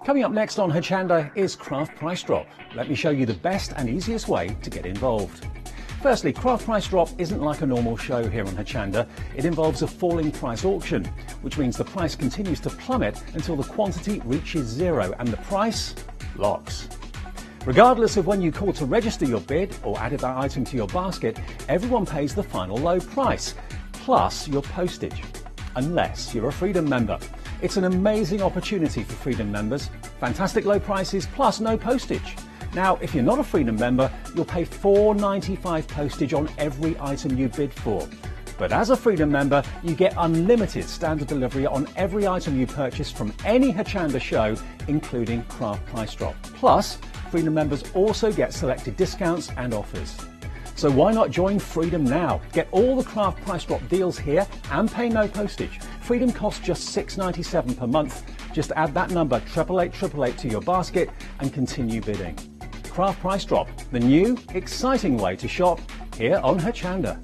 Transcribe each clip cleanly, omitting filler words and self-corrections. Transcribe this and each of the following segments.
Coming up next on Hochanda is Craft Price Drop. Let me show you the best and easiest way to get involved. Firstly, Craft Price Drop isn't like a normal show here on Hochanda. It involves a falling price auction, which means the price continues to plummet until the quantity reaches zero and the price locks. Regardless of when you call to register your bid or added that item to your basket, everyone pays the final low price, plus your postage, unless you're a Freedom member. It's an amazing opportunity for Freedom members. Fantastic low prices plus no postage. Now, if you're not a Freedom member, you'll pay $4.95 postage on every item you bid for. But as a Freedom member, you get unlimited standard delivery on every item you purchase from any Hochanda show, including Craft Price Drop. Plus, Freedom members also get selected discounts and offers. So why not join Freedom now? Get all the Craft Price Drop deals here and pay no postage. Freedom costs just $6.97 per month. Just add that number 88888 to your basket and continue bidding. Craft Price Drop, the new, exciting way to shop here on Hochanda.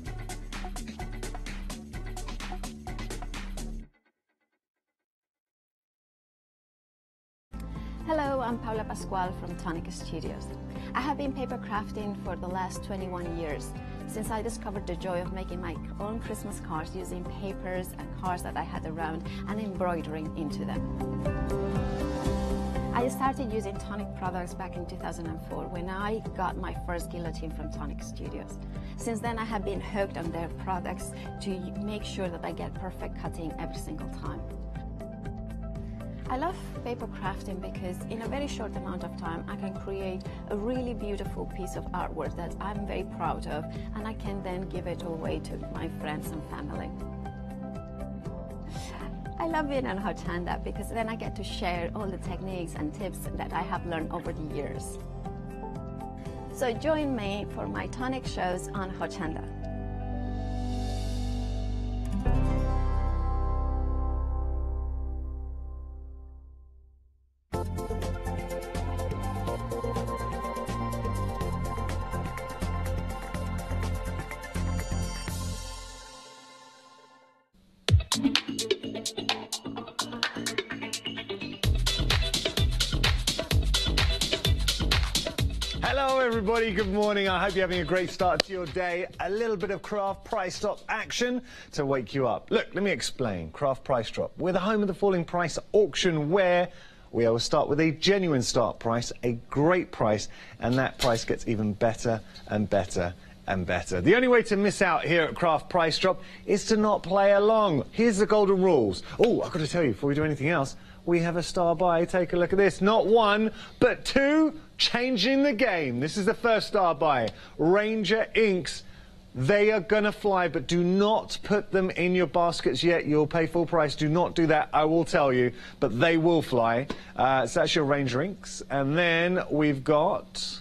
Hello, I'm Paula Pascual from Tonic Studios. I have been paper crafting for the last 21 years, since I discovered the joy of making my own Christmas cards using papers and cards that I had around and embroidering into them. I started using Tonic products back in 2004 when I got my first guillotine from Tonic Studios. Since then I have been hooked on their products to make sure that I get perfect cutting every single time. I love paper crafting because in a very short amount of time I can create a really beautiful piece of artwork that I'm very proud of, and I can then give it away to my friends and family. I love being on Hochanda because then I get to share all the techniques and tips that I have learned over the years. So join me for my Tonic shows on Hochanda. Hello everybody, good morning. I hope you're having a great start to your day. A little bit of Craft Price Drop action to wake you up. Look, let me explain. Craft Price Drop. We're the home of the falling price auction where we always start with a genuine start price, a great price, and that price gets even better and better and better. The only way to miss out here at Craft Price Drop is to not play along. Here's the golden rules. Oh, I've got to tell you, before we do anything else, we have a star buy. Take a look at this. Not one, but two, changing the game. This is the first star buy. Ranger inks. They are gonna fly, but do not put them in your baskets yet. You'll pay full price. Do not do that, I will tell you, but they will fly. So that's your Ranger inks. And then we've got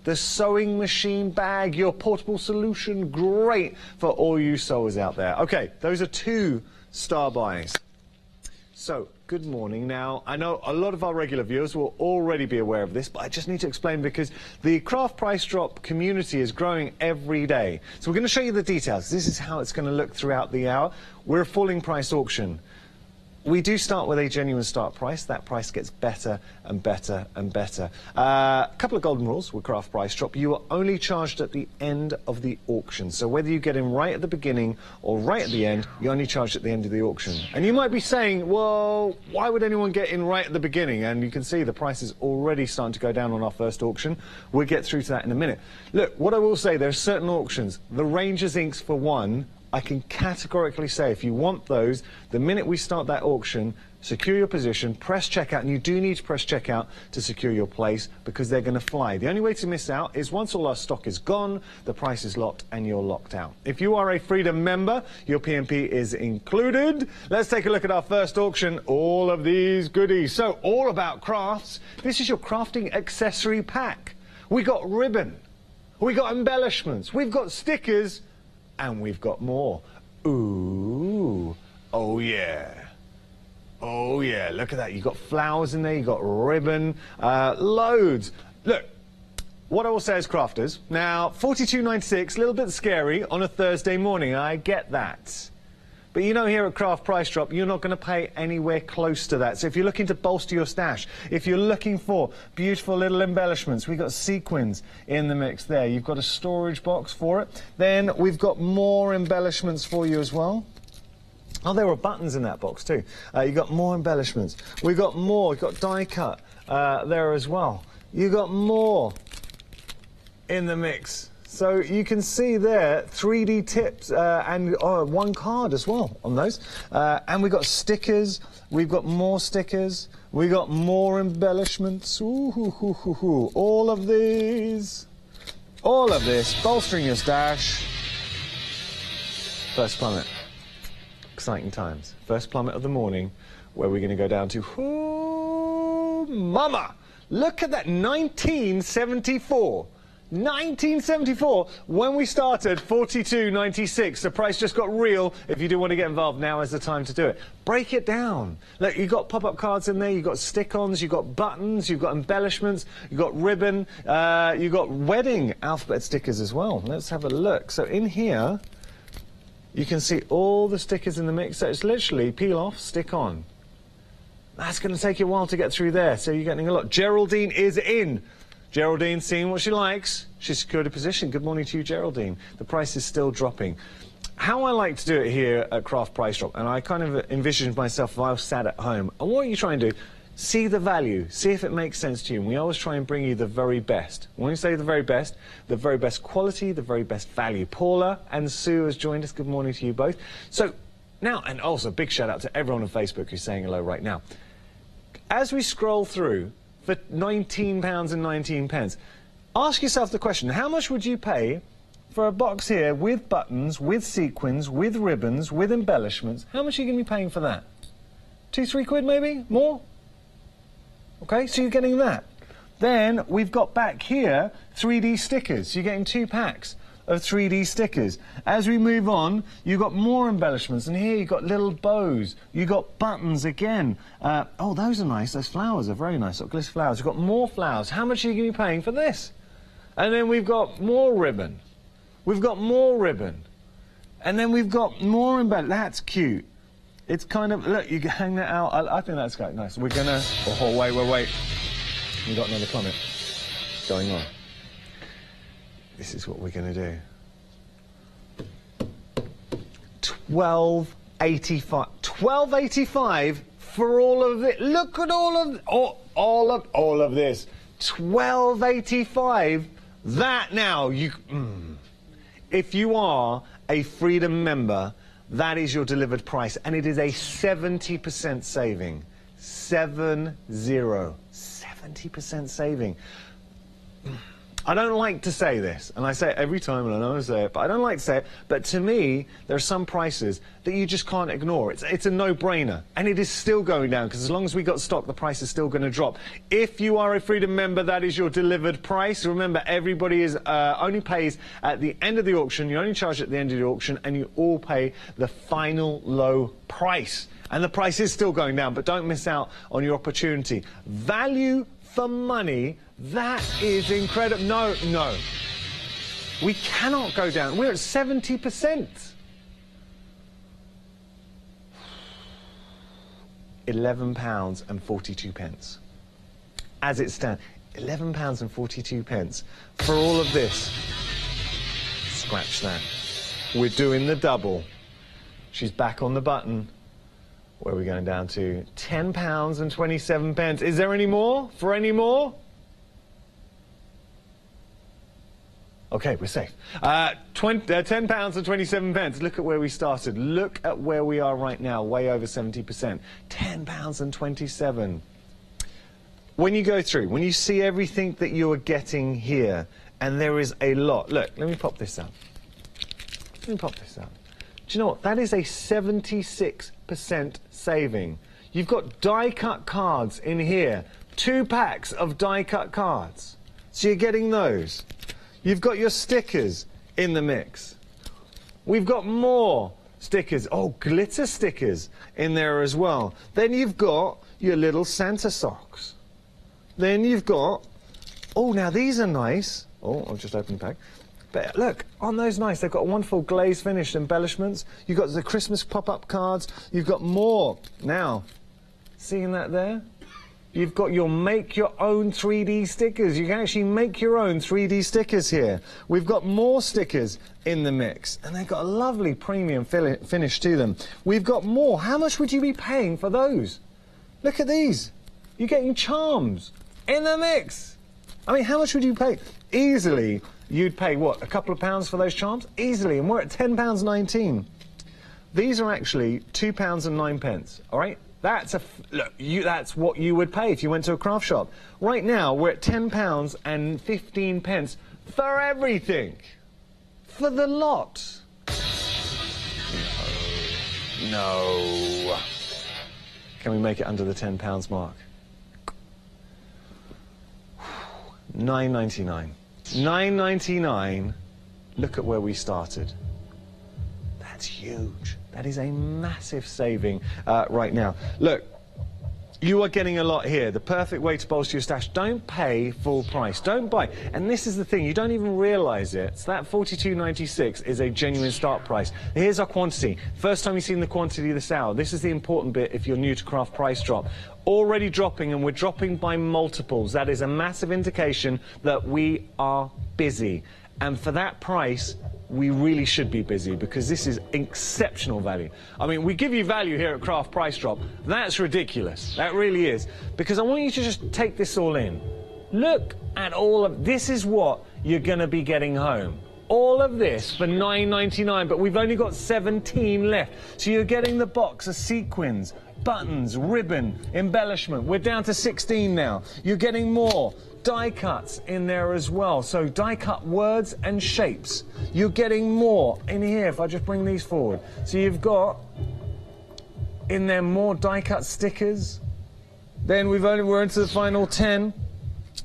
the sewing machine bag, your portable solution. Great for all you sewers out there. Okay, those are two star buys. So, good morning. Now, I know a lot of our regular viewers will already be aware of this, but I just need to explain because the Craft Price Drop community is growing every day. So we're going to show you the details. This is how it's going to look throughout the hour. We're a falling price auction. We do start with a genuine start price. That price gets better and better and better. A couple of golden rules with Craft Price Drop. You are only charged at the end of the auction. So whether you get in right at the beginning or right at the end, you're only charged at the end of the auction. And you might be saying, well, why would anyone get in right at the beginning? And you can see the price is already starting to go down on our first auction. We'll get through to that in a minute. Look, what I will say, there are certain auctions. The Rangers inks, for one, I can categorically say if you want those, the minute we start that auction, secure your position, press checkout, and you do need to press checkout to secure your place because they're going to fly. The only way to miss out is once all our stock is gone, the price is locked and you're locked out. If you are a Freedom member, your PMP is included. Let's take a look at our first auction, all of these goodies. So all about crafts. This is your crafting accessory pack. We got ribbon, we got embellishments, we've got stickers, and we've got more. Ooh, oh yeah. Oh yeah, look at that. You've got flowers in there, you've got ribbon, loads. Look, what I will say is crafters. Now, $42.96, a little bit scary on a Thursday morning, I get that. But you know, here at Craft Price Drop, you're not going to pay anywhere close to that. So if you're looking to bolster your stash, if you're looking for beautiful little embellishments, we've got sequins in the mix there. You've got a storage box for it. Then we've got more embellishments for you as well. Oh, there were buttons in that box too. You've got more embellishments. We've got more. We've got die cut there as well. You've got more in the mix. So you can see there 3D tips and one card as well on those. And we've got stickers. We've got more stickers. We've got more embellishments. Ooh, hoo, hoo, hoo, hoo. All of these. All of this. Bolstering your stash. First plummet. Exciting times. First plummet of the morning, where we're going to go down to, oh, mama! Look at that, 1974. 1974, when we started, 42.96. The price just got real. If you do want to get involved, now is the time to do it. Break it down. Look, you've got pop-up cards in there, you've got stick-ons, you've got buttons, you've got embellishments, you've got ribbon, you've got wedding alphabet stickers as well. Let's have a look. So in here, you can see all the stickers in the mix. So it's literally peel off, stick on. That's going to take you a while to get through there. So you're getting a lot. Geraldine is in. Geraldine seeing what she likes. She's secured a position. Good morning to you, Geraldine. The price is still dropping. How I like to do it here at Craft Price Drop, and I kind of envisioned myself if I was sat at home, and what you try and do, see the value, see if it makes sense to you. And we always try and bring you the very best. When we say the very best quality, the very best value. Paula and Sue has joined us. Good morning to you both. So now, and also a big shout out to everyone on Facebook who's saying hello right now. As we scroll through, for £19.19, ask yourself the question, how much would you pay for a box here with buttons, with sequins, with ribbons, with embellishments? How much are you going to be paying for that? 2-3 quid maybe? More? Okay, so you're getting that. Then we've got back here 3D stickers. You're getting 2 packs of 3D stickers. As we move on, you've got more embellishments, and here you've got little bows. You've got buttons again. Oh, those are nice. Those flowers are very nice. Glitter flowers. You've got more flowers. How much are you going to be paying for this? And then we've got more ribbon. We've got more ribbon. And then we've got more embellishment. That's cute. It's kind of, look, you can hang that out. I think that's quite nice. We're going to, oh, wait. We've got another plummet going on. This is what we're going to do. £12.85. £12.85 for all of it. Look at all of this. £12.85. That now, if you are a Freedom member, that is your delivered price, and it is a 70% saving. 70% saving. I don't like to say this, and I say it every time, and I know I say it, but I don't like to say it. But to me, there are some prices that you just can't ignore. It's a no-brainer, and it is still going down, because as long as we got stock, the price is still going to drop. If you are a Freedom member, that is your delivered price. Remember, everybody is only pays at the end of the auction. You only charge at the end of the auction, and you all pay the final low price. And the price is still going down, but don't miss out on your opportunity. Value for money. That is incredible. No. We cannot go down. We're at 70%. £11.42. As it stands, £11.42 for all of this. Scratch that. We're doing the double. She's back on the button. Where are we going down to? £10.27. Is there any more? For any more? Okay, we're safe. £10.27. Look at where we started. Look at where we are right now, way over 70%. £10.27. When you go through, when you see everything that you are getting here, and there is a lot. Look, let me pop this out. Do you know what? That is a 76% saving. You've got die-cut cards in here. 2 packs of die-cut cards. So you're getting those. You've got your stickers in the mix. We've got more stickers. Oh, glitter stickers in there as well. Then you've got your little Santa socks. Then you've got, oh, now these are nice. Oh, I'll just open the pack. But look, aren't those nice? They've got wonderful glaze finished embellishments. You've got the Christmas pop-up cards. You've got more. Now, seeing that there? You've got your make-your-own 3D stickers. You can actually make your own 3D stickers here. We've got more stickers in the mix, and they've got a lovely premium finish to them. We've got more. How much would you be paying for those? Look at these. You're getting charms in the mix. I mean, how much would you pay? Easily, you'd pay, what, a couple of pounds for those charms? Easily, and we're at £10.19. These are actually £2.09, all right? That's that's what you would pay if you went to a craft shop. Right now, we're at £10.15 for everything. For the lot. No. Can we make it under the £10 mark? £9.99. £9.99. Look at where we started. That's huge. That is a massive saving right now. Look, you are getting a lot here. The perfect way to bolster your stash. Don't pay full price. Don't buy. And this is the thing. You don't even realise it. So that $42.96 is a genuine start price. Here's our quantity. First time you've seen the quantity this hour. This is the important bit if you're new to Craft Price Drop. Already dropping, and we're dropping by multiples. That is a massive indication that we are busy. And for that price, we really should be busy, because this is exceptional value. I mean, we give you value here at Craft Price Drop. That's ridiculous. That really is. Because I want you to just take this all in. Look at all of this. Is what you're going to be getting home. All of this for $9.99, but we've only got 17 left. So you're getting the box of sequins, buttons, ribbon, embellishment. We're down to 16 now. You're getting more die cuts in there as well. So die cut words and shapes. You're getting more in here if I just bring these forward. So you've got in there more die cut stickers. Then we're into the final 10.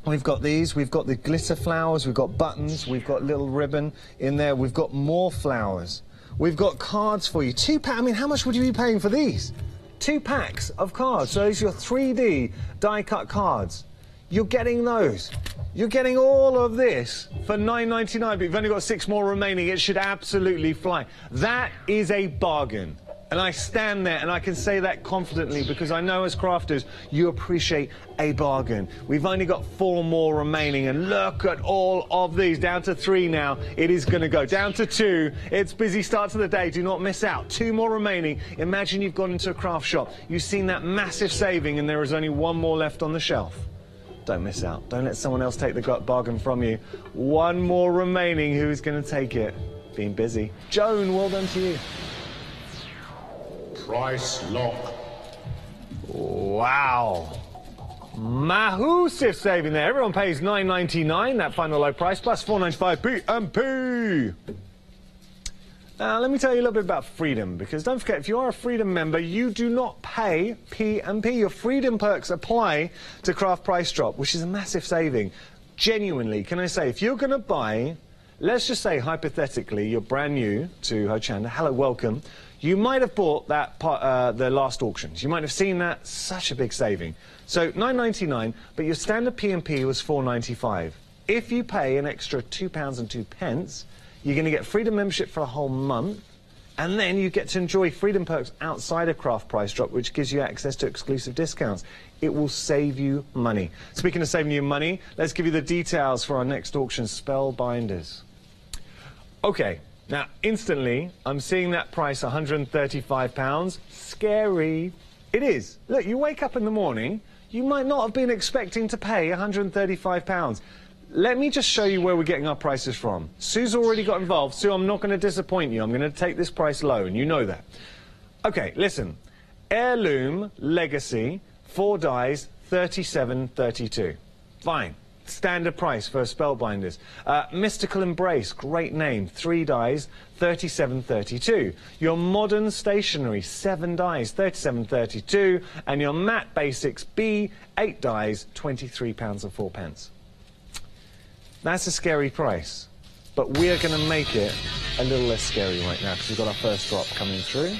We've got these, we've got the glitter flowers, we've got buttons, we've got little ribbon in there, we've got more flowers. We've got cards for you. I mean, how much would you be paying for these? 2 packs of cards. So these are your 3D die cut cards. You're getting those. You're getting all of this for $9.99, but you've only got 6 more remaining. It should absolutely fly. That is a bargain. And I stand there and I can say that confidently, because I know as crafters you appreciate a bargain. We've only got 4 more remaining, and look at all of these. Down to 3 now. It is going to go down to 2. It's busy start to the day. Do not miss out. 2 more remaining. Imagine you've gone into a craft shop. You've seen that massive saving, and there is only 1 more left on the shelf. Don't miss out. Don't let someone else take the bargain from you. 1 more remaining. Who's going to take it? Being busy. Joan, well done to you. Price lock. Wow. Massive saving there. Everyone pays $9.99, that final low price, plus $4.95 P&P. Now, let me tell you a little bit about Freedom, because don't forget, if you are a Freedom member, you do not pay P&P. Your Freedom perks apply to Craft Price Drop, which is a massive saving. Genuinely, can I say, if you're going to buy, let's just say, hypothetically, you're brand new to Hochanda. Hello, welcome. You might have bought that the last auctions. You might have seen that. Such a big saving. So $9.99, but your standard P&P was $4.95. If you pay an extra £2.02, you're going to get Freedom membership for a whole month, and then you get to enjoy Freedom perks outside of Craft Price Drop, which gives you access to exclusive discounts. It will save you money. Speaking of saving you money, let's give you the details for our next auction, Spellbinders. Okay. Now, instantly, I'm seeing that price, £135. Scary. It is. Look, you wake up in the morning, you might not have been expecting to pay £135. Let me just show you where we're getting our prices from. Sue's already got involved. Sue, I'm not going to disappoint you. I'm going to take this price low, and you know that. Okay, listen. Heirloom Legacy, 4 dies, $37.32. Fine. Standard price for Spellbinders. Mystical Embrace, great name, 3 dies, $37.32. Your Modern Stationery, 7 dies, $37.32. And your Matte Basics B, 8 dies, £23.04. That's a scary price, but we are going to make it a little less scary right now, because we've got our first drop coming through.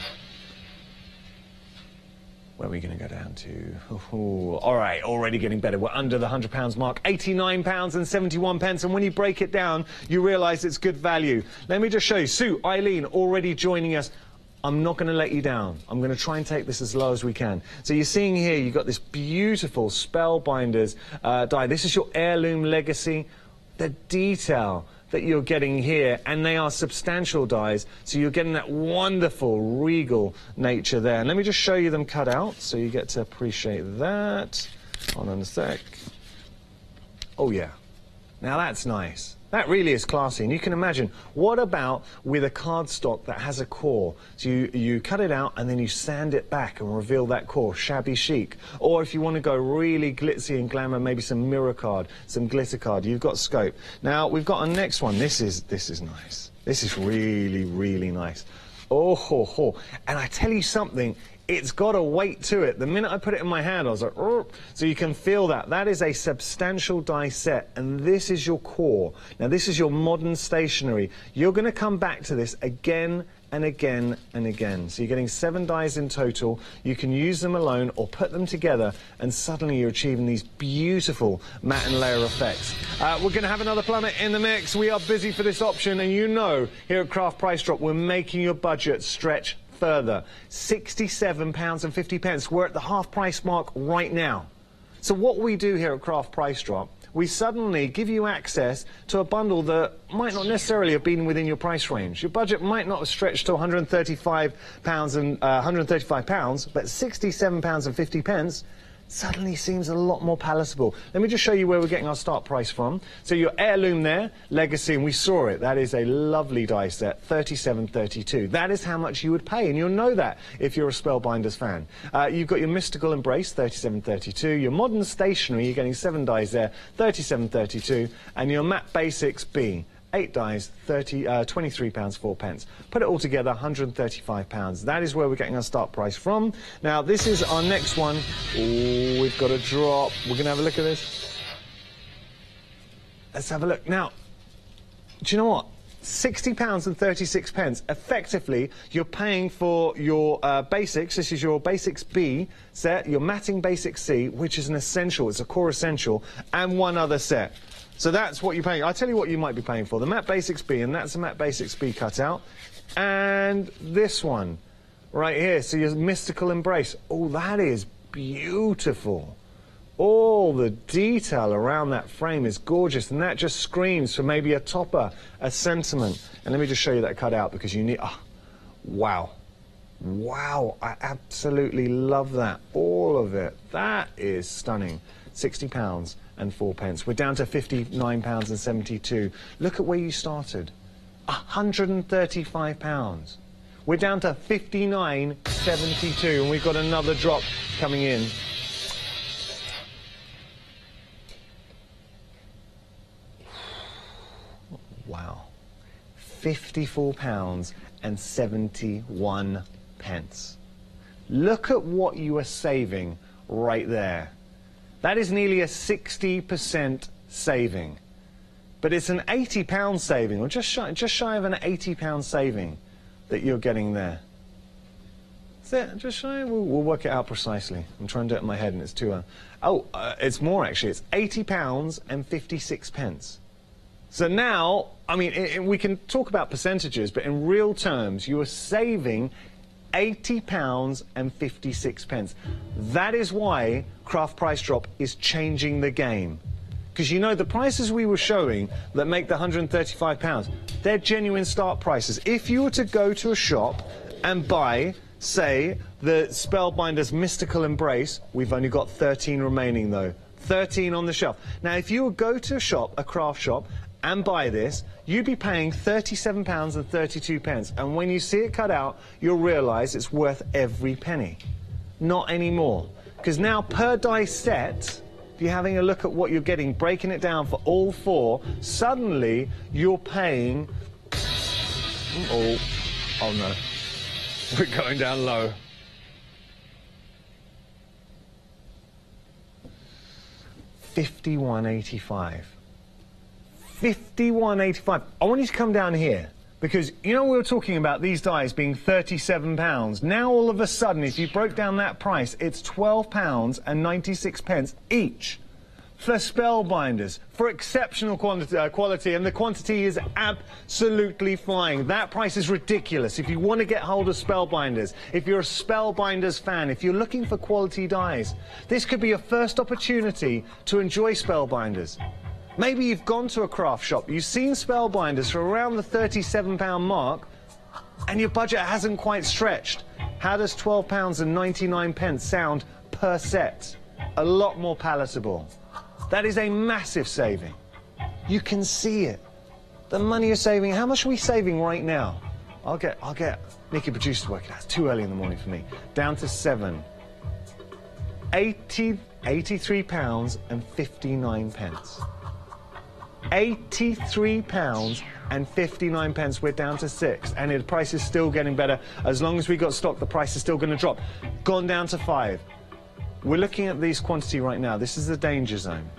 Where are we going to go down to? Ooh, all right, already getting better. We're under the £100 mark, £89.71. And when you break it down, you realise it's good value. Let me just show you. Sue, Eileen, already joining us. I'm not going to let you down. I'm going to try and take this as low as we can. So you're seeing here, you've got this beautiful Spellbinders die. This is your heirloom legacy. The detail that you're getting here, and they are substantial dies, so you're getting that wonderful regal nature there. And let me just show you them cut out so you get to appreciate that. Hold on a sec. Oh yeah, now that's nice. That really is classy, and you can imagine, what about with a cardstock that has a core? So you cut it out and then you sand it back and reveal that core, shabby chic. Or if you want to go really glitzy and glamour, maybe some mirror card, some glitter card, you've got scope. Now, we've got our next one. This is nice. This is really, really nice. Oh, ho, ho. And I tell you something, it's got a weight to it. The minute I put it in my hand, I was like, oh. So you can feel that. That is a substantial die set, and this is your core. Now, this is your modern stationery. You're going to come back to this again and again and again. So you're getting 7 dies in total. You can use them alone or put them together, and suddenly you're achieving these beautiful matte and layer effects. We're going to have another plummet in the mix. We are busy for this option, and you know, here at Craft Price Drop, we're making your budget stretch further. £67.50. We're at the half price mark right now. So what we do here at Craft Price Drop, we suddenly give you access to a bundle that might not necessarily have been within your price range. Your budget might not have stretched to £135 but £67.50 suddenly seems a lot more palatable. Let me just show you where we're getting our start price from. So your heirloom there, legacy, and we saw it. That is a lovely die set, $37.32. That is how much you would pay, and you'll know that if you're a Spellbinders fan. You've got your mystical embrace, $37.32. Your modern stationery, you're getting 7 dies there, $37.32. And your matte basics B, 8 dies, £23.04. Put it all together, £135. That is where we're getting our start price from. Now, this is our next one. Ooh, we've got a drop. We're going to have a look at this. Let's have a look. Now, do you know what? £60.36. Effectively, you're paying for your basics. This is your basics B set, your matting basics C, which is an essential. It's a core essential, and one other set. So that's what you're paying. I'll tell you what you might be paying for. The Matte Basics B, and that's a Matte Basics B cutout. And this one right here. So your Mystical Embrace. Oh, that is beautiful. All the detail around that frame is gorgeous, and that just screams for maybe a topper, a sentiment. And let me just show you that cutout, because you need... Oh, wow. Wow, I absolutely love that. All of it. That is stunning. £60.04. We're down to £59.72. Look at where you started. £135. We're down to £59.72, and we've got another drop coming in. Wow. £54.71. Look at what you are saving right there. That is nearly a 60% saving. But it's an £80 saving, or just shy of an £80 saving that you're getting there. Is it just shy? We'll work it out precisely. I'm trying to do it in my head, and it's too... it's more, actually. It's £80.56. So now, I mean, we can talk about percentages, but in real terms, you are saving £80.56. That is why Craft Price Drop is changing the game. Because you know, the prices we were showing that make the £135, they're genuine start prices. If you were to go to a shop and buy, say, the Spellbinders Mystical Embrace, we've only got 13 remaining though. 13 on the shelf. Now, if you would go to a shop, a craft shop, and buy this, you'd be paying £37.32. And when you see it cut out, you'll realise it's worth every penny. Not anymore. Because now, per die set, if you're having a look at what you're getting, breaking it down for all 4, suddenly you're paying... Oh no. We're going down low. £51.85. £51.85. I want you to come down here. Because, you know, we were talking about these dies being £37. Now, all of a sudden, if you broke down that price, it's £12.96 each. For spellbinders, for exceptional quality, and the quantity is absolutely flying. That price is ridiculous. If you want to get hold of spellbinders, if you're a spellbinders fan, if you're looking for quality dies, this could be your first opportunity to enjoy spellbinders. Maybe you've gone to a craft shop, you've seen spellbinders for around the £37 mark, and your budget hasn't quite stretched. How does £12.99 sound per set? A lot more palatable. That is a massive saving. You can see it. The money you're saving, how much are we saving right now? I'll get Nikki producer to work it out. It's too early in the morning for me. Down to 7. £83.59. £83.59. We're down to 6, and the price is still getting better. As long as we got stock, the price is still going to drop. Gone down to 5. We're looking at these quantity right now. This is the danger zone.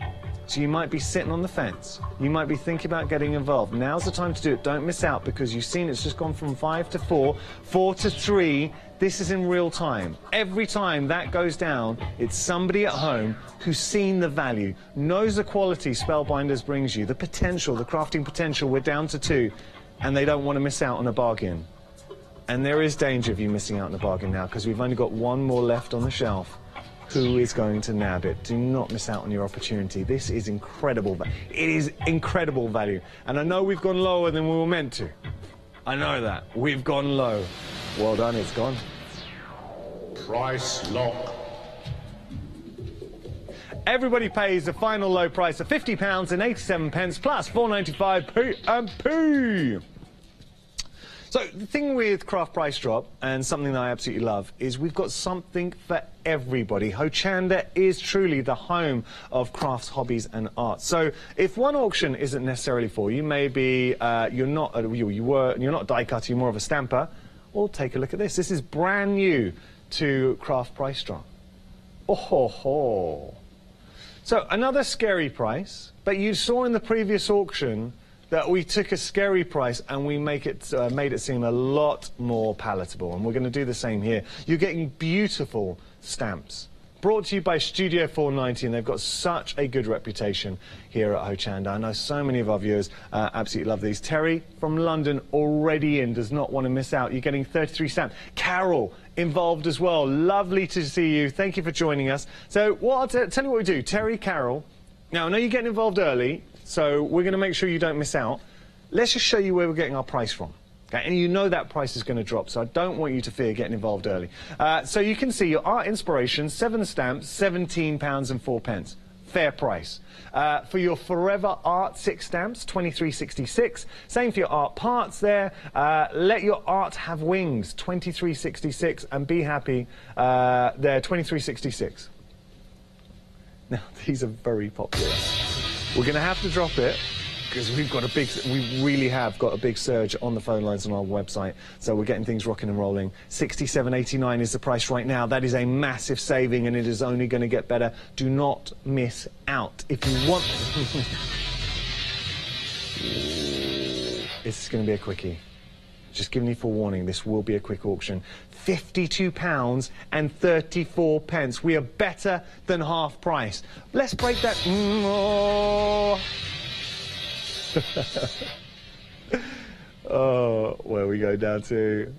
So you might be sitting on the fence. You might be thinking about getting involved. Now's the time to do it. Don't miss out, because you've seen it's just gone from 5 to 4, 4 to 3. This is in real time. Every time that goes down, it's somebody at home who's seen the value, knows the quality Spellbinders brings you, the potential, the crafting potential. We're down to 2, and they don't want to miss out on a bargain. And there is danger of you missing out on a bargain now, because we've only got one more left on the shelf. Who is going to nab it? Do not miss out on your opportunity. This is incredible. It is incredible value. And I know we've gone lower than we were meant to. I know that. We've gone low. Well done, it's gone. Price lock. Everybody pays the final low price of £50.87 plus 4.95p. So the thing with Craft Price Drop, and something that I absolutely love, is we've got something for everybody. Hochanda is truly the home of crafts, hobbies and arts. So if one auction isn't necessarily for you, maybe you're not a die cutter, you're more of a stamper, well, take a look at this. This is brand new to Craft Price Drop. Oh ho ho. So another scary price, but you saw in the previous auction that we took a scary price and we made it seem a lot more palatable, and we're going to do the same here. You're getting beautiful stamps, brought to you by Studio 490, and they've got such a good reputation here at Hochanda. I know so many of our viewers absolutely love these. Terry from London already in, does not want to miss out. You're getting 33 stamps. Carol involved as well. Lovely to see you. Thank you for joining us. So I'll tell you what we do. Terry, Carol. Now, I know you're getting involved early, so we're going to make sure you don't miss out. Let's just show you where we're getting our price from. Okay? And you know that price is going to drop, so I don't want you to fear getting involved early. So you can see your art inspiration, 7 stamps, £17.04. Fair price. For your Forever Art 6 stamps, £23.66. Same for your art parts there. Let your art have wings, £23.66. And be happy, they're £23.66. Now, these are very popular. We're going to have to drop it because we really have got a big surge on the phone lines on our website. So we're getting things rocking and rolling. £67.89 is the price right now. That is a massive saving, and it is only going to get better. Do not miss out. If you want... It's going to be a quickie. Just giving you forewarning, this will be a quick auction. £52.34. We are better than half price. Let's break that. Oh, where we go down to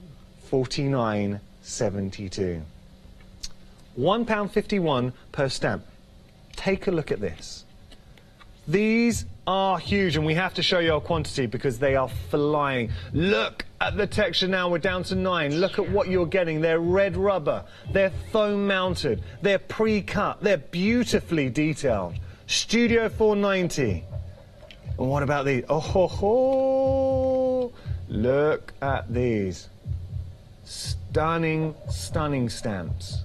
£49.72. £1.51 per stamp. Take a look at this. These are huge, and we have to show you our quantity because they are flying. Look at the texture now. We're down to 9. Look at what you're getting. They're red rubber. They're foam mounted. They're pre-cut. They're beautifully detailed. Studio 490. And what about these? Oh ho ho! Look at these. Stunning, stunning stamps.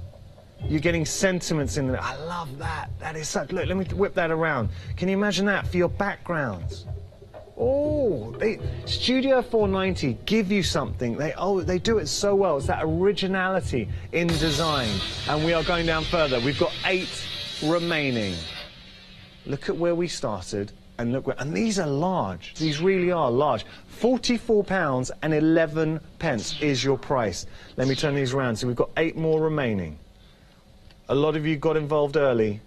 You're getting sentiments in there. I love that. That is such... Look, let me whip that around. Can you imagine that for your backgrounds? Oh, Studio 490 give you something. They do it so well. It's that originality in design. And we are going down further. We've got 8 remaining. Look at where we started And look, and these are large. These really are large. £44.11 is your price. Let me turn these around. So we've got 8 more remaining. A lot of you got involved early.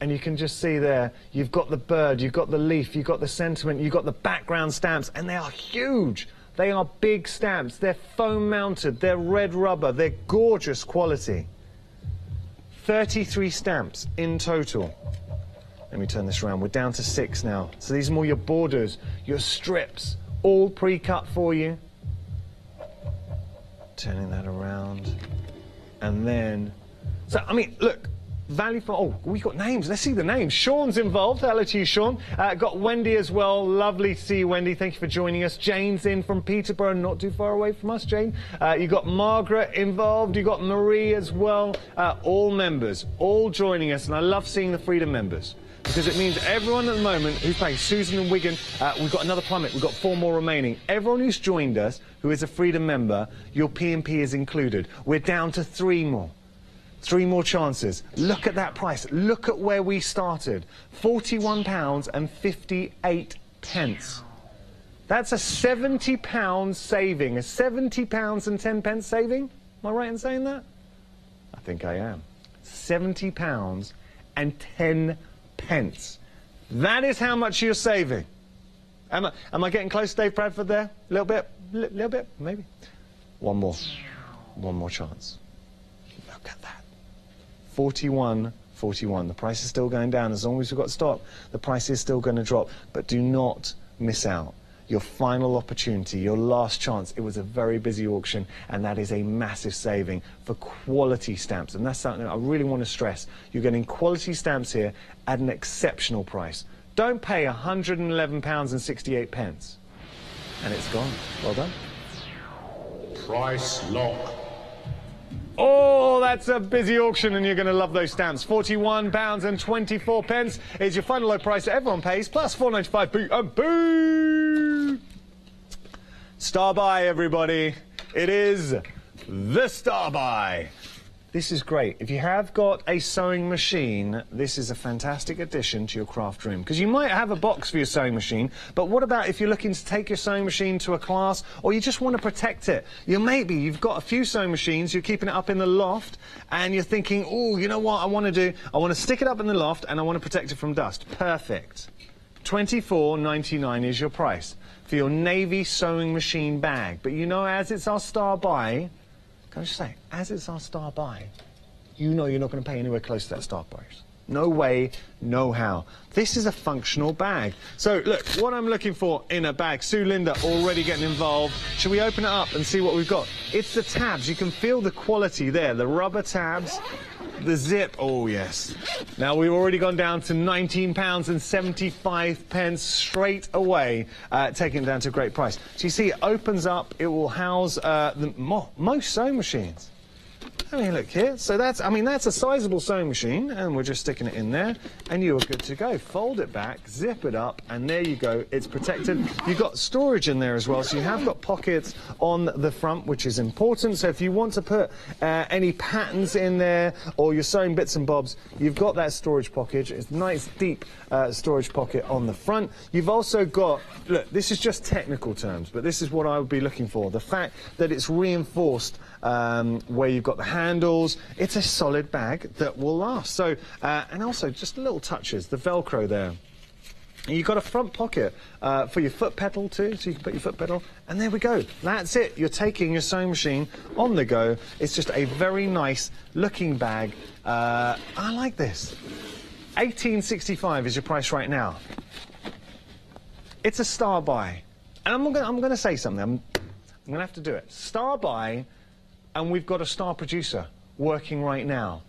And you can just see there, you've got the bird, you've got the leaf, you've got the sentiment, you've got the background stamps, and they are huge. They are big stamps. They're foam mounted. They're red rubber. They're gorgeous quality. 33 stamps in total. Let me turn this around. We're down to 6 now. So these are more your borders, your strips, all pre-cut for you. Turning that around. And then, so, I mean, look, value for, oh, we got names. Let's see the names. Sean's involved. Hello to you, Sean. Got Wendy as well. Lovely to see you, Wendy. Thank you for joining us. Jane's in from Peterborough, not too far away from us, Jane. You got Margaret involved. You got Marie as well. All members, all joining us. And I love seeing the Freedom members, because it means everyone at the moment who's playing, Susan and Wigan, we've got another plummet, we've got 4 more remaining. Everyone who's joined us, who is a Freedom member, your P&P is included. We're down to 3 more. 3 more chances. Look at that price. Look at where we started. £41.58. That's a £70 saving. A £70.10 saving? Am I right in saying that? I think I am. £70.10. That is how much you're saving. Am I getting close to Dave Bradford there? A little bit? Little bit? Maybe. One more chance. Look at that. 41.41. The price is still going down. As long as we've got stock, the price is still going to drop. But do not miss out. Your final opportunity, your last chance. It was a very busy auction, and that is a massive saving for quality stamps. And that's something I really want to stress. You're getting quality stamps here at an exceptional price. Don't pay £111.68. And it's gone. Well done. Price lock. Oh, that's a busy auction, and you're going to love those stamps. £41.24 is your final low price that everyone pays, plus £4.95. Boo and boo! Star buy, everybody. It is the star buy. This is great. If you have got a sewing machine, this is a fantastic addition to your craft room. Because you might have a box for your sewing machine, but what about if you're looking to take your sewing machine to a class, or you just want to protect it? You've got a few sewing machines, you're keeping it up in the loft, and you're thinking, oh, you know what I want to do? I want to stick it up in the loft, and I want to protect it from dust. Perfect. £24.99 is your price for your navy sewing machine bag. But you know, as it's our star buy, can I just say, as it's our star buy, you know you're not going to pay anywhere close to that star price. No way, no how. This is a functional bag. So, look, what I'm looking for in a bag, Sue Linda already getting involved. Should we open it up and see what we've got? It's the tabs. You can feel the quality there. The rubber tabs, the zip. Oh, yes. Now, we've already gone down to £19.75 straight away, taking it down to a great price. So, you see, it opens up. It will house most sewing machines. I mean, look here. So that's a sizable sewing machine, and we're just sticking it in there, and you are good to go. Fold it back, zip it up, and there you go. It's protected. You've got storage in there as well, so you have got pockets on the front, which is important. So if you want to put any patterns in there, or you're sewing bits and bobs, you've got that storage pocket. It's a nice, deep storage pocket on the front. You've also got, look, this is just technical terms, but this is what I would be looking for. The fact that it's reinforced where you've got the handles. It's a solid bag that will last. So, and also just little touches, the Velcro there. And you've got a front pocket for your foot pedal too, so you can put your foot pedal. And there we go. That's it. You're taking your sewing machine on the go. It's just a very nice looking bag. I like this. £18.65 is your price right now. It's a star buy. And I'm going to say something. I'm going to have to do it. Star buy. And we've got a star producer working right now.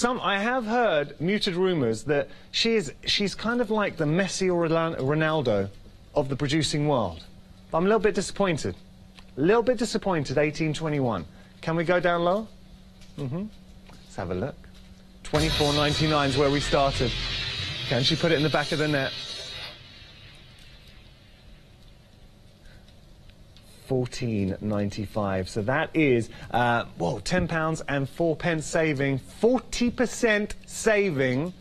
I have heard muted rumours that she's kind of like the Messi or Ronaldo of the producing world. But I'm a little bit disappointed. A little bit disappointed, 18.21. Can we go down lower? Let's have a look. 24.99 is where we started. Can she put it in the back of the net? £14.95. So that is, £10 and 4 pence saving, 40% saving,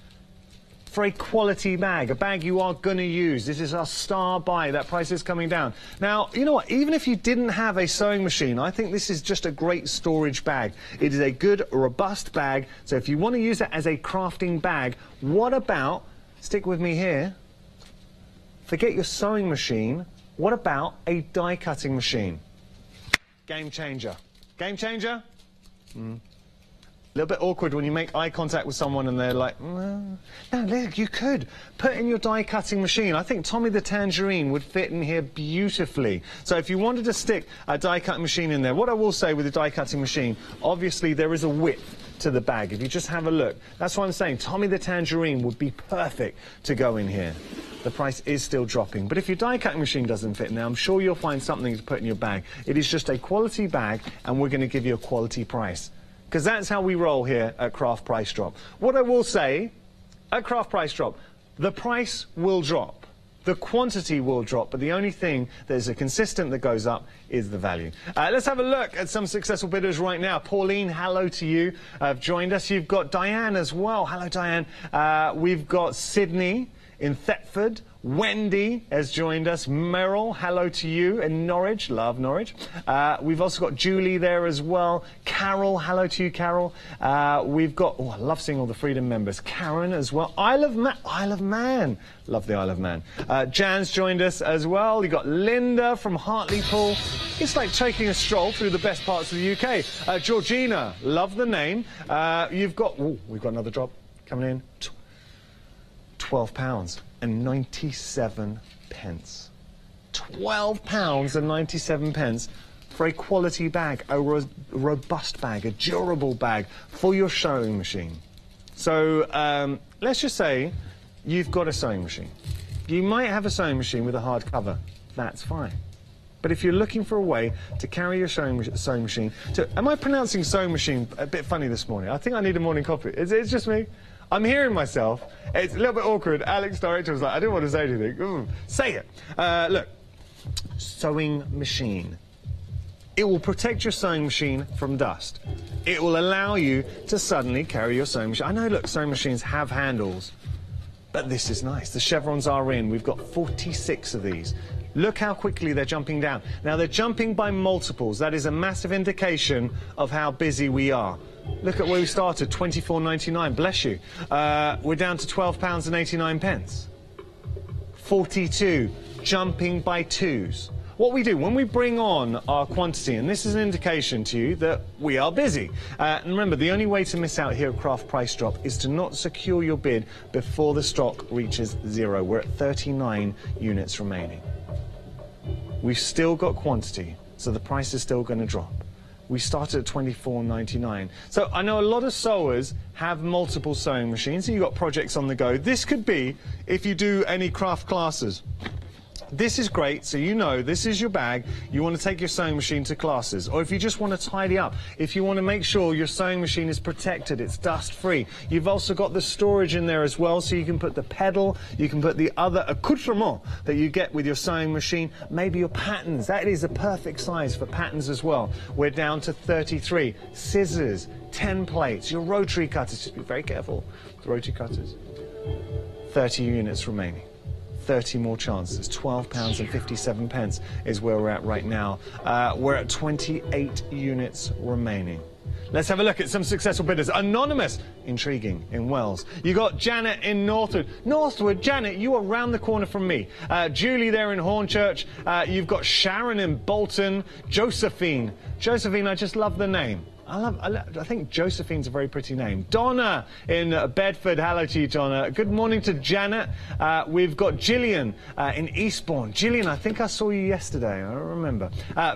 for a quality bag, a bag you are going to use. This is our star buy. That price is coming down. Now, you know what? Even if you didn't have a sewing machine, I think this is just a great storage bag. It is a good, robust bag. So if you want to use it as a crafting bag, what about, stick with me here, forget your sewing machine, what about a die cutting machine? Game changer. Game changer? A little bit awkward when you make eye contact with someone and they're like, no, look, you could put in your die cutting machine. I think Tommy the Tangerine would fit in here beautifully. So if you wanted to stick a die cutting machine in there, what I will say with the die cutting machine, obviously there is a width to the bag. If you just have a look, that's what I'm saying. Tommy the Tangerine would be perfect to go in here. The price is still dropping. But if your die cutting machine doesn't fit now, I'm sure you'll find something to put in your bag. It is just a quality bag and we're going to give you a quality price. Because that's how we roll here at Craft Price Drop. What I will say, at Craft Price Drop, the price will drop. The quantity will drop, but the only thing that is a consistent that goes up is the value. Let's have a look at some successful bidders right now. Pauline, hello to you. Have joined us. You've got Diane as well. Hello, Diane. We've got Sydney in Thetford. Wendy has joined us. Merrill, hello to you in Norwich. Love Norwich. We've also got Julie there as well. Carol, hello to you, Carol. We've got, oh, I love seeing all the Freedom members. Karen as well. Isle of Man. Love the Isle of Man. Jan's joined us as well. You've got Linda from Hartlepool. It's like taking a stroll through the best parts of the UK. Georgina, love the name. You've got, oh, we've got another drop coming in. £12 and 97 pence. £12 and 97 pence for a quality bag, a robust bag, a durable bag for your sewing machine. So let's just say you've got a sewing machine. You might have a sewing machine with a hard cover. That's fine. But if you're looking for a way to carry your sewing machine to... Am I pronouncing sewing machine a bit funny this morning? I think I need a morning coffee. It's just me. I'm hearing myself. It's a little bit awkward. Alex, director, was like, I didn't want to say anything. Ooh, say it. Look, sewing machine. It will protect your sewing machine from dust. It will allow you to suddenly carry your sewing machine. I know, look, sewing machines have handles, but this is nice. The chevrons are in. We've got 46 of these. Look how quickly they're jumping down. Now, they're jumping by multiples. That is a massive indication of how busy we are. Look at where we started, £24.99, bless you. We're down to £12 and 89 pence. 42, jumping by twos. What we do, when we bring on our quantity, and this is an indication to you that we are busy. And remember, the only way to miss out here at Craft Price Drop is to not secure your bid before the stock reaches zero. We're at 39 units remaining. We've still got quantity, so the price is still going to drop. We started at £24.99. So I know a lot of sewers have multiple sewing machines, so you've got projects on the go. This could be if you do any craft classes. This is great, so you know this is your bag. You want to take your sewing machine to classes, or if you just want to tidy up, if you want to make sure your sewing machine is protected, it's dust-free. You've also got the storage in there as well, so you can put the pedal, you can put the other accoutrement that you get with your sewing machine, maybe your patterns. That is a perfect size for patterns as well. We're down to 33. Scissors, 10 plates, your rotary cutters, just be very careful, the rotary cutters. 30 units remaining. 30 more chances. £12 and 57 pence is where we're at right now. We're at 28 units remaining. Let's have a look at some successful bidders. Anonymous, intriguing, in Wells. You got Janet in Northwood. Northwood, Janet, you are round the corner from me. Julie there in Hornchurch. You've got Sharon in Bolton. Josephine. Josephine, I just love the name. I think Josephine's a very pretty name. Donna in Bedford. Hello to you, Donna. Good morning to Janet. We've got Gillian in Eastbourne. Gillian, I think I saw you yesterday. I don't remember.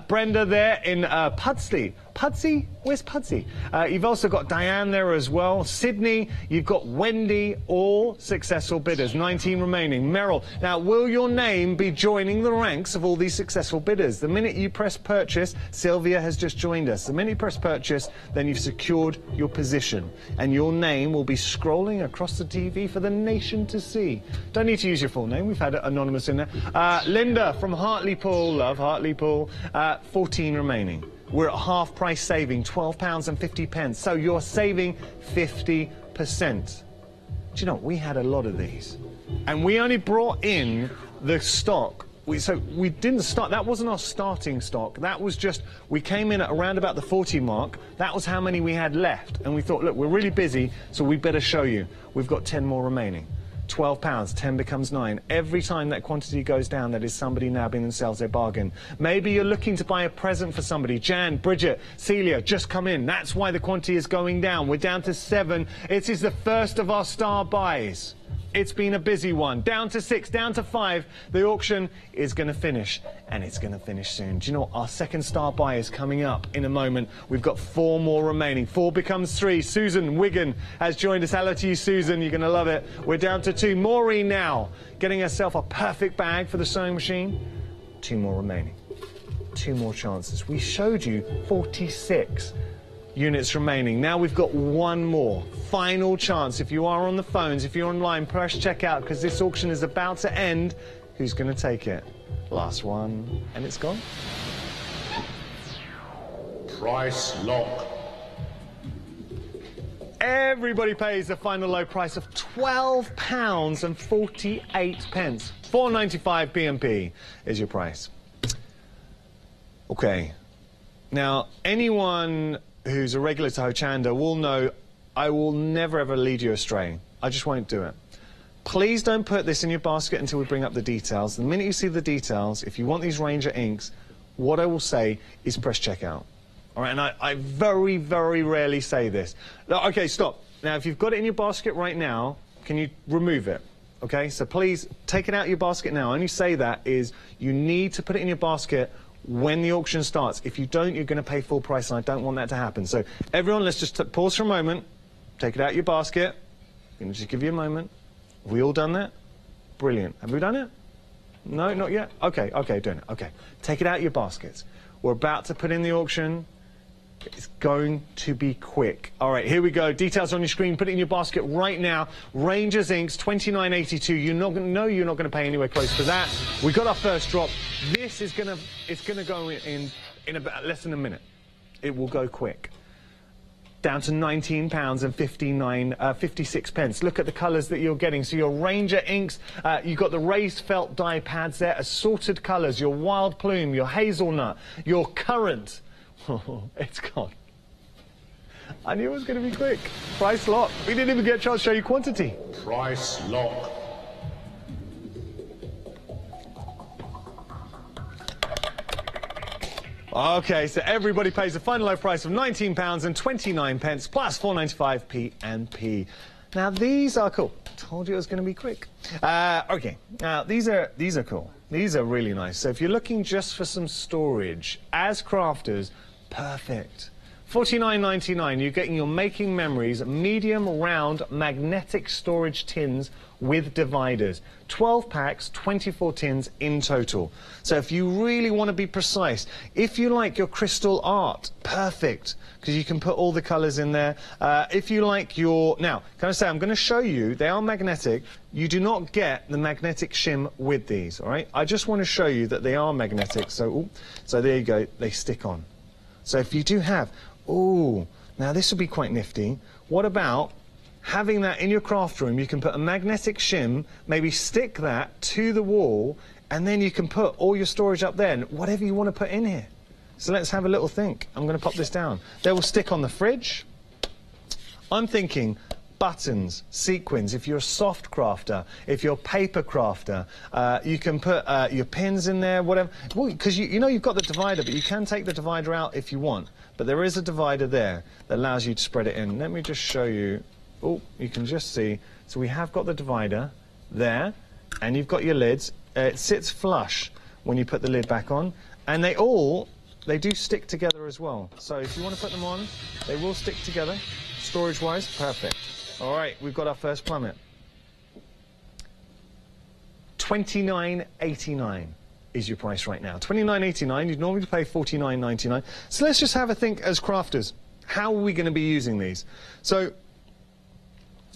Brenda there in Pudsley. Pudsey? Where's Pudsey? You've also got Diane there as well. Sydney, you've got Wendy, all successful bidders. 19 remaining. Merrill. Now, will your name be joining the ranks of all these successful bidders? The minute you press purchase, Sylvia has just joined us. The minute you press purchase, then you've secured your position. And your name will be scrolling across the TV for the nation to see. Don't need to use your full name. We've had Anonymous in there. Linda from Hartlepool. Love Hartlepool. 14 remaining. We're at half price saving, £12 and 50 pence. So you're saving 50%. Do you know, we had a lot of these. And we only brought in the stock. So we didn't start, that wasn't our starting stock. That was just, we came in at around about the 40 mark. That was how many we had left. And we thought, look, we're really busy, so we better show you. We've got 10 more remaining. £12, 10 becomes 9. Every time that quantity goes down, that is somebody nabbing themselves their bargain. Maybe you're looking to buy a present for somebody. Jan, Bridget, Celia, just come in. That's why the quantity is going down. We're down to 7. It is the first of our star buys. It's been a busy one. Down to 6, down to 5. The auction is going to finish, and it's going to finish soon. Do you know what? Our second star buy is coming up in a moment. We've got 4 more remaining. 4 becomes 3. Susan Wigan has joined us. Hello to you, Susan. You're going to love it. We're down to 2. Maureen now getting herself a perfect bag for the sewing machine. 2 more remaining. 2 more chances. We showed you 46 units remaining. Now we've got 1 more. Final chance. If you are on the phones, if you're online, press checkout because this auction is about to end. Who's going to take it? Last one, and it's gone. Price lock. Everybody pays the final low price of £12.48. 4.95 BMP is your price. Okay. Now, anyone who's a regular to Hochanda will know I will never ever lead you astray. I just won't do it. Please don't put this in your basket until we bring up the details. The minute you see the details, if you want these Ranger inks, what I will say is press checkout. All right, and I very, very rarely say this. Okay, stop. Now, if you've got it in your basket right now, can you remove it? Okay, so please take it out of your basket now. I only say that is you need to put it in your basket when the auction starts. If you don't, you're going to pay full price, and I don't want that to happen. So everyone, let's just pause for a moment. Take it out of your basket. I'm going to just give you a moment. Have we all done that? Brilliant. Have we done it? No, not yet? Okay, doing it. Okay. Take it out of your baskets. We're about to put in the auction. It's going to be quick. All right, here we go. Details on your screen. Put it in your basket right now. Rangers Inks, $29.82. You're not going to pay anywhere close to that. We got our first drop. This is going to go in about less than a minute. It will go quick. Down to £19 and 56 pence. Look at the colours that you're getting. So your Ranger inks, you've got the raised felt dye pads there, assorted colours, your wild plume, your hazelnut, your currant. Oh, it's gone. I knew it was going to be quick. Price lock. We didn't even get a chance to show you quantity. Price lock. Okay, so everybody pays a final low price of £19 and 29 pence plus 4.95 P&P. Now these are cool. Told you it was going to be quick. Okay, now these are cool. These are really nice. So if you're looking just for some storage, as crafters, perfect. $49.99. You're getting your Making Memories medium round magnetic storage tins with dividers. 12 packs, 24 tins in total. So if you really want to be precise, if you like your crystal art, perfect, because you can put all the colours in there. If you like your... Now, can I say, I'm going to show you, they are magnetic. You do not get the magnetic shim with these, all right? I just want to show you that they are magnetic. So there you go, they stick on. So if you do have... Ooh, now this would be quite nifty. What about having that in your craft room? You can put a magnetic shim, maybe stick that to the wall, and then you can put all your storage up there, and whatever you want to put in here. So let's have a little think. I'm going to pop this down. They will stick on the fridge. I'm thinking buttons, sequins. If you're a soft crafter, if you're a paper crafter, you can put your pins in there, whatever. Because you know you've got the divider, but you can take the divider out if you want. But there is a divider there that allows you to spread it in. Let me just show you. Oh, you can just see. So we have got the divider there, and you've got your lids. It sits flush when you put the lid back on, and they do stick together as well. So if you want to put them on, they will stick together. Storage-wise, perfect. All right, we've got our first plummet. $29.89 is your price right now. $29.89, you'd normally pay $49.99. So let's just have a think as crafters. How are we going to be using these? So,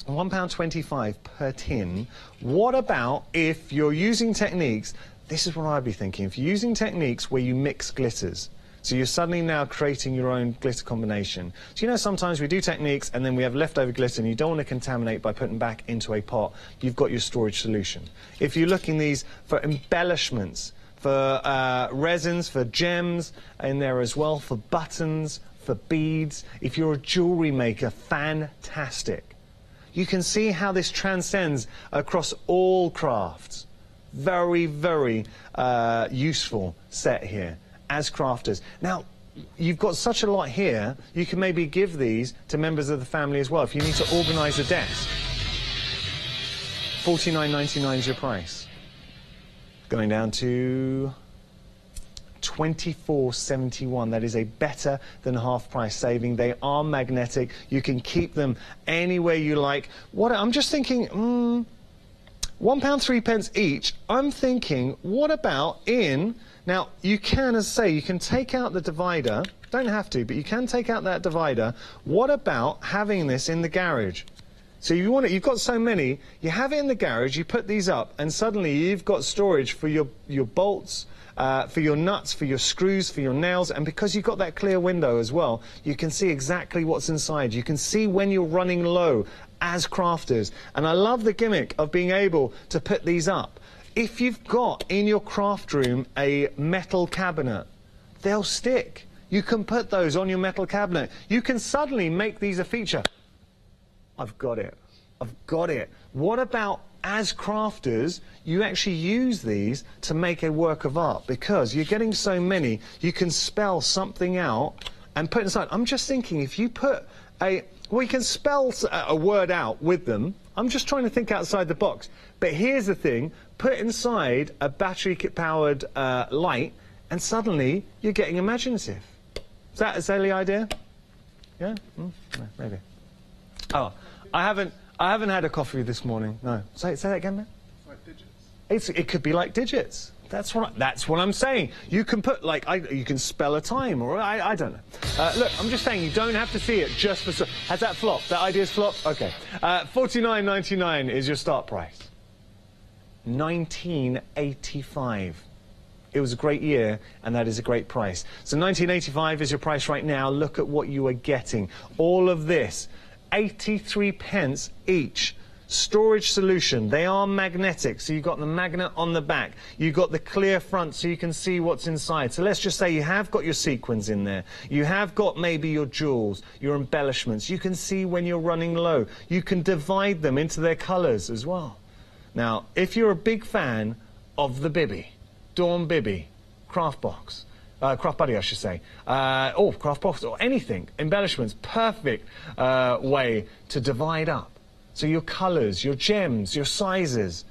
£1.25 per tin. What about if you're using techniques, this is what I'd be thinking, if you're using techniques where you mix glitters. So you're suddenly now creating your own glitter combination. So you know sometimes we do techniques and then we have leftover glitter and you don't want to contaminate by putting back into a pot. You've got your storage solution. If you're looking these for embellishments, for resins, for gems in there as well, for buttons, for beads, if you're a jewellery maker, fantastic. You can see how this transcends across all crafts. Very, very useful set here as crafters. Now, you've got such a lot here, you can maybe give these to members of the family as well if you need to organise a desk. $49.99 is your price. Going down to $24.71. That is a better than half price saving. They are magnetic. You can keep them anywhere you like. What I'm just thinking, £1.03 each. I'm thinking, what about in... Now, you can, as I say, you can take out the divider. Don't have to, but you can take out that divider. What about having this in the garage? So you want it, you've got so many, you have it in the garage, you put these up, and suddenly you've got storage for your bolts, for your nuts, for your screws, for your nails, and because you've got that clear window as well, you can see exactly what's inside. You can see when you're running low as crafters. And I love the gimmick of being able to put these up. If you've got in your craft room a metal cabinet, they'll stick. You can put those on your metal cabinet. You can suddenly make these a feature. I've got it. I've got it. What about, as crafters, you actually use these to make a work of art? Because you're getting so many, you can spell something out and put inside. I'm just thinking, if you put well, you can spell a word out with them. I'm just trying to think outside the box. But here's the thing, put inside a battery-powered light, and suddenly you're getting imaginative. Is that the idea? Yeah? Maybe. Oh, I haven't had a coffee this morning. No. Say that again, man. It's like digits. It could be like digits. That's what I'm saying. You can put like you can spell a time, or I don't know. Look, I'm just saying you don't have to see it just for. Has that flopped? That idea's flopped. Okay. $49.99 is your start price. 1985. It was a great year, and that is a great price. So 1985 is your price right now. Look at what you are getting. All of this, 83 pence each. Storage solution. They are magnetic, so you've got the magnet on the back. You've got the clear front, so you can see what's inside. So let's just say you have got your sequins in there. You have got maybe your jewels, your embellishments. You can see when you're running low. You can divide them into their colours as well. Now, if you're a big fan of the Bibby, Dawn Bibby, Craft Box, Craft Buddy, I should say, or Craft Box, or anything, embellishments, perfect way to divide up. So your colours, your gems, your sizes.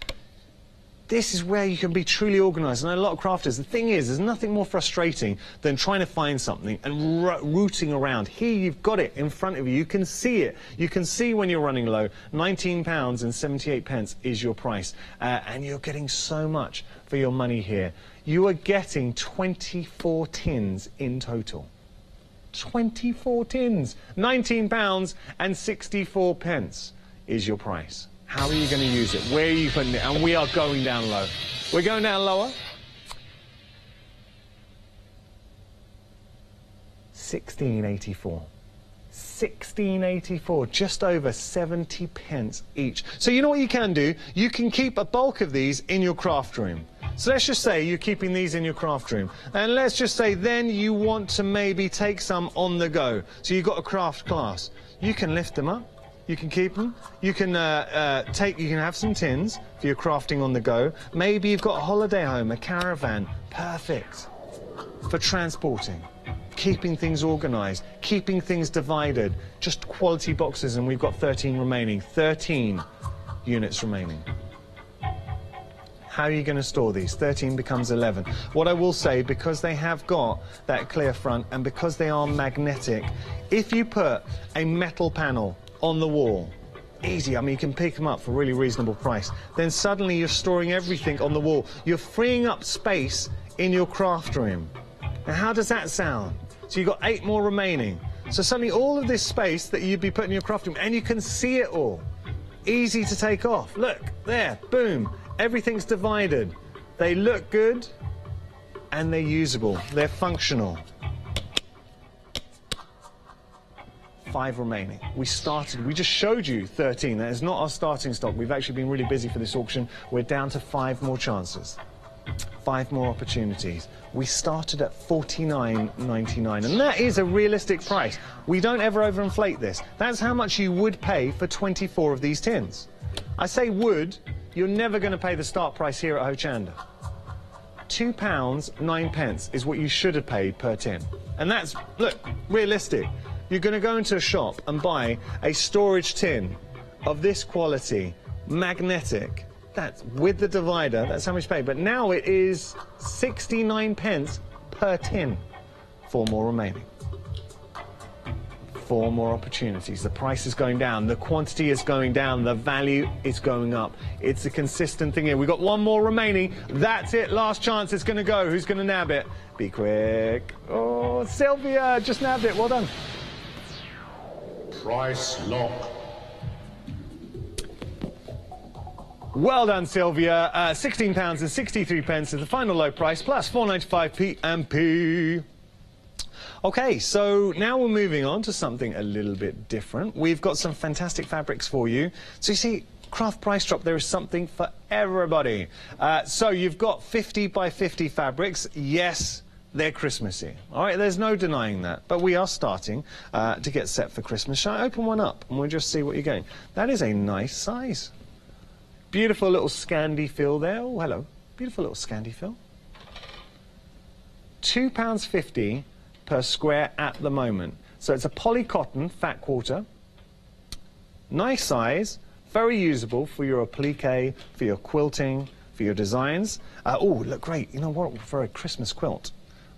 This is where you can be truly organised. And a lot of crafters, the thing is, there's nothing more frustrating than trying to find something and rooting around. Here you've got it in front of you. You can see it. You can see when you're running low. £19.78 is your price. And you're getting so much for your money here. You are getting 24 tins in total. 24 tins. £19.64 is your price. How are you going to use it? Where are you putting it? And we are going down low. We're going down lower. £16.84. £16.84, just over 70 pence each. So you know what you can do? You can keep a bulk of these in your craft room. So let's just say you're keeping these in your craft room. And let's just say then you want to maybe take some on the go. So you've got a craft class. You can lift them up. You can keep them. You can you can have some tins for your crafting on the go. Maybe you've got a holiday home, a caravan. Perfect for transporting, keeping things organised, keeping things divided. Just quality boxes, and we've got 13 remaining. 13 units remaining. How are you going to store these? 13 becomes 11. What I will say, because they have got that clear front and because they are magnetic, if you put a metal panel on the wall, easy, I mean, you can pick them up for a really reasonable price, then suddenly you're storing everything on the wall. You're freeing up space in your craft room. Now, how does that sound? So you've got 8 more remaining. So suddenly all of this space that you'd be putting in your craft room, and you can see it all. Easy to take off. Look, there, boom. Everything's divided. They look good, and they're usable. They're functional. 5 remaining. We just showed you 13. That is not our starting stock. We've actually been really busy for this auction. We're down to 5 more chances. 5 more opportunities. We started at $49.99, and that is a realistic price. We don't ever overinflate this. That's how much you would pay for 24 of these tins. I say would, you're never going to pay the start price here at Hochanda. £2.09 is what you should have paid per tin. And that's, look, realistic. You're going to go into a shop and buy a storage tin of this quality, magnetic. That's with the divider, that's how much you pay. But now it is 69p per tin. 4 more remaining. 4 more opportunities. The price is going down, the quantity is going down, the value is going up. It's a consistent thing here. We've got 1 more remaining. That's it, last chance. It's going to go. Who's going to nab it? Be quick. Oh, Sylvia just nabbed it. Well done. Price lock. Well done, Sylvia. £16.63 is the final low price, plus 4.95p and p. OK, so now we're moving on to something a little bit different. We've got some fantastic fabrics for you. So you see, Craft Price Drop, there is something for everybody. So you've got 50 by 50 fabrics. Yes, they're Christmassy. All right, there's no denying that. But we are starting to get set for Christmas. Shall I open one up and we'll just see what you're getting? That is a nice size. Beautiful little Scandi fill there. Oh, hello. Beautiful little Scandi fill. £2.50 per square at the moment. So it's a poly cotton fat quarter. Nice size, very usable for your applique, for your quilting, for your designs. Oh, look great. You know what? For a Christmas quilt.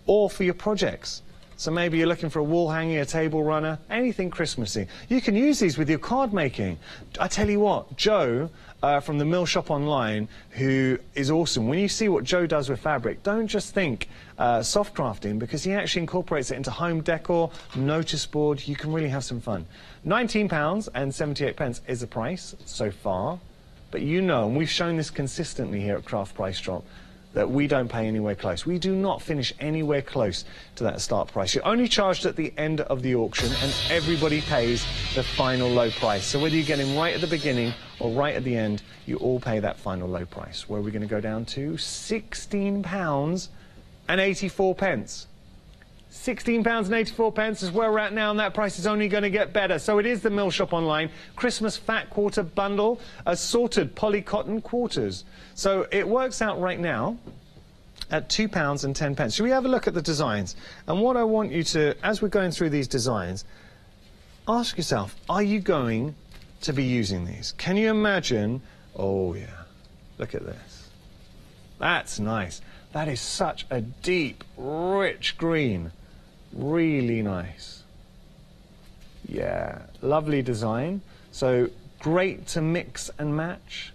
Or for your projects. So maybe you're looking for a wall hanger, a table runner, anything Christmassy. You can use these with your card making. I tell you what, Joe from the Mill Shop Online, who is awesome. When you see what Joe does with fabric, don't just think soft crafting, because he actually incorporates it into home decor, notice board. You can really have some fun. £19.78 is the price so far. But you know, and we've shown this consistently here at Craft Price Drop, that we don't pay anywhere close. We do not finish anywhere close to that start price. You're only charged at the end of the auction, and everybody pays the final low price. So whether you get in right at the beginning or right at the end, you all pay that final low price. Where are we going to go down to? £16.84. £16.84 is where we're at now, and that price is only going to get better. So it is the Mill Shop Online Christmas Fat Quarter Bundle, assorted poly cotton quarters. So it works out right now at £2.10. Should we have a look at the designs? And what I want you to, as we're going through these designs, ask yourself, are you going to be using these? Can you imagine? Oh yeah, look at this. That's nice. That is such a deep, rich green. Really nice. Yeah, lovely design. So great to mix and match.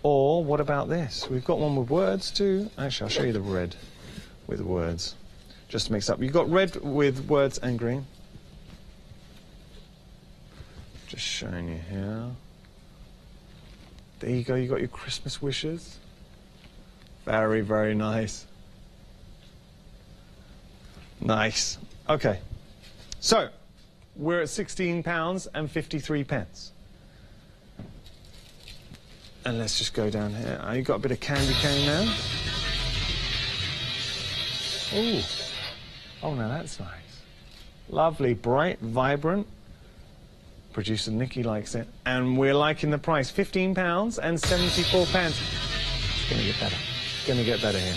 Or what about this? We've got one with words too. Actually, I'll show you the red with words, just to mix up. You've got red with words and green. Just showing you here. There you go, you got your Christmas wishes. Very, very nice. Nice. Okay. So, we're at £16.53. And let's just go down here. Oh, you got a bit of candy cane there. Ooh. Oh, now that's nice. Lovely, bright, vibrant. Producer Nikki likes it. And we're liking the price. £15.74. It's going to get better. It's going to get better here.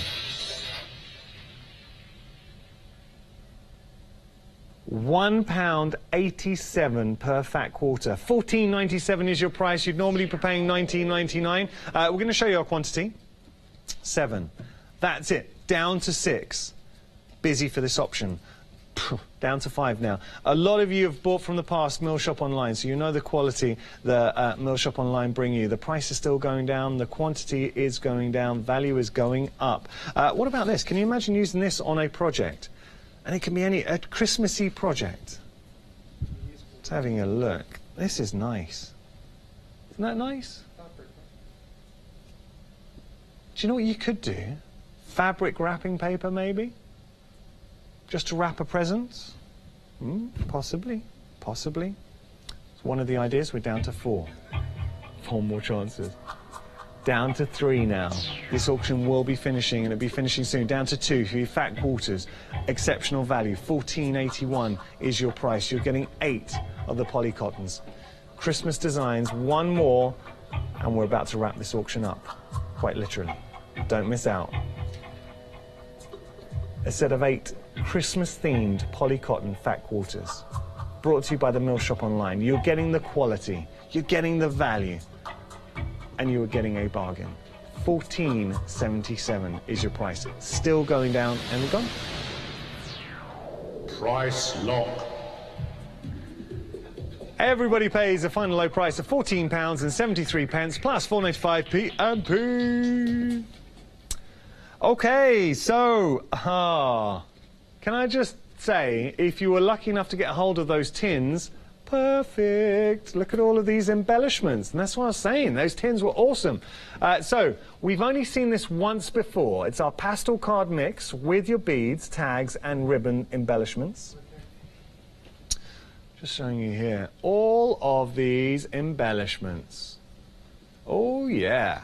£1.87 per fat quarter. $14.97 is your price. You'd normally be paying $19.99. We're going to show you our quantity. 7. That's it. Down to 6. Busy for this option. Down to 5 now. A lot of you have bought from the past Mill Shop Online, so you know the quality that Mill Shop Online bring you. The price is still going down, the quantity is going down, value is going up. What about this? Can you imagine using this on a project? And it can be a Christmassy project. Just having a look. This is nice. Isn't that nice? Do you know what you could do? Fabric wrapping paper, maybe? Just to wrap a present? Possibly. Possibly. It's one of the ideas. We're down to 4. 4 more chances. Down to 3 now. This auction will be finishing, and it'll be finishing soon. Down to 2 for your fat quarters. Exceptional value. $14.81 is your price. You're getting 8 of the poly cottons. Christmas designs. 1 more, and we're about to wrap this auction up. Quite literally. Don't miss out. A set of 8 Christmas-themed poly cotton fat quarters. Brought to you by the Mill Shop Online. You're getting the quality. You're getting the value. And you are getting a bargain. $14.77 is your price. Still going down and gone. Price lock. Everybody pays a final low price of £14.73 plus 4.95p and P. Okay, so can I just say, if you were lucky enough to get a hold of those tins, perfect. Look at all of these embellishments. And that's what I was saying. Those tins were awesome. So we've only seen this once before. It's our pastel card mix with your beads, tags, and ribbon embellishments. Just showing you here. All of these embellishments. Oh, yeah.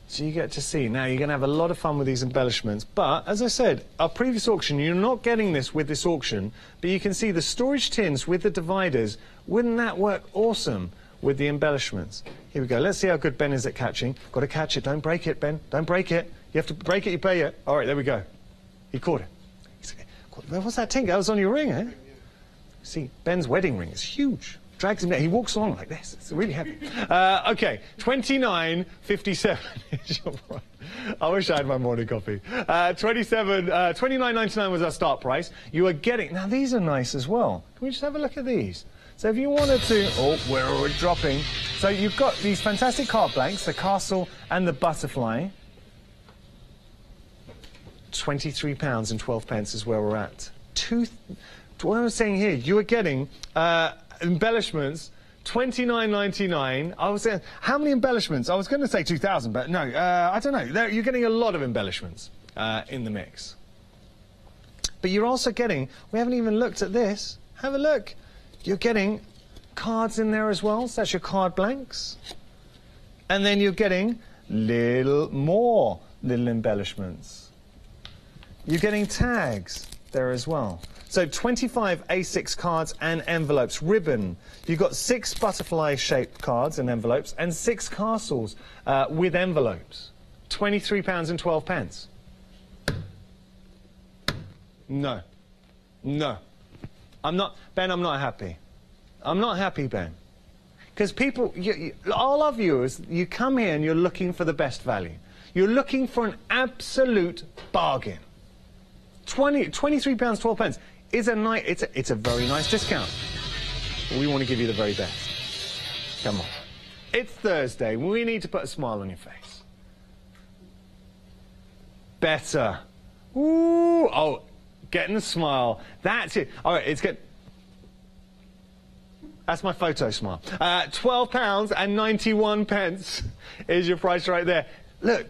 So you get to see. Now, you're going to have a lot of fun with these embellishments. But, as I said, our previous auction, you're not getting this with this auction, but you can see the storage tins with the dividers. Wouldn't that work awesome with the embellishments? Here we go. Let's see how good Ben is at catching. Got to catch it. Don't break it, Ben. Don't break it. You have to break it, you pay it. All right, there we go. He caught it. What's that tin? That was on your ring, eh? See, Ben's wedding ring is huge. Drags him down. He walks along like this. It's really heavy. Okay, $29.57 is your price. I wish I had my morning coffee. $29.99 was our start price. You are getting... Now, these are nice as well. Can we just have a look at these? So if you wanted to... Oh, we're dropping. So you've got these fantastic card blanks, the castle and the butterfly. £23.12 is where we're at. What I was saying here, you are getting... embellishments, $29.99. I was saying, how many embellishments? I was going to say 2,000, but no, I don't know. You're getting a lot of embellishments in the mix. But you're also getting, we haven't even looked at this. Have a look. You're getting cards in there as well. So that's your card blanks. And then you're getting more little embellishments. You're getting tags there as well. So 25 A6 cards and envelopes, ribbon. You've got 6 butterfly-shaped cards and envelopes and 6 castles with envelopes. £23.12. No. No. I'm not, Ben, I'm not happy. I'm not happy, Ben. Because people, all our viewers, you come here and you're looking for the best value. You're looking for an absolute bargain. £23.12. It's a very nice discount. We want to give you the very best. Come on. It's Thursday. We need to put a smile on your face. Better. Ooh. Oh, getting a smile. That's it. All right, it's good. That's my photo smile. £12.91 is your price right there. Look,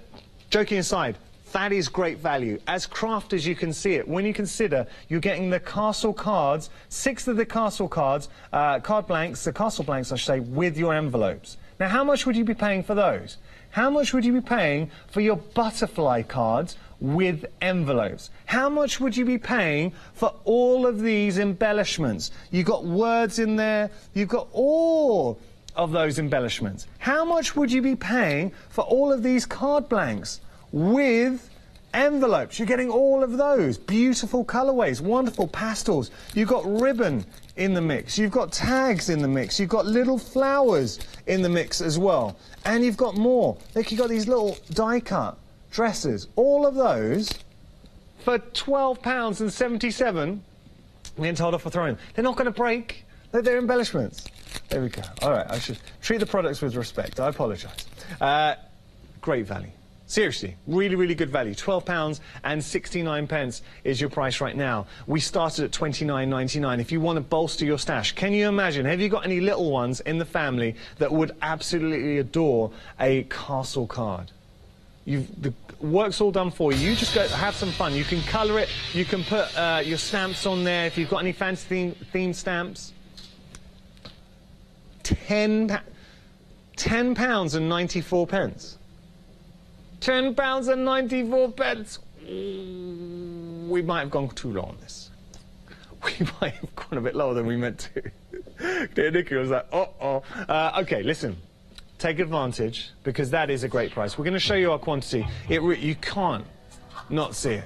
joking aside, that is great value. As craft as you can see it, when you consider you're getting the castle cards, 6 of the castle cards, card blanks, the castle blanks, I should say, with your envelopes. Now, how much would you be paying for those? How much would you be paying for your butterfly cards with envelopes? How much would you be paying for all of these embellishments? You've got words in there, you've got all of those embellishments. How much would you be paying for all of these card blanks with envelopes? You're getting all of those. Beautiful colourways, wonderful pastels. You've got ribbon in the mix. You've got tags in the mix. You've got little flowers in the mix as well. And you've got more. Look, you've got these little die-cut dresses. All of those for £12.77. We're getting told off for throwing them. They're not going to break. They're embellishments. There we go. All right, I should treat the products with respect. I apologise. Great value. Seriously, really, really good value. £12.69 is your price right now. We started at $29.99. If you want to bolster your stash, can you imagine? Have you got any little ones in the family that would absolutely adore a castle card? The work's all done for you. You just go have some fun. You can colour it. You can put your stamps on there if you've got any fancy theme stamps. £10 and 94 pence. £10 and 94 pence. We might have gone too low on this. We might have gone a bit lower than we meant to. Nicky was like, uh-oh. OK, listen. Take advantage, because that is a great price. We're going to show you our quantity. You can't not see it.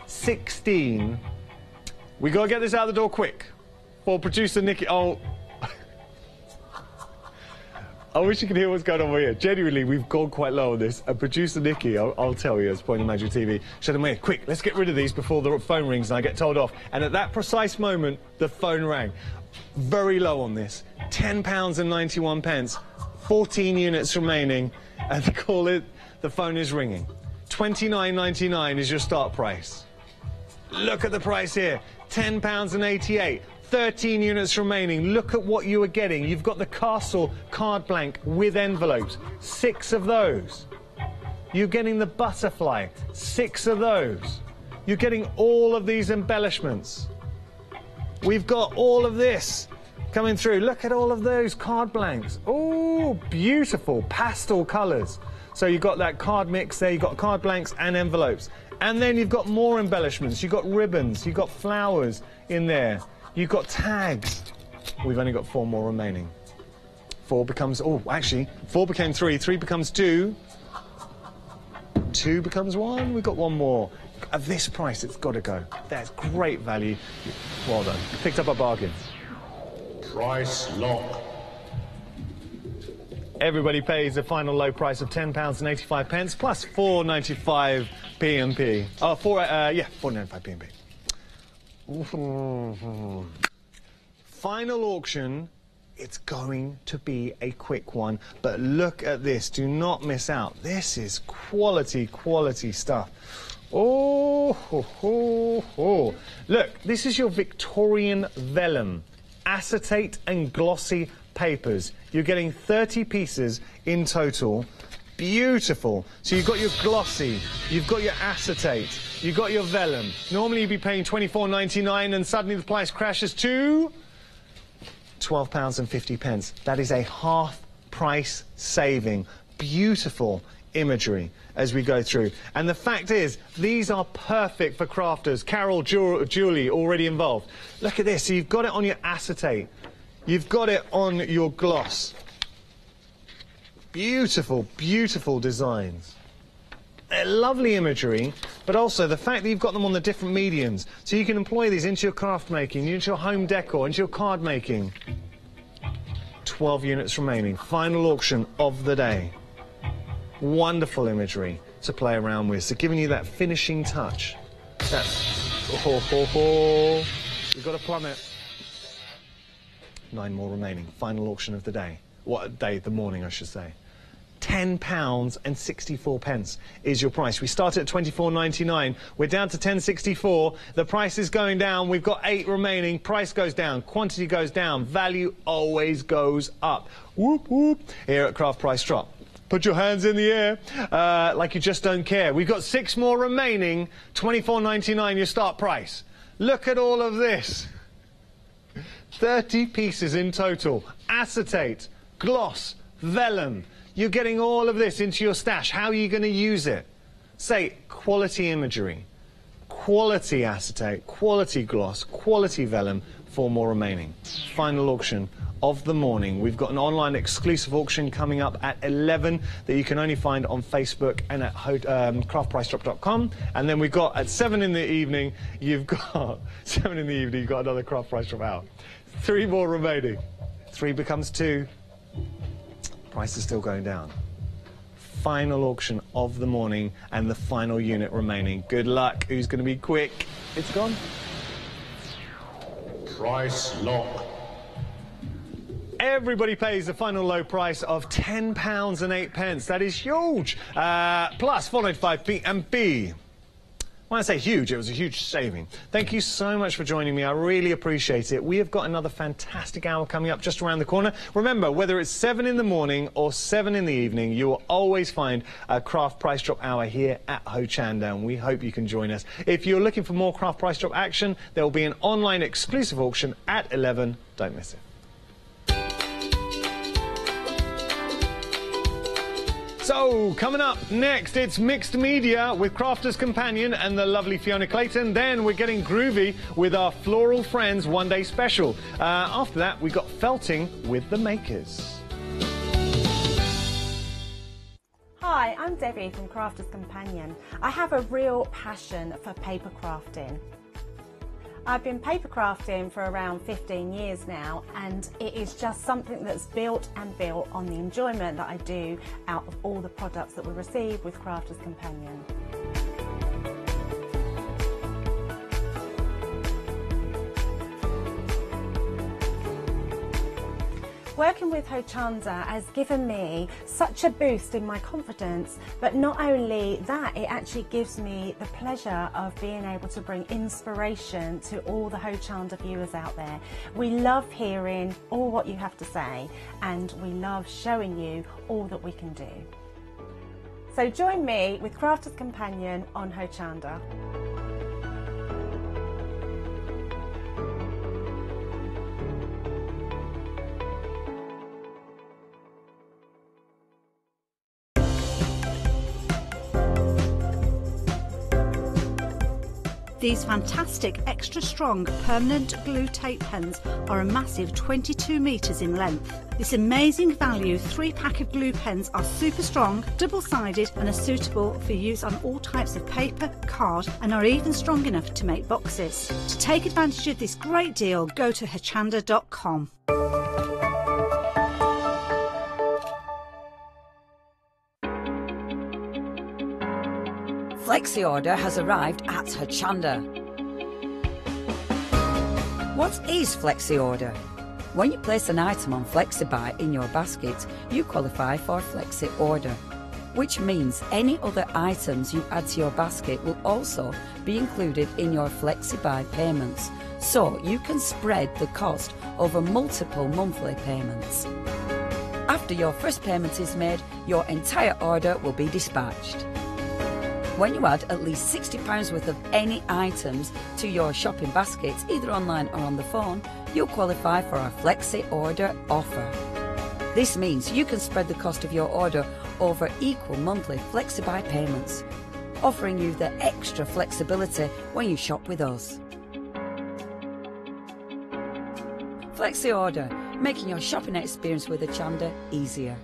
16. We got to get this out the door quick. For producer Nicky. Oh. I wish you could hear what's going on over here. Genuinely, we've gone quite low on this. And producer Nicky, I'll tell you, as point of Magic TV, said to me, quick, let's get rid of these before the phone rings and I get told off. And at that precise moment, the phone rang. Very low on this. £10 and 91 pence. 14 units remaining, and the phone is ringing. £29.99 is your start price. Look at the price here, £10 and 88. 13 units remaining. Look at what you are getting. You've got the Castle card blank with envelopes. 6 of those. You're getting the butterfly. 6 of those. You're getting all of these embellishments. We've got all of this coming through. Look at all of those card blanks. Oh, beautiful pastel colours. So you've got that card mix there. You've got card blanks and envelopes. And then you've got more embellishments. You've got ribbons. You've got flowers in there. You've got tags. We've only got 4 more remaining. 4 becomes... Oh, actually, 4 became 3. 3 becomes 2. 2 becomes 1. We've got 1 more. At this price, it's got to go. That's great value. Well done. Picked up a bargain. Price lock. Everybody pays a final low price of £10 and 85 pence plus 4.95 P&P. Oh, 4.95 P&P. Final auction. It's going to be a quick one, but look at this. Do not miss out. This is quality stuff. Oh, ho, ho, ho. Look, this is your Victorian vellum, acetate and glossy papers. You're getting 30 pieces in total. Beautiful. So you've got your glossy, you've got your acetate, you've got your vellum. Normally you'd be paying £24.99 and suddenly the price crashes to £12 and 50 pence. That is a half price saving. Beautiful imagery as we go through. And the fact is, these are perfect for crafters. Carol, Julie, already involved. Look at this. So you've got it on your acetate. You've got it on your gloss. Beautiful, beautiful designs. Lovely imagery, but also the fact that you've got them on the different mediums. So you can employ these into your craft making, into your home decor, into your card making. 12 units remaining. Final auction of the day. Wonderful imagery to play around with. So giving you that finishing touch. That's... Oh. We've got to plummet. 9 more remaining. Final auction of the day. What day? The morning, I should say. £10 and 64 pence is your price. We started at £24.99. We're down to £10.64. The price is going down. We've got 8 remaining. Price goes down. Quantity goes down. Value always goes up. Whoop, whoop. Here at Craft Price Drop. Put your hands in the air like you just don't care. We've got 6 more remaining. £24.99 your start price. Look at all of this. 30 pieces in total. Acetate, gloss, vellum. You're getting all of this into your stash. How are you going to use it? Say, quality imagery, quality acetate, quality gloss, quality vellum. 4 more remaining. Final auction of the morning. We've got an online exclusive auction coming up at 11 that you can only find on Facebook and at craftpricedrop.com. And then we've got at 7 in the evening, you've got you've got another Craft Price Drop out. 3 more remaining. 3 becomes 2. Price is still going down. Final auction of the morning and the final unit remaining. Good luck. Who's going to be quick? It's gone. Price lock. Everybody pays the final low price of £10 and 8 pence. That is huge. Plus 4.95 P&B. When I say huge, it was a huge saving. Thank you so much for joining me. I really appreciate it. We have got another fantastic hour coming up just around the corner. Remember, whether it's 7 in the morning or 7 in the evening, you will always find a craft price drop hour here at Hochanda, and we hope you can join us. If you're looking for more craft price drop action, there will be an online exclusive auction at 11. Don't miss it. So, coming up next, it's Mixed Media with Crafter's Companion and the lovely Fiona Clayton. Then we're getting groovy with our Floral Friends one-day special. After that, we've got felting with the makers. Hi, I'm Debbie from Crafter's Companion. I have a real passion for paper crafting. I've been paper crafting for around 15 years now, and it is just something that's built and built on the enjoyment that I do out of all the products that we receive with Crafter's Companion. Working with Hochanda has given me such a boost in my confidence, but not only that, it actually gives me the pleasure of being able to bring inspiration to all the Hochanda viewers out there. We love hearing all what you have to say, and we love showing you all that we can do. So join me with Crafter's Companion on Hochanda. These fantastic extra strong permanent glue tape pens are a massive 22 metres in length. This amazing value 3-pack of glue pens are super strong, double-sided and are suitable for use on all types of paper, card and are even strong enough to make boxes. To take advantage of this great deal, go to hochanda.com. Flexi order has arrived at Hochanda. What is Flexi order? When you place an item on FlexiBuy in your basket, you qualify for Flexi order, which means any other items you add to your basket will also be included in your FlexiBuy payments, so you can spread the cost over multiple monthly payments. After your first payment is made, your entire order will be dispatched. When you add at least £60 worth of any items to your shopping basket, either online or on the phone, you'll qualify for our Flexi Order offer. This means you can spread the cost of your order over equal monthly FlexiBuy payments, offering you the extra flexibility when you shop with us. Flexi Order, making your shopping experience with Hochanda easier.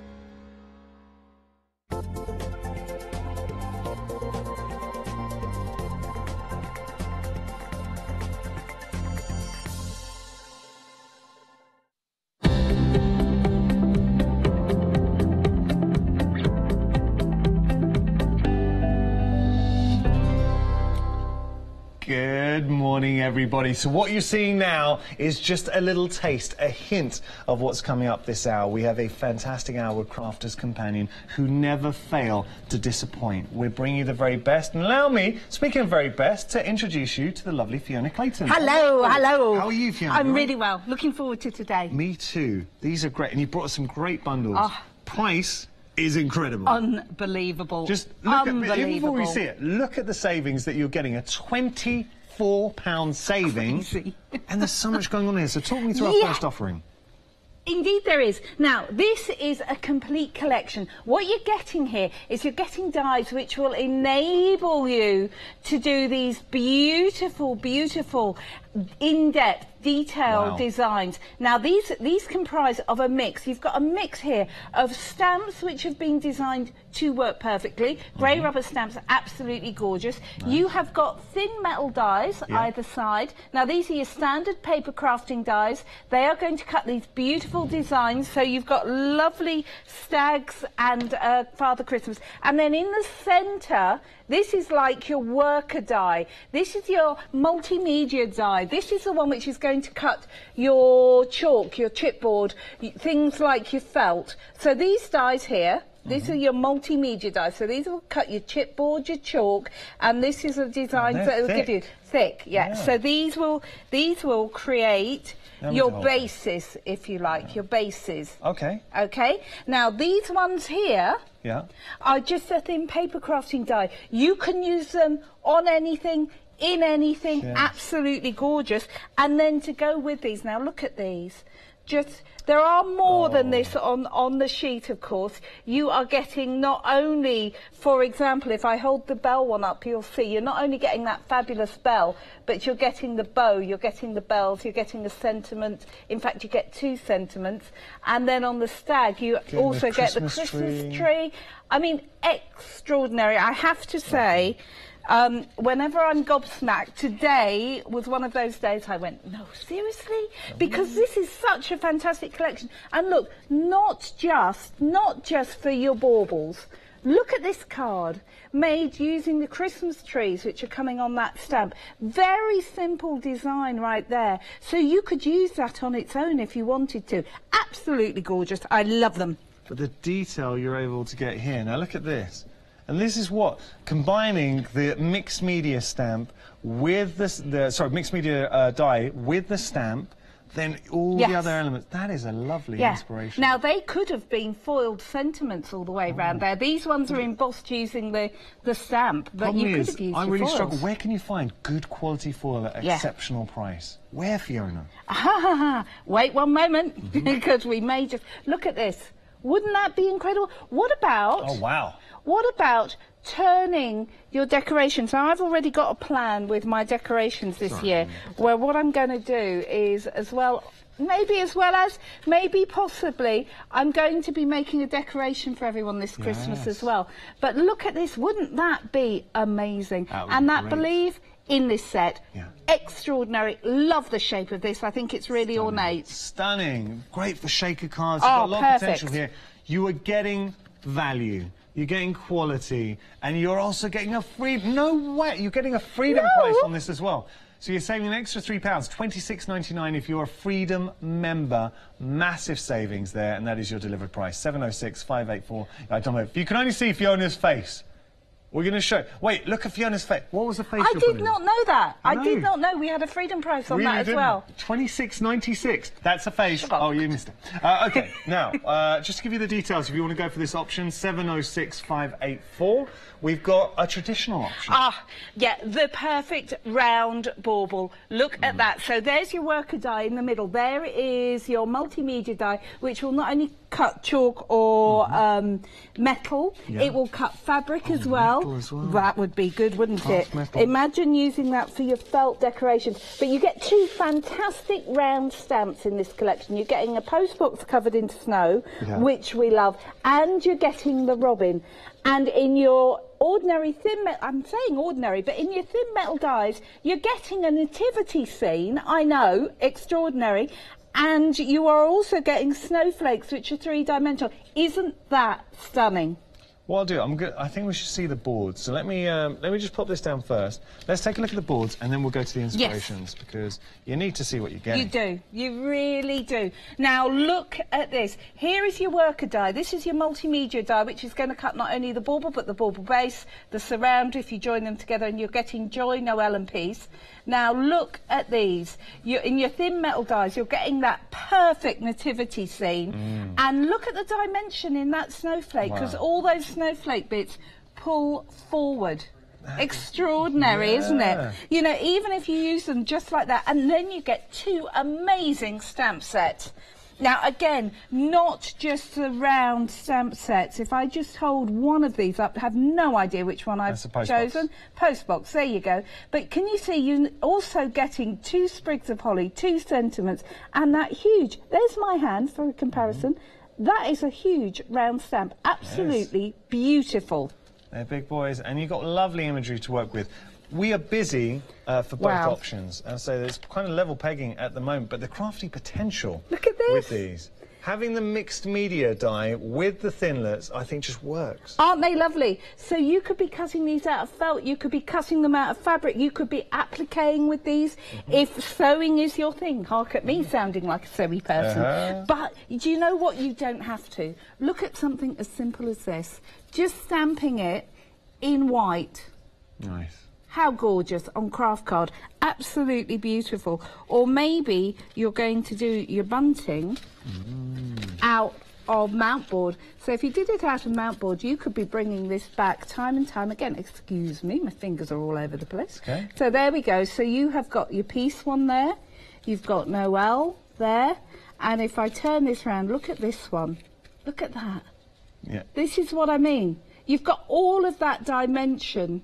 Good morning, everybody. So what you're seeing now is just a little taste, a hint of what's coming up this hour. We have a fantastic hour with Crafter's Companion who never fail to disappoint. We're bringing you the very best. And allow me, speaking of very best, to introduce you to the lovely Fiona Clayton. Hello, hello. How are you, Fiona? I'm really well. Looking forward to today. Me too. These are great. And you brought us some great bundles. Oh. Price is incredible. Unbelievable. Just look Unbelievable. at, even before we see it, look at the savings that you're getting. A £24 saving. Crazy. And there's so much going on here. So talk me through our first offering. Indeed there is. Now, this is a complete collection. What you're getting here is you're getting dies which will enable you to do these beautiful, beautiful, in-depth, detailed designs. Now, these comprise of a mix. You've got a mix here of stamps which have been designed to work perfectly. Grey rubber stamps are absolutely gorgeous. Nice. You have got thin metal dies either side. Now, these are your standard paper crafting dies. They are going to cut these beautiful designs. So you've got lovely stags and Father Christmas. And then in the centre, this is like your worker die. This is your multimedia die. This is the one which is going to cut your chalk, your chipboard, things like your felt. So these dies here, These are your multimedia dies. So these will cut your chipboard, your chalk, and this is a design that will give you thick. Yeah. So these will create your bases, if you like, your bases. Okay. Okay. Now these ones here are just a thin paper crafting die. You can use them on anything, in anything, absolutely gorgeous. And then to go with these, now look at these. Just, there are more than this on the sheet, of course. You are getting not only, for example, if I hold the bell one up, you'll see you're not only getting that fabulous bell, but you're getting the bow, you're getting the bells, you're getting the sentiment. In fact, you get 2 sentiments. And then on the stag, you also get the Christmas tree. I mean, extraordinary. I have to say, whenever I'm gobsmacked, today was one of those days I went, no, seriously? Because this is such a fantastic collection. And look, not just for your baubles. Look at this card, made using the Christmas trees, which are coming on that stamp. Very simple design right there. So you could use that on its own if you wanted to. Absolutely gorgeous. I love them. But the detail you're able to get here, now look at this. And this is what, combining the mixed media stamp with mixed media die with the stamp, then all the other elements. That is a lovely inspiration. Now, they could have been foiled sentiments all the way around there. These ones are embossed using the stamp, but you could have used I really foils. struggle. Where can you find good quality foil at exceptional price? Where, Fiona? Wait one moment, because we may just... Look at this. Wouldn't that be incredible? What about... Oh, wow. What about turning your decorations? Now, I've already got a plan with my decorations this year, where what I'm going to do is, maybe possibly, I'm going to be making a decoration for everyone this Christmas as well. But look at this. Wouldn't that be amazing? And that, believe, in this set. Extraordinary. Love the shape of this. I think it's really ornate. Stunning. Great for shaker cards. You've got a lot of potential here. You are getting value. You're getting quality, and you're also getting a free... No way! You're getting a Freedom price on this as well. So you're saving an extra £3, £26.99 if you're a Freedom member. Massive savings there, and that is your delivered price. 706-584. I don't know. You can only see Fiona's face. We're going to show... Wait, look at Fiona's face. What was the face I did not know that. I did not know we had a Freedom price on that as well. £26.96. That's a face. Oh, you missed it. OK, now, just to give you the details, if you want to go for this option, 706-584. We've got a traditional option. Yeah, the perfect round bauble. Look at that. So there's your worker die in the middle. There is your multimedia die, which will not only cut chalk or metal, it will cut fabric as well. That would be good, wouldn't it? Metal. Imagine using that for your felt decorations. But you get 2 fantastic round stamps in this collection. You're getting a postbox covered in snow, which we love, and you're getting the robin. And in your ordinary thin metal, I'm saying ordinary, but in your thin metal dies, you're getting a nativity scene, I know, extraordinary, and you are also getting snowflakes, which are 3-dimensional. Isn't that stunning? What I'll do, I think we should see the boards. So let me just pop this down first. Let's take a look at the boards, and then we'll go to the inspirations, because you need to see what you're getting. You do. You really do. Now, look at this. Here is your worker die. This is your multimedia die, which is going to cut not only the bauble, but the bauble base, the surround, if you join them together, and you're getting Joy, Noel and Peace. Now, look at these. In your thin metal dies, you're getting that perfect nativity scene. And look at the dimension in that snowflake, because all those snowflake bits pull forward. Extraordinary, isn't it? You know, even if you use them just like that, and then you get 2 amazing stamp sets. Now, again, not just the round stamp sets. If I just hold one of these up, I have no idea which one I've chosen. Postbox, there you go. But can you see, you're also getting 2 sprigs of holly, 2 sentiments, and that huge... There's my hand for a comparison. That is a huge round stamp. Absolutely beautiful. They're big boys, and you've got lovely imagery to work with. We are busy for both options, and so there's kind of level pegging at the moment, but the crafty potential with these. having the mixed media die with the thinlets, I think just works. Aren't they lovely? So you could be cutting these out of felt, you could be cutting them out of fabric, you could be appliquing with these. If sewing is your thing, hark at me sounding like a sewy person. But do you know what? You don't have to. Look at something as simple as this. Just stamping it in white. Nice. How gorgeous on craft card. Absolutely beautiful. Or maybe you're going to do your bunting out of mount board. So if you did it out of mount board, you could be bringing this back time and time again. Excuse me, my fingers are all over the place. Okay. So there we go. So you have got your piece one there. You've got Noel there. And if I turn this around, look at this one. Look at that. Yeah. This is what I mean. You've got all of that dimension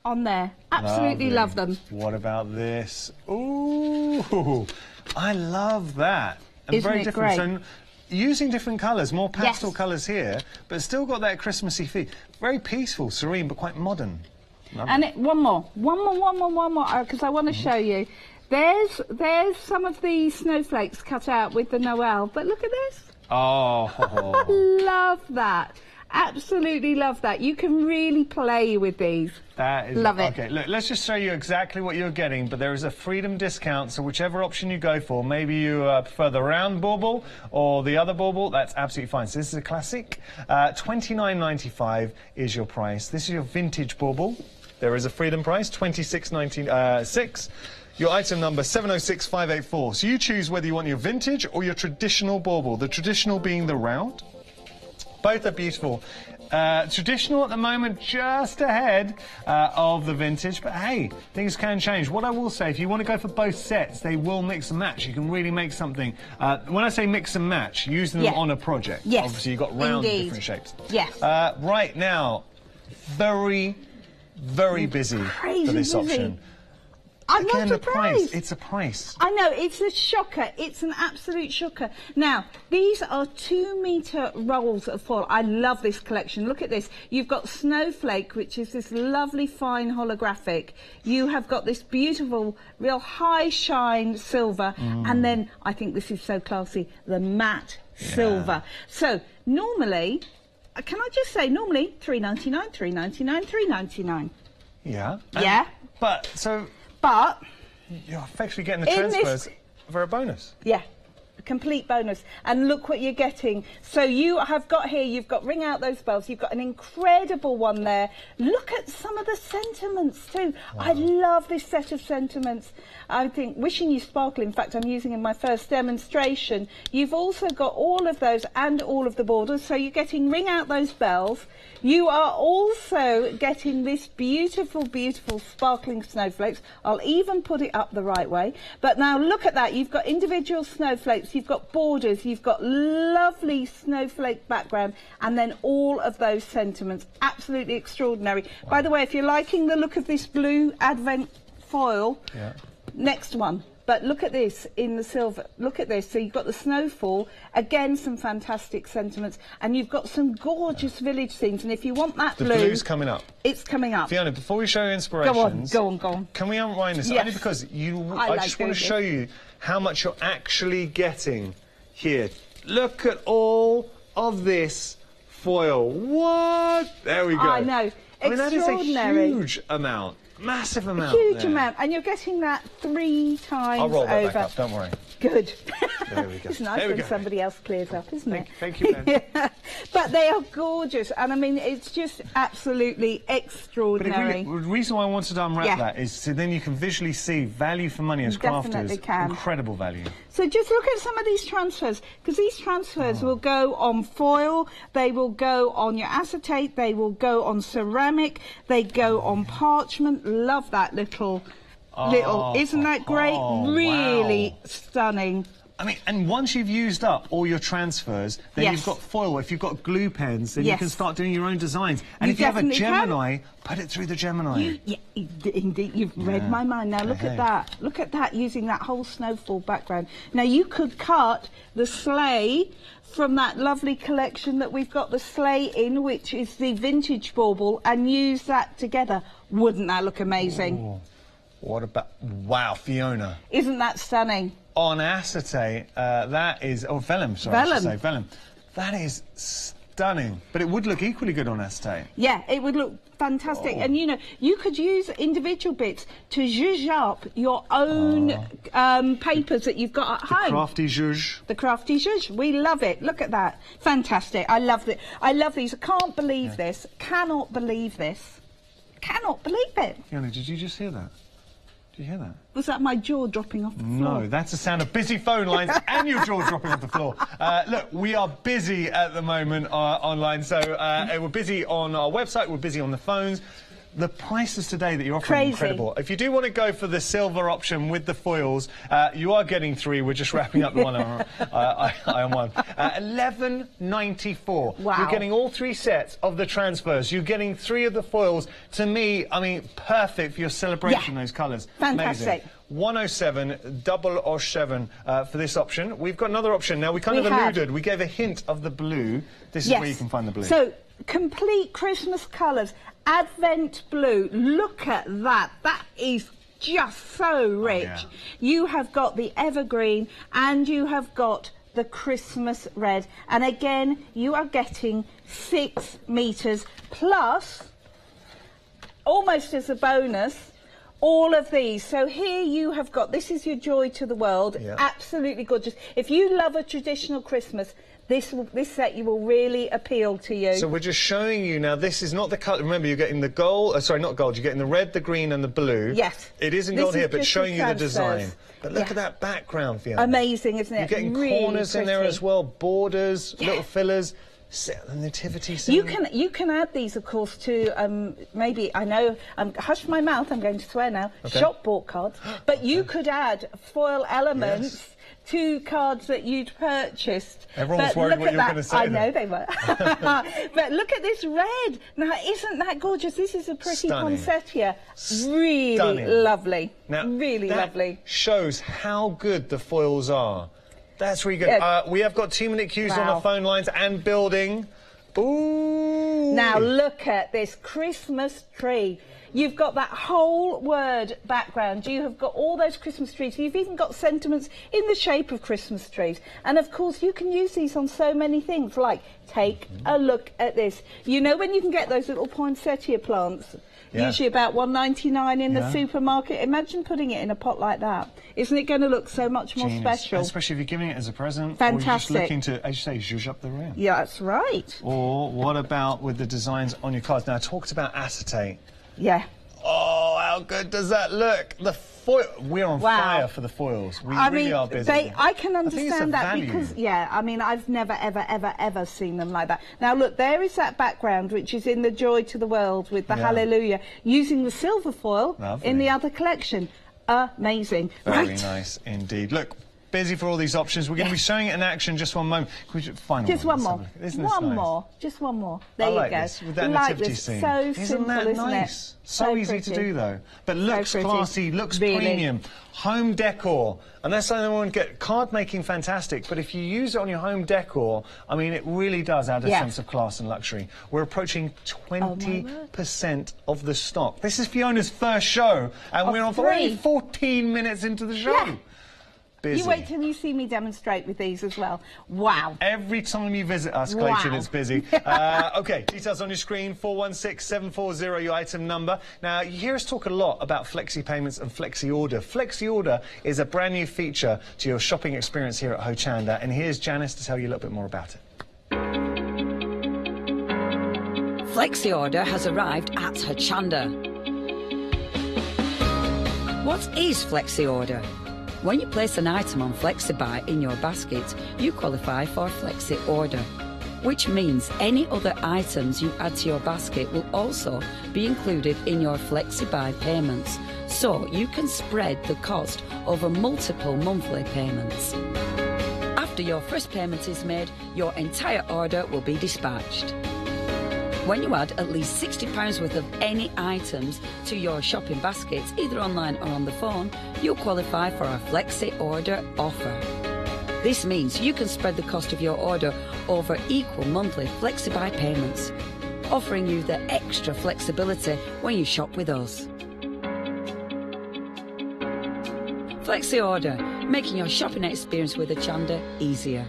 on there. Absolutely love them. What about this? Ooh, I love that. And Isn't very it different. great? So using different colours, more pastel Yes. colours here, but still got that Christmassy feel. Very peaceful, serene, but quite modern. And one more, because I want to show you. There's some of the snowflakes cut out with the Noel, but look at this. Oh. Love that. Absolutely love that. You can really play with these. That is Love it. Okay, look, let's just show you exactly what you're getting, but there is a freedom discount, so whichever option you go for, maybe you prefer the round bauble or the other bauble, that's absolutely fine. So this is a classic. $29.95 is your price. This is your vintage bauble. There is a freedom price, $26.96. Your item number 706584. So you choose whether you want your vintage or your traditional bauble. The traditional being the round. Both are beautiful. Traditional at the moment, just ahead of the vintage, but hey, things can change. What I will say, if you want to go for both sets, they will mix and match. You can really make something. When I say mix and match, using them on a project. Yes. Obviously, you've got round Indeed. different shapes. Yes. Right now, very, very busy Crazy for this busy. option. I'm Again, not the price. surprised. It's a price. I know, it's a shocker. It's an absolute shocker. Now, these are 2-metre rolls of foil. I love this collection. Look at this. You've got Snowflake, which is this lovely fine holographic. You have got this beautiful, real high shine silver. And then, I think this is so classy, the matte silver. So, normally, can I just say, normally, $3.99, $3.99, $3.99. Yeah. Yeah. But, so... But you're effectively getting the in transfers this- for a bonus. yeah, a complete bonus. And look what you're getting. So you have got here, you've got ring out those bells, you've got an incredible one there. Look at some of the sentiments too. Wow. I love this set of sentiments. I think Wishing You Sparkle, in fact, I'm using in my first demonstration. You've also got all of those and all of the borders. So you're getting ring out those bells. You are also getting this beautiful, beautiful sparkling snowflakes. I'll even put it up the right way. But now look at that. You've got individual snowflakes. You've got borders. You've got lovely snowflake background. And then all of those sentiments. Absolutely extraordinary. Wow. By the way, if you're liking the look of this blue Advent foil, next one. But look at this in the silver. Look at this. So you've got the snowfall. Again, some fantastic sentiments. And you've got some gorgeous village scenes. And if you want that the blue... blue's coming up. It's coming up. Fiona, before we show you inspirations... Go on. Can we unwind this? Yes. Only because I just want to show you how much you're actually getting here. Look at all of this foil. What? There we go. I know. I mean, that is a huge amount. Massive amount. Huge amount. And you're getting that 3 times I'll roll that over. back up, don't worry. Good. There we go. It's nice when somebody else clears up, isn't it? Thank you, Ben. But they are gorgeous. And I mean, it's just absolutely extraordinary. But the reason why I wanted to unwrap that is so then you can visually see value for money as Definitely crafters. can. Incredible value. So just look at some of these transfers, because these transfers will go on foil, they will go on your acetate, they will go on ceramic, they go on parchment. Love that little, isn't that great? Really stunning. I mean, and once you've used up all your transfers, then you've got foil. If you've got glue pens, then you can start doing your own designs. And if you have a Gemini, put it through the Gemini. Yeah, indeed, you've read my mind. Now look at that. Look at that, using that whole snowfall background. Now you could cut the sleigh from that lovely collection that we've got the sleigh in, which is the vintage bauble, and use that together. Wouldn't that look amazing? Ooh. What about... Wow, Fiona. Isn't that stunning? on acetate, that is, oh, vellum, sorry, I should say, vellum. That is stunning, but it would look equally good on acetate. Yeah, it would look fantastic. And you know, you could use individual bits to zhuzh up your own papers that you've got at home. The crafty zhuzh. The crafty zhuzh. We love it. Look at that. Fantastic. I love it. I love these. I can't believe this. Cannot believe this. Cannot believe it. Fiona, did you just hear that? Did you hear that? Was that my jaw dropping off the floor? No, that's the sound of busy phone lines and your jaw dropping off the floor. Look, we are busy at the moment online, so we're busy on our website, we're busy on the phones. The prices today that you're offering are incredible. If you do want to go for the silver option with the foils, you are getting 3. We're just wrapping up the one I am one. $11.94. Wow. You're getting all 3 sets of the transfers. You're getting 3 of the foils. To me, I mean, perfect for your celebration, those colours. Fantastic. Amazing. 107 for this option. We've got another option now. We kind of alluded. We gave a hint of the blue. This is where you can find the blue. So, complete Christmas colours. Advent blue. Look at that. That is just so rich. Oh, yeah. You have got the evergreen and you have got the Christmas red. And again, you are getting 6 metres plus, almost as a bonus, all of these. So here you have got, this is your Joy to the World. Absolutely gorgeous. If you love a traditional Christmas, this set you will really appeal to you. So we're just showing you now, this is not the colour. Remember, you're getting the gold, sorry, not gold, you're getting the red, the green and the blue. Yes. It isn't gold here, but showing you the design. But look at that background, Fiona. Amazing, isn't it? You're getting really corners in there as well, borders, little fillers. The nativity scene. You can add these, of course, to maybe, I know, hush my mouth, I'm going to swear now, shop bought cards, but you could add foil elements to cards that you'd purchased. Everyone was worried what you were going to say. I know they were. But look at this red. Now, isn't that gorgeous? This is a pretty poinsettia. Really lovely. Now, really lovely. Shows how good the foils are. That's really good. We have got 2-minute queues on the phone lines and building. Ooh! Now look at this Christmas tree. You've got that whole word background. You have got all those Christmas trees. You've even got sentiments in the shape of Christmas trees. And of course, you can use these on so many things, like take a look at this. You know when you can get those little poinsettia plants? Usually about $1.99 in the supermarket. Imagine putting it in a pot like that. Isn't it going to look so much more special? Especially if you're giving it as a present. Fantastic. Or you're just looking to, as you say, zhuzh up the room. Yeah, that's right. Or what about with the designs on your cards? Now, I talked about acetate. Yeah. Oh, how good does that look? The foil. We're on fire for the foils. We really are busy. I can understand that because, I mean, I've never, ever, ever, ever seen them like that. Now, look, there is that background, which is in the Joy to the World with the Hallelujah, using the silver foil in the other collection. Amazing. Very nice indeed. Look. Busy for all these options. We're going to be showing it in action just one moment. Just one more. Just one more. There you go. This, with that nativity scene. So simple, isn't it? So easy to do, though. But looks classy, looks premium. Home decor. And that's something I want to get. Card making, fantastic. But if you use it on your home decor, I mean, it really does add a sense of class and luxury. We're approaching 20% of the stock. This is Fiona's first show, and we're on for only 14 minutes into the show. Busy. You wait till you see me demonstrate with these as well. Wow. Every time you visit us, Clayton, it's busy. OK, details on your screen, 416-740, your item number. Now, you hear us talk a lot about flexi payments and flexi order. Flexi order is a brand new feature to your shopping experience here at Hochanda. And here's Janice to tell you a little bit more about it. Flexi order has arrived at Hochanda. What is flexi order? When you place an item on FlexiBuy in your basket, you qualify for Flexi Order, which means any other items you add to your basket will also be included in your FlexiBuy payments, so you can spread the cost over multiple monthly payments. After your first payment is made, your entire order will be dispatched. When you add at least £60 worth of any items to your shopping baskets, either online or on the phone, you'll qualify for our Flexi Order offer. This means you can spread the cost of your order over equal monthly FlexiBuy payments, offering you the extra flexibility when you shop with us. Flexi Order making your shopping experience with Hochanda easier.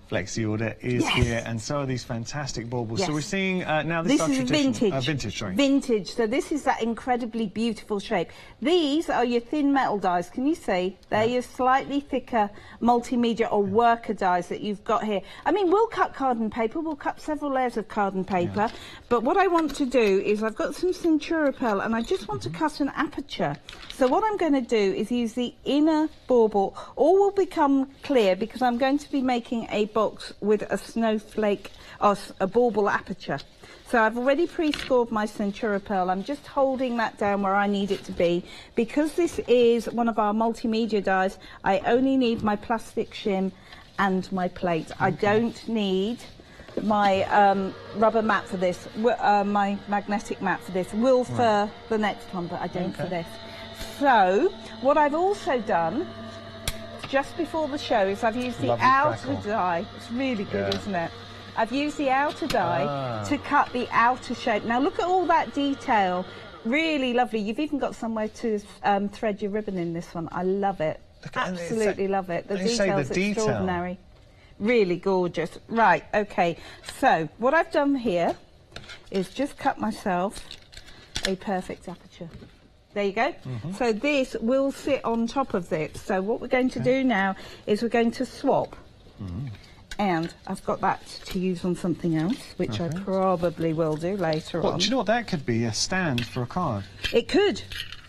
Flexi order is here, and so are these fantastic baubles. So we're seeing now this is vintage. Vintage, sorry. Vintage. So this is that incredibly beautiful shape. These are your thin metal dies. Can you see? They're your slightly thicker multimedia or worker dies that you've got here. I mean, we'll cut card and paper. We'll cut several layers of card and paper. But what I want to do is I've got some Centura pearl, and I just want to cut an aperture. So what I'm going to do is use the inner bauble. All will become clear because I'm going to be making a box with a snowflake or a bauble aperture. So I've already pre-scored my Centura pearl. I'm just holding that down where I need it to be. Because this is one of our multimedia dies, I only need my plastic shim and my plate. I don't need my rubber mat for this, my magnetic mat for this. Will for the next one, but I don't for this. So what I've also done just before the show is I've used the outer die. It's really good, isn't it? I've used the outer die to cut the outer shape. Now look at all that detail. Really lovely. You've even got somewhere to thread your ribbon in this one. I love it. Absolutely love it. The detail's extraordinary. Really gorgeous. Right, okay. So what I've done here is just cut myself a perfect aperture. There you go. So this will sit on top of this. So what we're going to do now is we're going to swap. And I've got that to use on something else, which I probably will do later on. Do you know what that could be? A stand for a card. It could.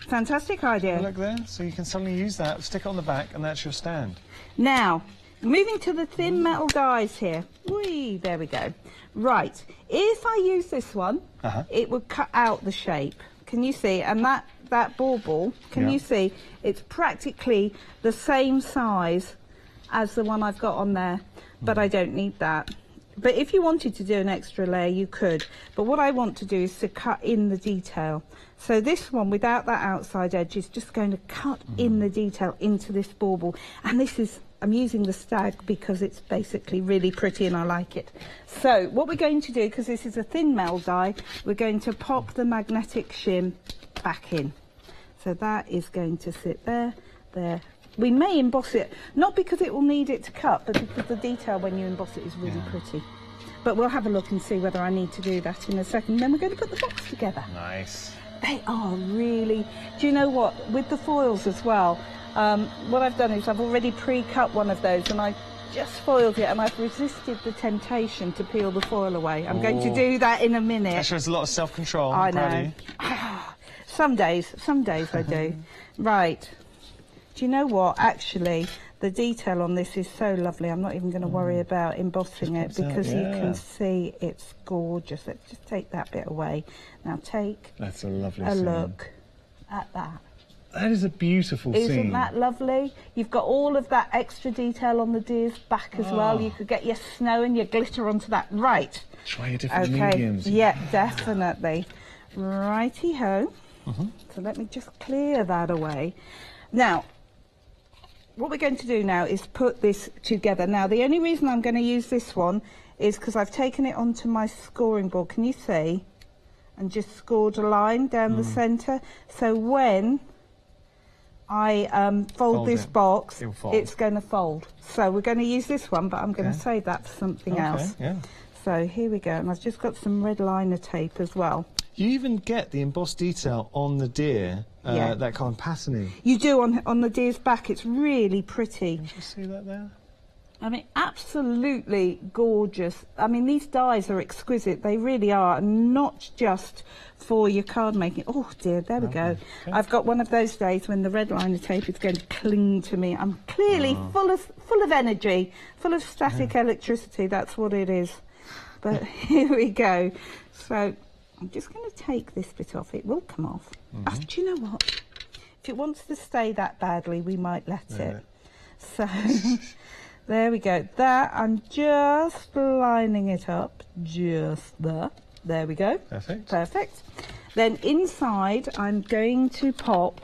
Fantastic idea. Look there. So you can suddenly use that, stick it on the back, and that's your stand. Now, moving to the thin metal dies here. Whee, there we go. Right. If I use this one, it would cut out the shape. Can you see? And that bauble, can you see? It's practically the same size as the one I've got on there, but I don't need that. But if you wanted to do an extra layer, you could. But what I want to do is to cut in the detail. So this one, without that outside edge, is just going to cut in the detail into this bauble. And this is, I'm using the stag because it's basically really pretty and I like it. So what we're going to do, because this is a thin metal die, we're going to pop the magnetic shim back in. So that is going to sit there, there. We may emboss it, not because it will need it to cut, but because the detail when you emboss it is really pretty. But we'll have a look and see whether I need to do that in a second. Then we're going to put the box together. Nice. They are really... Do you know what? With the foils as well, what I've done is I've already pre-cut one of those and I just foiled it and I've resisted the temptation to peel the foil away. I'm going to do that in a minute. That shows a lot of self-control. I know. Some days I do. Right. Do you know what? Actually, the detail on this is so lovely. I'm not even going to worry about embossing it because you can see it's gorgeous. Let's just take that bit away. Now take That's a lovely look at that. That is a beautiful scene. Isn't that lovely? You've got all of that extra detail on the deer's back as well. You could get your snow and your glitter onto that. Right. Try your different mediums. Yeah, definitely. Righty-ho. So let me just clear that away. Now, what we're going to do now is put this together. Now, the only reason I'm going to use this one is because I've taken it onto my scoring board. Can you see? And just scored a line down the centre. So when I fold this box, it's going to fold. So we're going to use this one, but I'm going to save that for something else. So here we go. And I've just got some red liner tape as well. You even get the embossed detail on the deer, that kind of patterning. You do on the deer's back. It's really pretty. Can you see that there? I mean, absolutely gorgeous. I mean, these dies are exquisite. They really are, and not just for your card making. Oh dear, there we go. Okay. I've got one of those days when the red liner tape is going to cling to me. I'm clearly full of energy, full of static electricity. That's what it is. But here we go. So I'm just going to take this bit off. It will come off. Do you know what? If it wants to stay that badly, we might let it. So there we go. That, I'm just lining it up. Just there. There we go. Perfect. Perfect. Then inside, I'm going to pop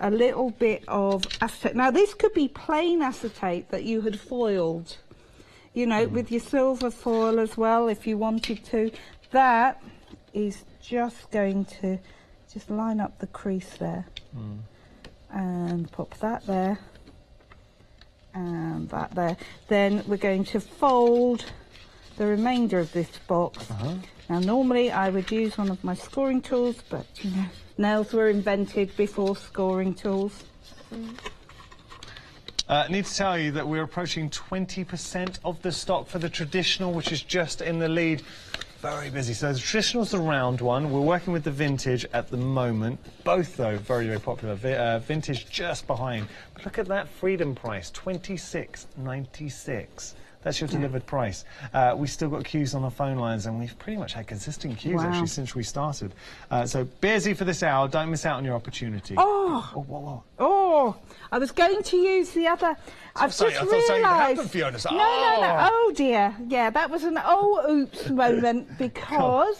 a little bit of acetate. Now, this could be plain acetate that you had foiled, you know, with your silver foil as well, if you wanted to. That is just going to just line up the crease there and pop that there. And that there. Then we're going to fold the remainder of this box. Now normally I would use one of my scoring tools, but you know, nails were invented before scoring tools. Need to tell you that we're approaching 20% of the stock for the traditional, which is just in the lead. Very busy. So the traditional's the round one. We're working with the vintage at the moment. Both, though, very, very popular. Vintage just behind. But look at that Freedom price, $26.96. That's your delivered price. We've still got queues on the phone lines, and we've pretty much had consistent queues, actually, since we started. So busy for this hour. Don't miss out on your opportunity. Oh, I was going to use the other. I've just realised. No. Oh dear. Yeah, that was an oops moment because.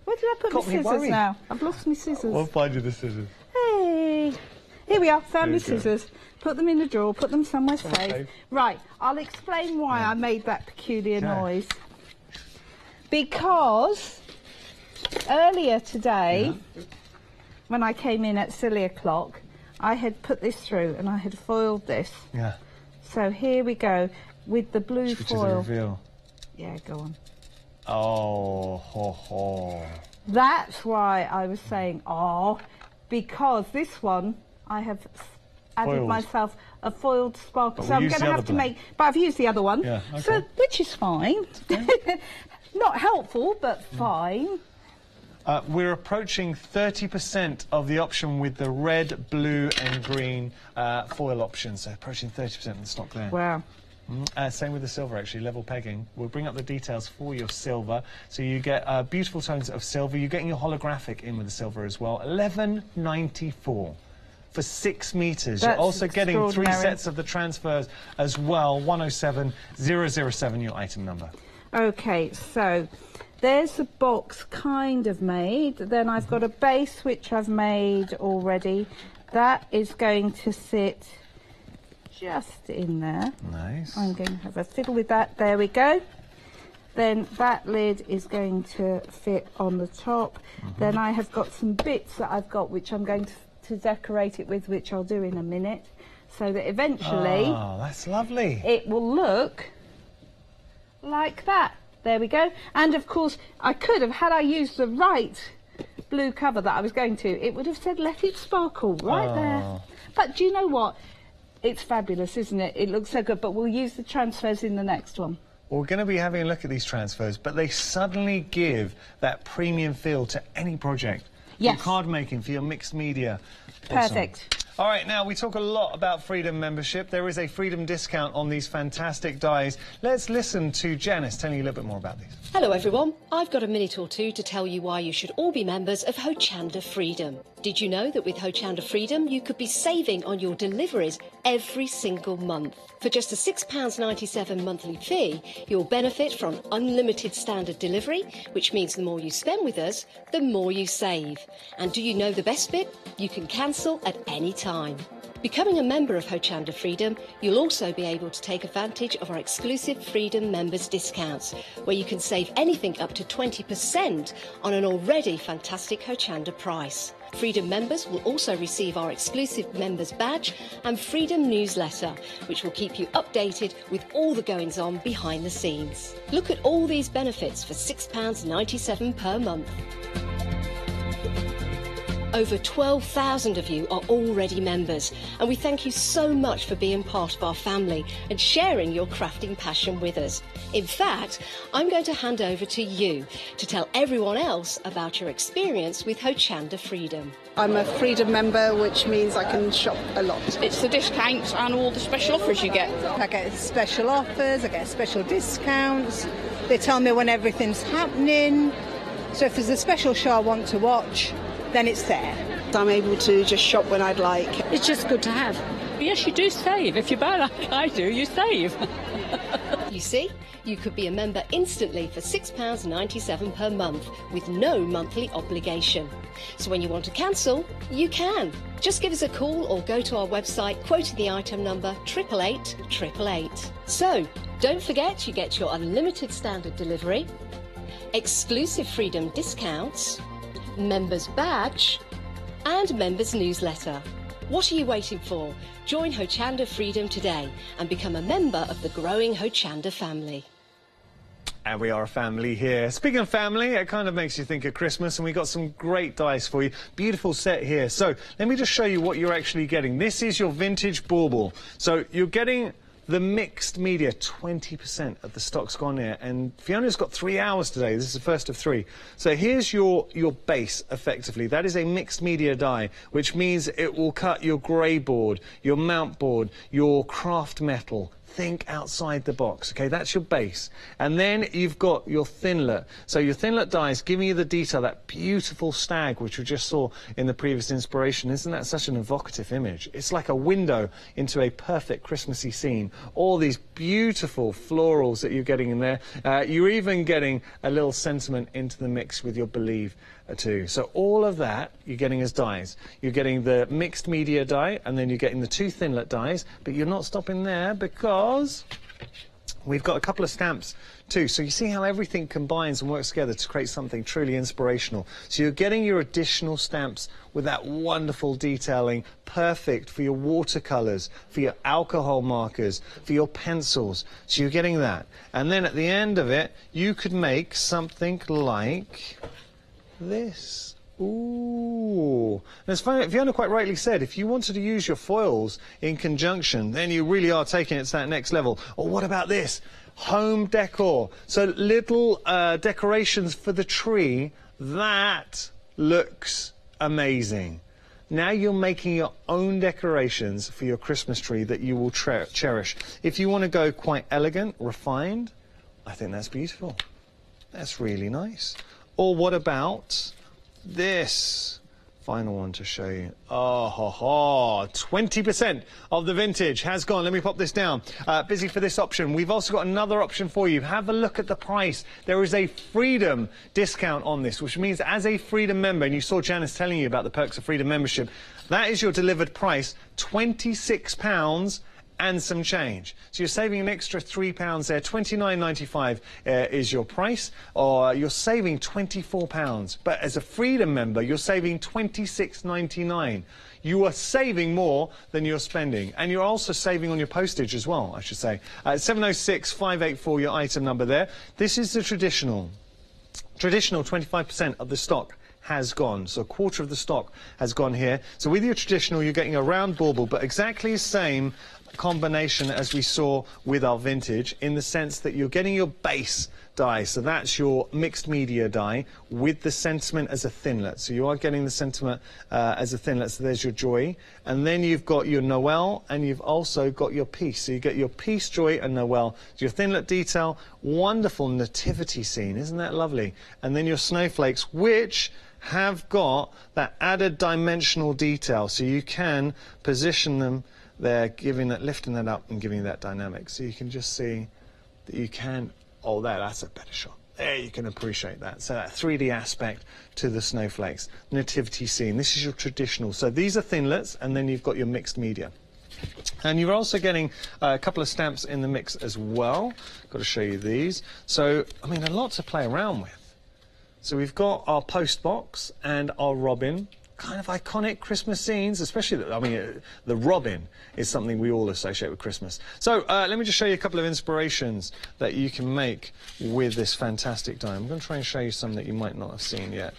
Where did I put my scissors now? I've lost my scissors. We'll find you the scissors. Hey, here we are. Found my scissors. Put them in a drawer. Put them somewhere safe. Right. I'll explain why I made that peculiar noise. Because earlier today, when I came in at silly o'clock, I had put this through and I had foiled this. Yeah. So here we go with the blue foil. Which is a reveal. Yeah, go on. Oh, ho, ho. That's why I was saying, because this one I have added myself a foiled sparkle. So I'm going to have to make, but I've used the other one, so which is fine. Not helpful, but fine. We're approaching 30% of the option with the red, blue and green foil option. So approaching 30% of the stock there. Wow. Same with the silver, actually, level pegging. We'll bring up the details for your silver. So you get beautiful tones of silver. You're getting your holographic in with the silver as well. $11.94 for 6 meters. You're also getting 3 sets of the transfers as well. 107007, your item number. Okay, so there's the box kind of made. Then I've got a base which I've made already. That is going to sit just in there. Nice. I'm going to have a fiddle with that. There we go. Then that lid is going to fit on the top. Then I have got some bits that I've got which I'm going to decorate it with, which I'll do in a minute, so that eventually that's lovely. It will look like that. There we go. And of course I could have, had I used the right blue cover that I was going to, it would have said let it sparkle right there. But do you know what? It's fabulous, isn't it? It looks so good, but we'll use the transfers in the next one. We're going to be having a look at these transfers, but they suddenly give that premium feel to any project. Yes. For card making, for your mixed media. Perfect. Awesome. All right, now we talk a lot about Freedom membership. There is a Freedom discount on these fantastic dies. Let's listen to Janice telling you a little bit more about these. Hello everyone, I've got a minute or two to tell you why you should all be members of Hochanda Freedom. Did you know that with Hochanda Freedom you could be saving on your deliveries every single month? For just a £6.97 monthly fee, you'll benefit from unlimited standard delivery, which means the more you spend with us, the more you save. And do you know the best bit? You can cancel at any time. Becoming a member of Hochanda Freedom, you'll also be able to take advantage of our exclusive Freedom members discounts, where you can save anything up to 20% on an already fantastic Hochanda price. Freedom members will also receive our exclusive members badge and Freedom newsletter, which will keep you updated with all the goings-on behind the scenes. Look at all these benefits for £6.97 per month. Over 12,000 of you are already members, and we thank you so much for being part of our family and sharing your crafting passion with us. In fact, I'm going to hand over to you to tell everyone else about your experience with Hochanda Freedom. I'm a Freedom member, which means I can shop a lot. It's the discounts and all the special offers you get. I get special offers, I get special discounts. They tell me when everything's happening. So if there's a special show I want to watch, then it's there. I'm able to just shop when I'd like. It's just good to have. Yes, you do save. If you buy like I do, you save. You see, you could be a member instantly for £6.97 per month with no monthly obligation. So when you want to cancel, you can. Just give us a call or go to our website quoting the item number 88888. So don't forget you get your unlimited standard delivery, exclusive Freedom discounts, members badge and members newsletter. What are you waiting for? Join Hochanda Freedom today and become a member of the growing Hochanda family. And we are a family here. Speaking of family, it kind of makes you think of Christmas, and we got some great dice for you. Beautiful set here. So let me just show you what you're actually getting. This is your vintage bauble. So you're getting the mixed media. 20% of the stock's gone here, and Fiona's got 3 hours today. This is the first of 3. So here's your base, effectively. That is a mixed media die, which means it will cut your grey board, your mount board, your craft metal. Think outside the box, okay? That's your base. And then you've got your thinlet. So your thinlet die is giving you the detail, that beautiful stag, which we just saw in the previous inspiration. Isn't that such an evocative image? It's like a window into a perfect Christmassy scene. All these beautiful florals that you're getting in there. You're even getting a little sentiment into the mix with your believe too. So all of that you're getting as dies. You're getting the mixed media die, and then you're getting the 2 thinlet dies, but you're not stopping there because we've got a couple of stamps too. So you see how everything combines and works together to create something truly inspirational. So you're getting your additional stamps with that wonderful detailing, perfect for your watercolors, for your alcohol markers, for your pencils. So you're getting that. And then at the end of it, you could make something like this. Ooh. And as Fiona quite rightly said, if you wanted to use your foils in conjunction, then you really are taking it to that next level. Or what about this? Home decor. So little decorations for the tree. That looks amazing. Now you're making your own decorations for your Christmas tree that you will cherish. If you want to go quite elegant, refined, I think that's beautiful. That's really nice. Or what about this? Final one to show you. Oh, ho, ho. 20% of the vintage has gone. Let me pop this down. Busy for this option. We've also got another option for you. Have a look at the price. There is a Freedom discount on this, which means as a Freedom member, and you saw Janice telling you about the perks of Freedom membership, that is your delivered price, £26 and some change. So you're saving an extra £3 there. £29.95 is your price, or you're saving £24. But as a Freedom member, you're saving £26.99. You are saving more than you're spending, and you're also saving on your postage as well, I should say. 706-584, your item number there. This is the traditional. Traditional, 25% of the stock has gone. So a quarter of the stock has gone here. So with your traditional, you're getting a round bauble, but exactly the same combination as we saw with our vintage, in the sense that you're getting your base die. So that's your mixed media die with the sentiment as a thinlet. So you are getting the sentiment as a thinlet. So there's your joy. And then you've got your Noel, and you've also got your peace. So you get your peace, joy, and Noel. So your thinlet detail, wonderful nativity scene. Isn't that lovely? And then your snowflakes, which have got that added dimensional detail. So you can position them there, giving that, lifting that up and giving you that dynamic. So you can just see that you can, oh, that's a better shot. There, you can appreciate that. So that 3D aspect to the snowflakes. Nativity scene, this is your traditional. So these are thinlets, and then you've got your mixed media. And you're also getting a couple of stamps in the mix as well. Got to show you these. So, I mean, a lot to play around with. So we've got our post box and our robin. Kind of iconic Christmas scenes, especially, I mean, the robin is something we all associate with Christmas. So let me just show you a couple of inspirations that you can make with this fantastic die. I'm going to try and show you some that you might not have seen yet.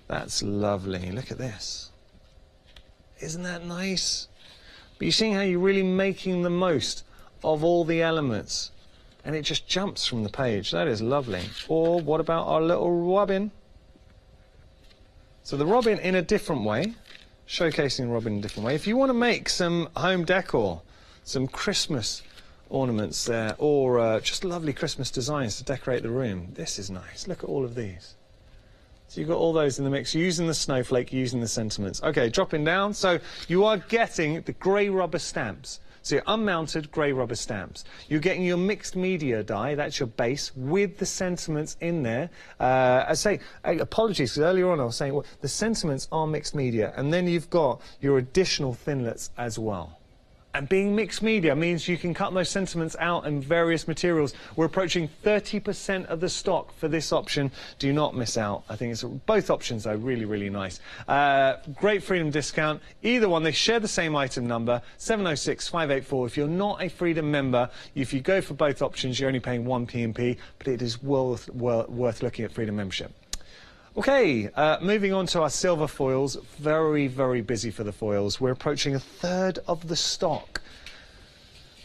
That's lovely. Look at this. Isn't that nice? But you're seeing how you're really making the most of all the elements, and it just jumps from the page. That is lovely. Or what about our little robin? So the robin in a different way, showcasing robin in a different way. If you want to make some home decor, some Christmas ornaments there, or just lovely Christmas designs to decorate the room, this is nice. Look at all of these. So you've got all those in the mix, using the snowflake, using the sentiments. Okay, dropping down. So you are getting the grey rubber stamps. So your unmounted grey rubber stamps. You're getting your mixed media die, that's your base, with the sentiments in there. I say, apologies, because earlier on I was saying, well, the sentiments are mixed media, and then you've got your additional thinlets as well. And being mixed media means you can cut those sentiments out in various materials. We're approaching 30% of the stock for this option. Do not miss out. I think it's both options are really, really nice. Great Freedom discount. Either one, they share the same item number, 706-584. If you're not a Freedom member, if you go for both options, you're only paying 1 P&P, but it is worth looking at Freedom membership. Okay, moving on to our silver foils. Very, very busy for the foils. We're approaching 1/3 of the stock.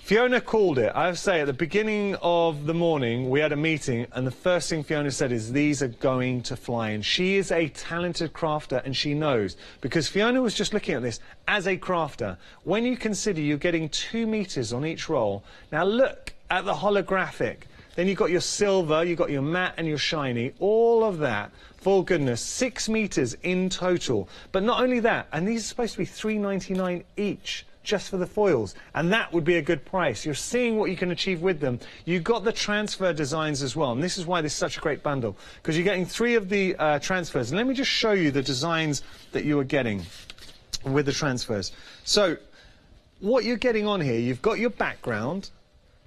Fiona called it. I have to say, at the beginning of the morning, we had a meeting, and the first thing Fiona said is, these are going to fly. And she is a talented crafter, and she knows. Because Fiona was just looking at this as a crafter. When you consider you're getting 2 meters on each roll, now look at the holographic. Then you've got your silver, you've got your matte and your shiny, all of that. For goodness, 6 meters in total. But not only that, and these are supposed to be $3.99 each, just for the foils, and that would be a good price. You're seeing what you can achieve with them. You've got the transfer designs as well, and this is why this is such a great bundle, because you're getting 3 of the transfers. And let me just show you the designs that you are getting with the transfers. So, what you're getting on here, you've got your background.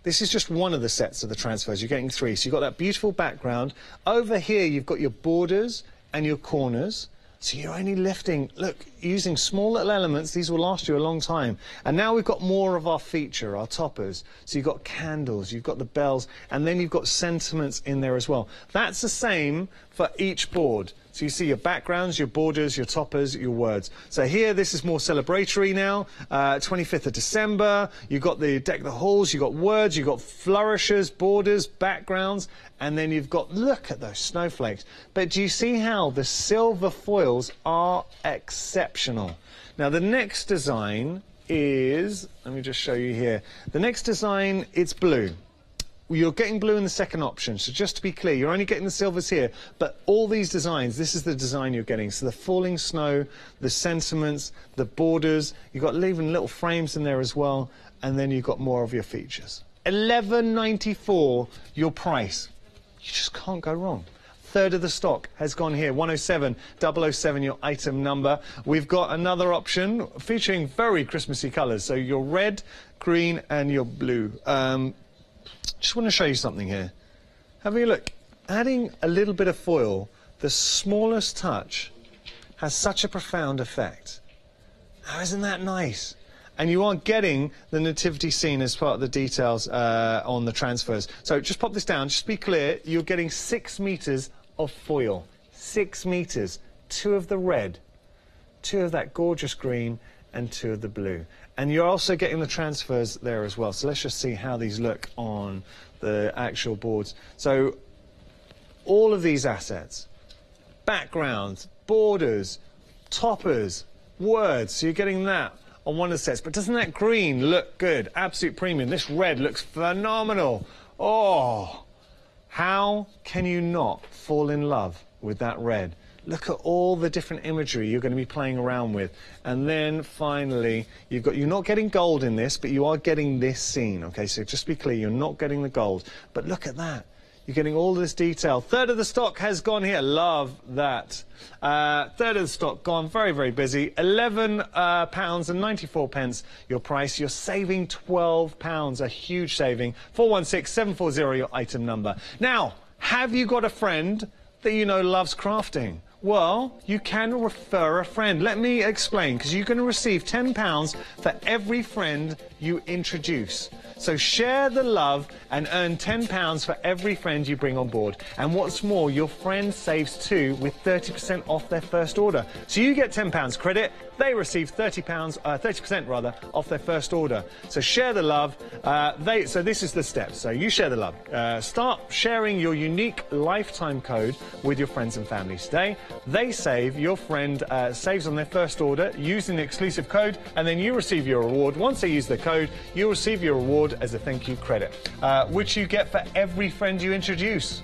This is just one of the sets of the transfers. You're getting 3. So you've got that beautiful background. Over here, you've got your borders and your corners. So you're only lifting, look, using small little elements. These will last you a long time. And now we've got more of our feature, our toppers. So you've got candles, you've got the bells, and then you've got sentiments in there as well. That's the same for each board. So you see your backgrounds, your borders, your toppers, your words. So here, this is more celebratory now. 25th of December. You've got the deck the halls, you've got words, you've got flourishes, borders, backgrounds, and then you've got, look at those snowflakes. But do you see how the silver foils are exceptional? Now, the next design is, let me just show you here. The next design, it's blue. You're getting blue in the second option, so just to be clear, you're only getting the silvers here, but all these designs, this is the design you're getting. So the falling snow, the sentiments, the borders, you've got leaving little frames in there as well, and then you've got more of your features. $11.94 your price. You just can't go wrong. 1/3 of the stock has gone here. 107-007 your item number. We've got another option featuring very Christmassy colours, so your red, green, and your blue. Just want to show you something here. Have a look. Adding a little bit of foil, the smallest touch, has such a profound effect. Now, isn't that nice? And you are getting the nativity scene as part of the details on the transfers. So just pop this down. Just to be clear, you're getting 6 meters of foil. 6 meters. 2 of the red, 2 of that gorgeous green, and 2 of the blue. And you're also getting the transfers there as well. So let's just see how these look on the actual boards. So all of these assets, backgrounds, borders, toppers, words, so you're getting that on one of the sets. But doesn't that green look good? Absolute premium. This red looks phenomenal. Oh, how can you not fall in love with that red? Look at all the different imagery you're going to be playing around with. And then finally, you're not getting gold in this, but you are getting this scene. Okay, so just be clear, you're not getting the gold. But look at that. You're getting all this detail. 1/3 of the stock has gone here. Love that. 1/3 of the stock gone. Very, very busy. £11.94 your price. You're saving £12. A huge saving. 416-740 your item number. Now, have you got a friend that you know loves crafting? Well, you can refer a friend. Let me explain, because you're going to receive £10 for every friend you introduce. So share the love and earn £10 for every friend you bring on board. And what's more, your friend saves too with 30% off their first order. So you get £10 credit, they receive 30% rather, off their first order. So share the love. So this is the steps. So you share the love. Start sharing your unique lifetime code with your friends and family today. They save, your friend saves on their first order using the exclusive code, and then you receive your reward. Once they use the code, you'll receive your reward as a thank you credit, which you get for every friend you introduce.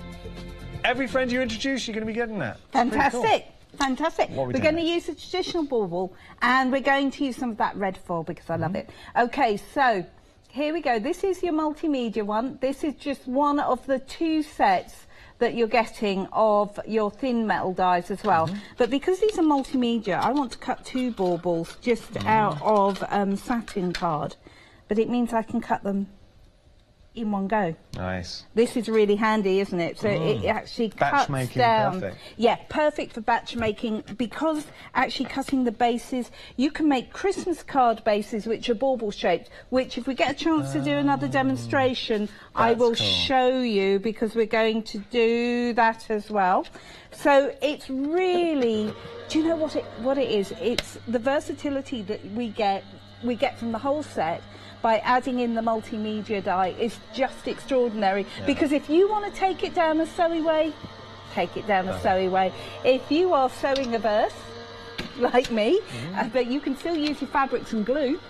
Every friend you introduce, you're going to be getting that. Fantastic. Cool. Fantastic. We're going to use the traditional bauble, and we're going to use some of that red foil because I love it. Okay, so here we go. This is your multimedia one. This is just one of the 2 sets that you're getting of your thin metal dies as well. But because these are multimedia, I want to cut 2 baubles just out of satin card. but it means I can cut them in one go. Nice. This is really handy, isn't it? So it actually cuts making, down. perfect. Yeah, perfect for batch making, because actually cutting the bases, you can make Christmas card bases which are bauble shaped, which if we get a chance to do another demonstration, I will show you, because we're going to do that as well. So it's really, do you know what it is? It's the versatility that we get from the whole set by adding in the multimedia die is just extraordinary. Because if you want to take it down a sewy way, take it down a sewy way. If you are sewing averse, like me, but you can still use your fabrics and glue,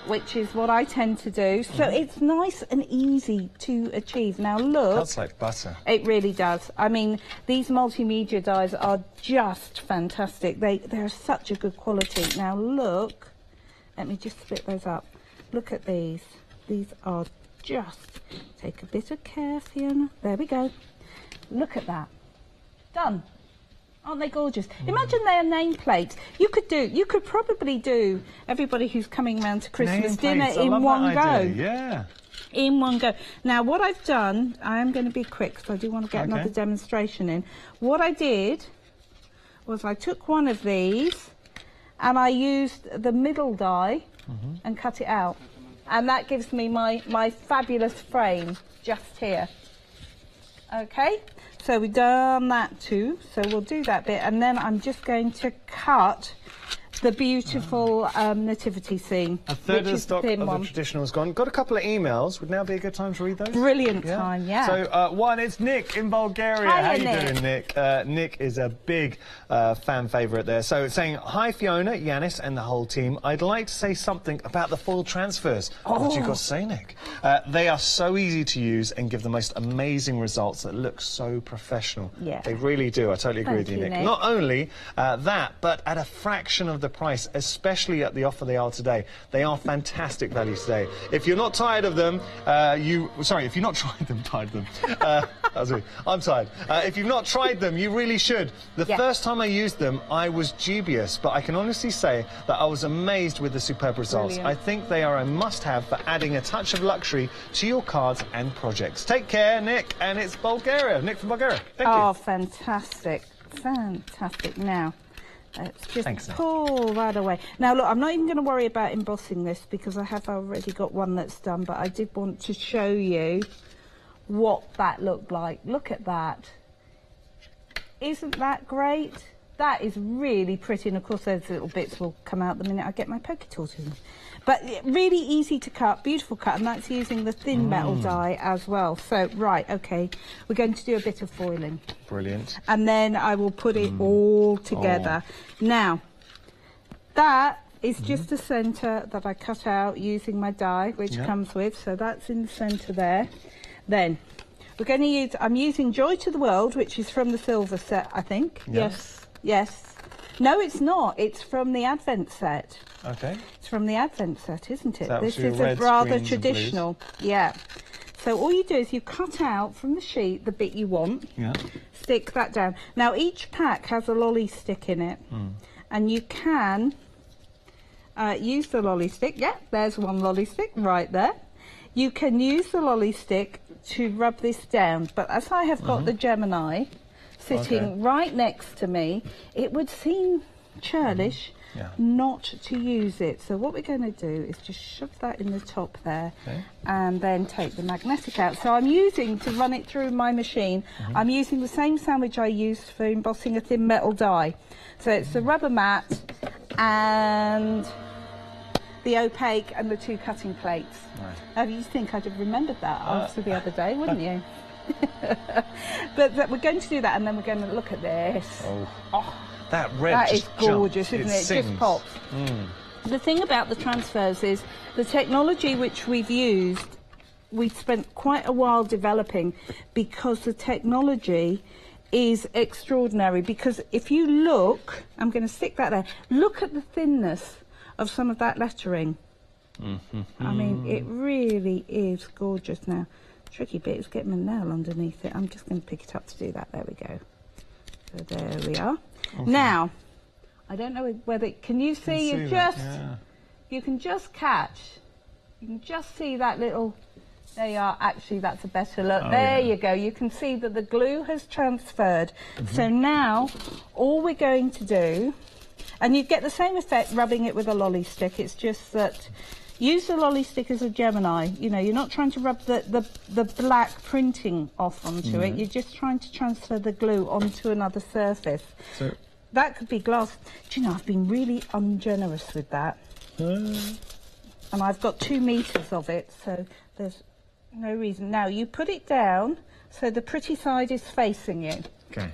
which is what I tend to do. So it's nice and easy to achieve. Now look. Cuts like butter. It really does. I mean, these multimedia dies are just fantastic. They're such a good quality. Now look, let me just split those up. Look at these. These are just, take a bit of care, Fiona. There we go. Look at that. Done. Aren't they gorgeous? Imagine their nameplates. You could probably do everybody who's coming round to Christmas dinner in one go. Yeah. In one go. Now what I've done, I am going to be quick because I do want to get another demonstration in. What I did was I took one of these and I used the middle die and cut it out, and that gives me my fabulous frame just here. Okay, so we've done that too, so we'll do that bit, and then I'm just going to cut the beautiful nativity scene. A third of the stock of the traditional is gone. Got a couple of emails. Would now be a good time to read those? Brilliant time, yeah. So one, it's Nick in Bulgaria. Hiya, How you Nick. doing, Nick? Nick is a big fan favourite there. So it's saying, hi Fiona, Yanis and the whole team. I'd like to say something about the foil transfers. What you got to say, Nick? They are so easy to use and give the most amazing results that look so professional. Yeah. They really do. I totally agree with you, Nick. Not only that, but at a fraction of the price, especially at the offer they are today. They are fantastic value today. If you're not tired of them, if you've not tried them, I'm tired. If you've not tried them, you really should. The first time I used them, I was dubious, but I can honestly say that I was amazed with the superb results. I think they are a must-have for adding a touch of luxury to your cards and projects. Take care, Nick, and it's Bulgaria. Nick from Bulgaria. Thank you. Oh, fantastic. Fantastic. Now, let's just pull that away. Now, look, I'm not even going to worry about embossing this because I have already got one that's done, but I did want to show you what that looked like. Look at that. Isn't that great? That is really pretty, and of course those little bits will come out the minute I get my poker tools in. But really easy to cut, beautiful cut, and that's using the thin metal die as well. So, right, okay, we're going to do a bit of foiling. Brilliant. And then I will put it all together. Now, that is just a centre that I cut out using my die, which comes with, so that's in the centre there. Then, we're going to use, I'm using Joy to the World, which is from the silver set, I think. Yes. No, it's not. It's from the Advent set. Okay. It's from the Advent set, isn't it? So this is a rather traditional. Yeah. So all you do is you cut out from the sheet the bit you want. Yeah. Stick that down. Now each pack has a lolly stick in it, and you can use the lolly stick. Yeah, there's one lolly stick right there. You can use the lolly stick to rub this down, but as I have got the Gemini sitting right next to me, it would seem churlish not to use it. So what we're going to do is just shove that in the top there and then take the magnetic out. So I'm using, to run it through my machine, I'm using the same sandwich I used for embossing a thin metal die. So it's the rubber mat and the opaque and the two cutting plates. Now you think I'd have remembered that after the other day, wouldn't you? but we're going to do that, and then we're going to look at this. That red that is gorgeous, isn't it? It just pops. The thing about the transfers is the technology which we've used, we've spent quite a while developing, because the technology is extraordinary. Because if you look, I'm going to stick that there, look at the thinness of some of that lettering. I mean, it really is gorgeous. Now, tricky bit is getting my nail underneath it. I'm just going to pick it up to do that. There we go. So there we are. Now, I don't know whether, can you see, you can just catch You can just see that little, there you are, actually that's a better look. There you go, you can see that the glue has transferred. So now, all we're going to do, and you get the same effect rubbing it with a lolly stick, it's just that, use the lolly stick as a Gemini. You know, you're not trying to rub the black printing off onto it, you're just trying to transfer the glue onto another surface. So that could be glass. Do you know, I've been really ungenerous with that. And I've got 2 meters of it, so there's no reason. Now, you put it down so the pretty side is facing you. Okay.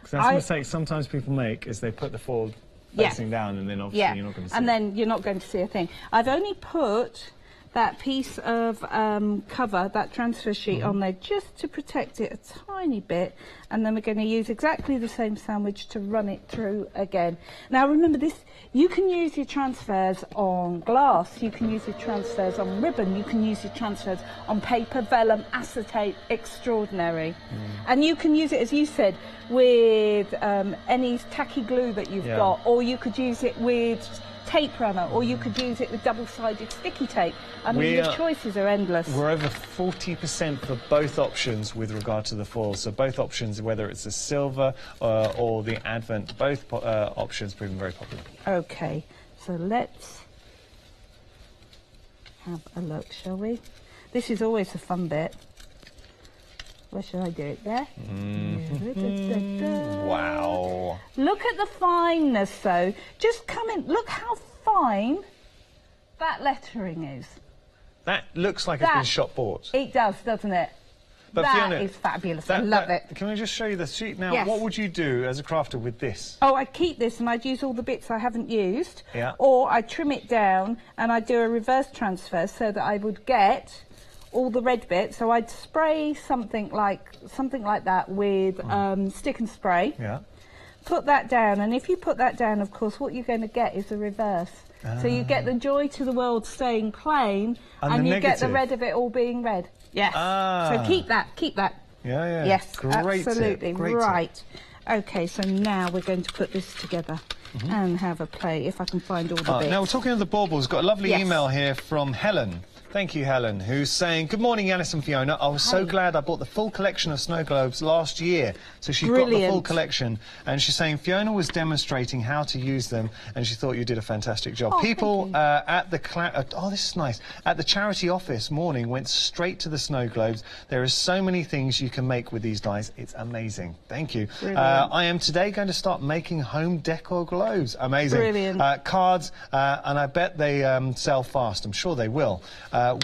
Because that's a mistake sometimes people make, is they put the foil facing down, and then obviously you're not going to see it. And then you're not going to see a thing. I've only put that piece of cover, that transfer sheet on there, just to protect it a tiny bit, and then we're going to use exactly the same sandwich to run it through again. Now remember this, you can use your transfers on glass, you can use your transfers on ribbon, you can use your transfers on paper, vellum, acetate, extraordinary. And you can use it, as you said, with any tacky glue that you've got, or you could use it with tape runner, or you could use it with double-sided sticky tape. I mean, your choices are endless. We're over 40% for both options with regard to the foil. So both options, whether it's the silver or the Advent, both options proving very popular. Okay, so let's have a look, shall we? This is always a fun bit. Where should I do it? There? Wow. Look at the fineness, though. Just come in. Look how fine that lettering is. That looks like it's been shop bought. It does, doesn't it? But that Fiona, is fabulous. I love it. Can I just show you the sheet now? What would you do as a crafter with this? Oh, I'd keep this and I'd use all the bits I haven't used. Yeah. Or I'd trim it down and I'd do a reverse transfer so that I would get all the red bits. So I'd spray something like that with stick and spray. Yeah. Put that down, and if you put that down, of course, what you're going to get is a reverse. So you get the joy to the world staying plain, and you get the red of it all being red. Yes. So keep that. Yeah, yeah. Yes, Great absolutely. Tip. Great right. Tip. Okay, so now we're going to put this together and have a play, if I can find all the bits. Now, we're talking of the baubles. Got a lovely email here from Helen. Thank you, Helen, who's saying, good morning, Yanis and Fiona. I was so glad I bought the full collection of snow globes last year. So she's got the full collection. And she's saying Fiona was demonstrating how to use them, and she thought you did a fantastic job. People at the... this is nice. At the charity office morning went straight to the snow globes. There are so many things you can make with these dies. It's amazing. Thank you. I am today going to start making home decor globes. Amazing. Brilliant. Cards, and I bet they sell fast. I'm sure they will.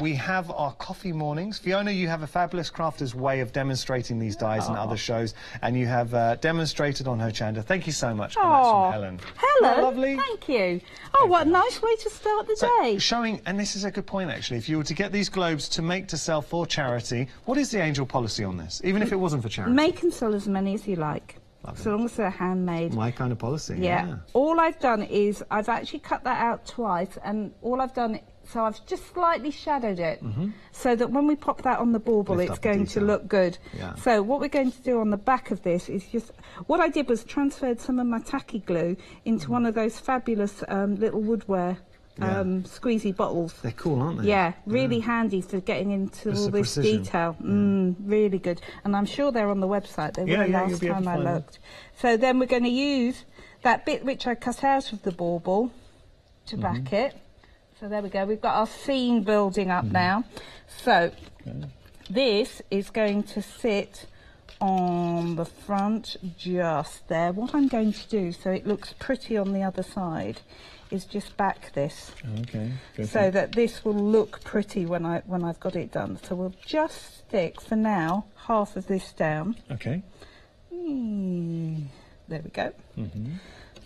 We have our coffee mornings. Fiona, you have a fabulous crafter's way of demonstrating these dies in other shows, and you have demonstrated on Hochanda. Thank you so much. And that's from Helen. Helen, lovely. Thank you. Oh, what a nice way to start the day. Showing, and this is a good point actually, if you were to get these globes to make to sell for charity, what is the Angel policy on this, even if it wasn't for charity? Make and sell as many as you like. So long as they're handmade. My kind of policy, yeah. All I've done is I've actually cut that out twice, and all I've done, so I've just slightly shadowed it so that when we pop that on the bauble, it's going to look good. Yeah. So what we're going to do on the back of this is just, what I did was transferred some of my tacky glue into one of those fabulous little woodware squeezy bottles. They're cool, aren't they? Yeah, really handy for getting into all this detail. Really good. And I'm sure they're on the website. They were last time I looked. So then we're going to use that bit which I cut out of the bauble to back it. So there we go. We've got our scene building up now. So this is going to sit on the front just there. What I'm going to do so it looks pretty on the other side is just back this, so that this will look pretty when I've got it done. So we'll just stick for now half of this down. Okay. There we go.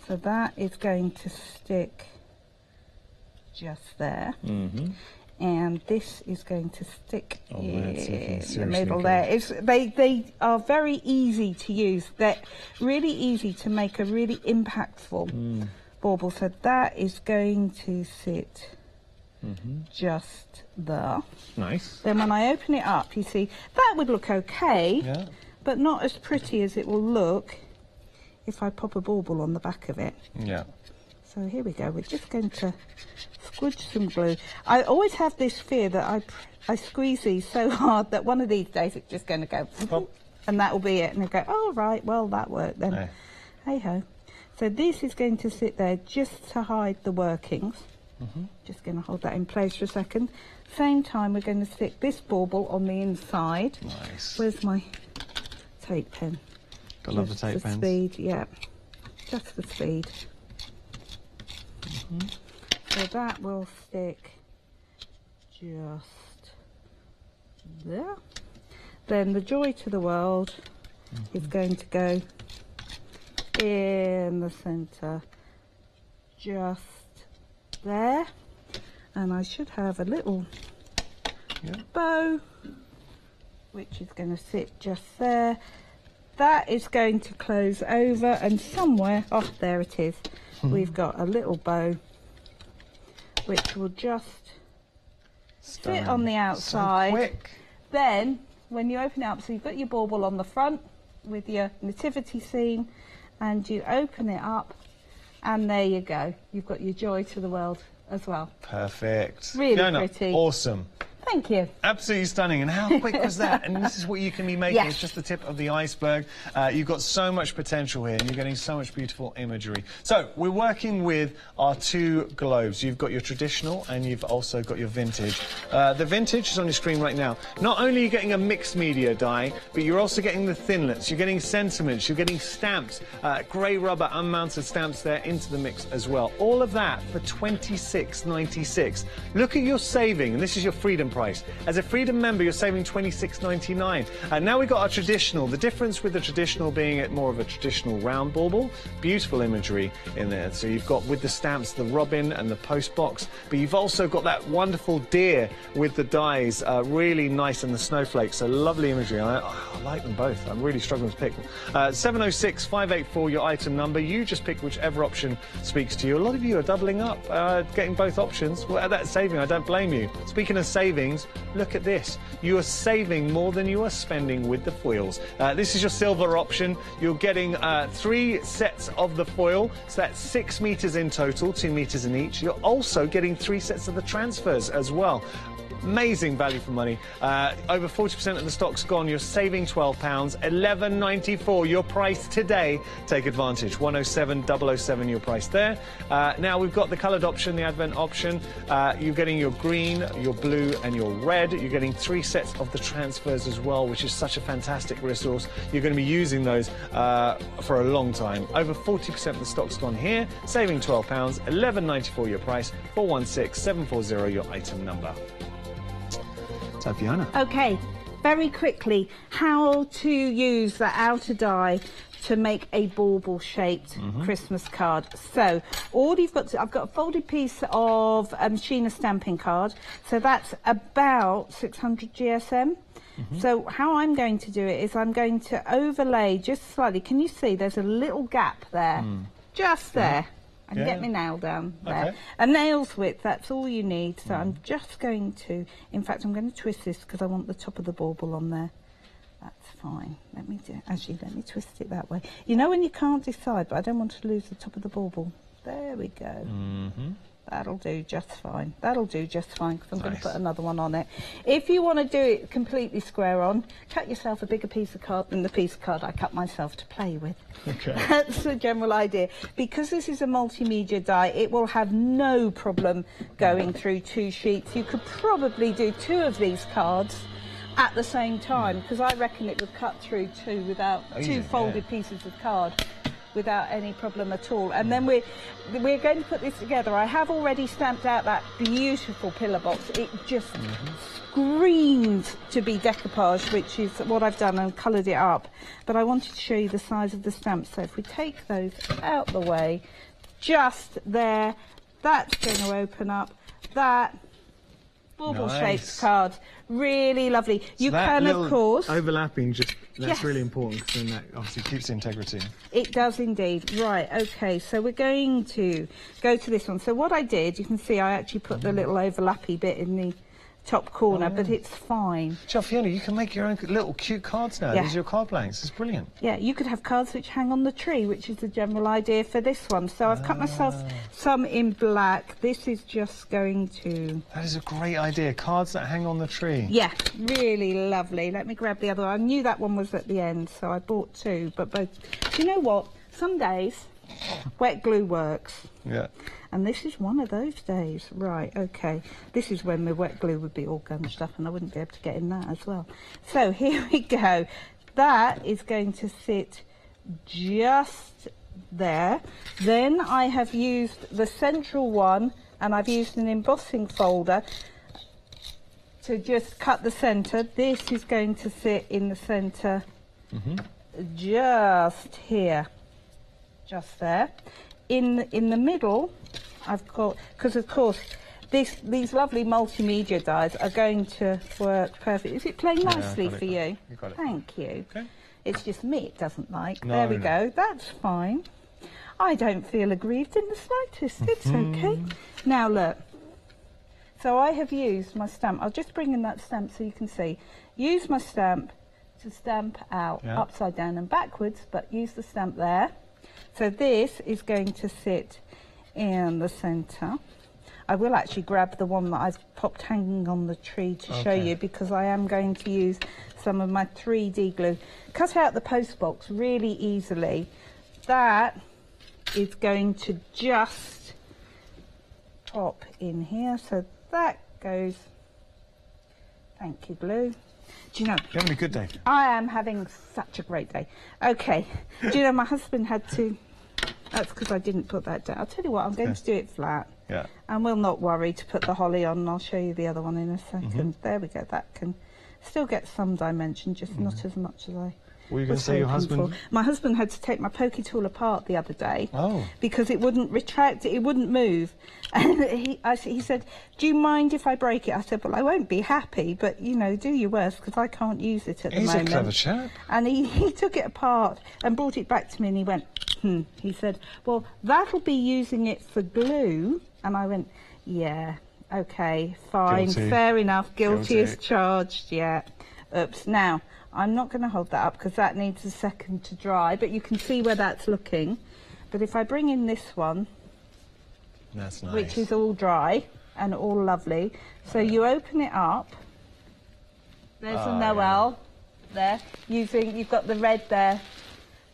So that is going to stick just there, and this is going to stick in the middle there. They are very easy to use. They're really easy to make a really impactful bauble. So that is going to sit just there. Nice. Then when I open it up, you see, that would look okay, but not as pretty as it will look if I pop a bauble on the back of it. Yeah. So here we go. We're just going to Good, some glue. I always have this fear that I squeeze these so hard that one of these days it's just going to go, Pop. and that will be it. And I go, oh, right, well, that worked then. Hey. Hey-ho. So this is going to sit there just to hide the workings. Just going to hold that in place for a second. Same time, we're going to stick this bauble on the inside. Nice. Where's my tape pen? I love the tape pens. Speed, yeah. Just for speed. So that will stick just there. Then the joy to the world is going to go in the centre, just there. And I should have a little bow, which is going to sit just there. That is going to close over, and somewhere, oh, there it is. We've got a little bow, which will just sit on the outside. So quick. Then, when you open it up, so you've got your bauble on the front with your nativity scene, and you open it up, and there you go. You've got your joy to the world as well. Perfect. Really Fiona, pretty. Awesome. Thank you. Absolutely stunning. And how quick was that? And this is what you can be making. Yes. It's just the tip of the iceberg. You've got so much potential here, and you're getting so much beautiful imagery. So we're working with our two globes. You've got your traditional, and you've also got your vintage. The vintage is on your screen right now. Not only are you getting a mixed media die, but you're also getting the thinlets. You're getting sentiments. You're getting stamps, grey rubber unmounted stamps there into the mix as well. All of that for $26.96. Look at your saving, and this is your Freedom price. As a Freedom member, you're saving $26.99. And now we've got our traditional. The difference with the traditional being it more of a traditional round bauble. Beautiful imagery in there. So you've got with the stamps, the robin and the post box, but you've also got that wonderful deer with the dies, really nice, and the snowflakes. So lovely imagery. I like them both. I'm really struggling to pick them. 706-584, your item number. You just pick whichever option speaks to you. A lot of you are doubling up, getting both options. Well, at that saving, I don't blame you. Speaking of savings, look at this. You are saving more than you are spending with the foils. This is your silver option. You're getting 3 sets of the foil, so that's 6 meters in total, 2 meters in each. You're also getting 3 sets of the transfers as well. Amazing value for money. Over 40% of the stock's gone. You're saving £12, $11.94 your price today. Take advantage. 107,007 your price there. Now we've got the coloured option, the Advent option. You're getting your green, your blue and your red. You're getting 3 sets of the transfers as well, which is such a fantastic resource. You're going to be using those for a long time. Over 40% of the stock's gone here. Saving £12, $11.94 your price. 416740 your item number. So, Fiona. Okay, very quickly, how to use the outer die to make a bauble-shaped Christmas card. So, all you've got to, I've got a folded piece of Sheena stamping card, so that's about 600 GSM. So how I'm going to do it is I'm going to overlay just slightly. Can you see there's a little gap there? Just there. I can get my nail down there. A nail's width, that's all you need. So I'm just going to, in fact, I'm going to twist this because I want the top of the bauble on there. That's fine. Let me twist it that way. You know when you can't decide, but I don't want to lose the top of the bauble. There we go. That'll do just fine. That'll do just fine because I'm going to put another one on it. If you want to do it completely square on, cut yourself a bigger piece of card than the piece of card I cut myself to play with. Okay. That's the general idea. Because this is a multimedia die, it will have no problem going through 2 sheets. You could probably do 2 of these cards at the same time because I reckon it would cut through 2 without 2 folded pieces of card without any problem at all. And then we're going to put this together. I have already stamped out that beautiful pillar box. It just screams to be decoupage, which is what I've done and coloured it up. But I wanted to show you the size of the stamps. So if we take those out the way, just there, that's going to open up that bauble-shaped card. Really lovely. So you can, of course... overlapping, that's really important because then that obviously keeps the integrity. It does indeed. Right, OK, so we're going to go to this one. So what I did, you can see I actually put the little overlappy bit in the top corner, but it's fine. Fiona, you can make your own little cute cards now. Yeah. These are your card blanks. It's brilliant. Yeah, you could have cards which hang on the tree, which is the general idea for this one. So I've cut myself some in black. This is just going to... That is a great idea. Cards that hang on the tree. Yeah, really lovely. Let me grab the other one. I knew that one was at the end, so I bought two, but both... Do you know what? Some days, wet glue works. Yeah. And this is one of those days. Right, OK. This is when my wet glue would be all gunged up and I wouldn't be able to get in that as well. So here we go. That is going to sit just there. Then I have used the central one and I've used an embossing folder to just cut the centre. This is going to sit in the centre just here. Just there. In the middle, I've got, because of course these lovely multimedia dies are going to work perfect. Is it playing nicely for you? You got it. Thank you. Okay. It's just me it doesn't like. No, there we no. go. That's fine. I don't feel aggrieved in the slightest. It's okay. Now look. So I have used my stamp. I'll just bring in that stamp so you can see. Use my stamp to stamp out upside down and backwards, but use the stamp there. So this is going to sit in the centre. I will actually grab the one that I've popped hanging on the tree to show you, because I am going to use some of my 3D glue. Cut out the post box really easily. That is going to just pop in here. So that goes. Thank you, glue. Do you know? You're having a good day. I am having such a great day. Okay. Do you know my husband had to... That's because I didn't put that down. I'll tell you what, I'm going to do it flat. Yeah. And we'll not worry to put the holly on, and I'll show you the other one in a second. There we go. That can still get some dimension, just not as much as I What were you going to say, your husband? My husband had to take my pokey tool apart the other day because it wouldn't retract, it wouldn't move. And he said, do you mind if I break it? I said, well, I won't be happy, but, you know, do your worst, because I can't use it at the moment. He's a clever chap. And he took it apart and brought it back to me, and he went, He said, well, that'll be using it for glue. And I went, yeah, OK, fine, Guilty. fair enough, guilty as charged, yeah. Oops. Now, I'm not going to hold that up because that needs a second to dry, but you can see where that's looking. But if I bring in this one, that's nice, which is all dry and all lovely, so you open it up. There's a Noel there. You've got the red there,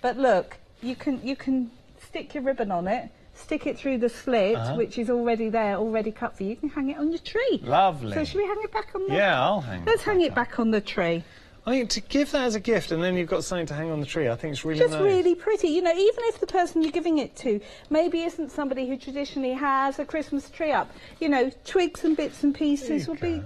but look, you can stick your ribbon on it, stick it through the slit, which is already there, already cut for you. You can hang it on your tree. Lovely. So should we hang it back on the? Yeah, I'll hang it. Let's hang it back on the tree. I mean, to give that as a gift and then you've got something to hang on the tree, I think it's really nice. Just really pretty. You know, even if the person you're giving it to maybe isn't somebody who traditionally has a Christmas tree up, you know, twigs and bits and pieces would be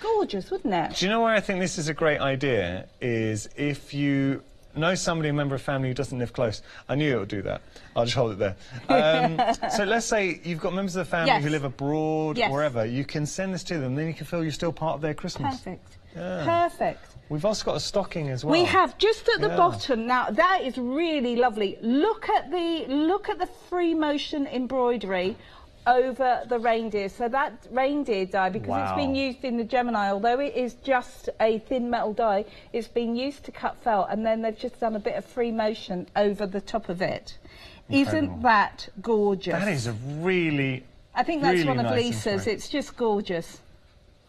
gorgeous, wouldn't it? Do you know where I think this is a great idea? Is if you know somebody, a member of family who doesn't live close. I knew it would do that. I'll just hold it there. So let's say you've got members of the family who live abroad or wherever. You can send this to them, then you can feel you're still part of their Christmas. Perfect. Yeah. Perfect. We've also got a stocking as well. We have, just at the bottom. Now that is really lovely. Look at the free motion embroidery over the reindeer. So that reindeer die, because it's been used in the Gemini, although it is just a thin metal die, it's been used to cut felt, and then they've just done a bit of free motion over the top of it. Incredible. Isn't that gorgeous? That is a really, I think that's really one of nice Lisa's. It's just gorgeous.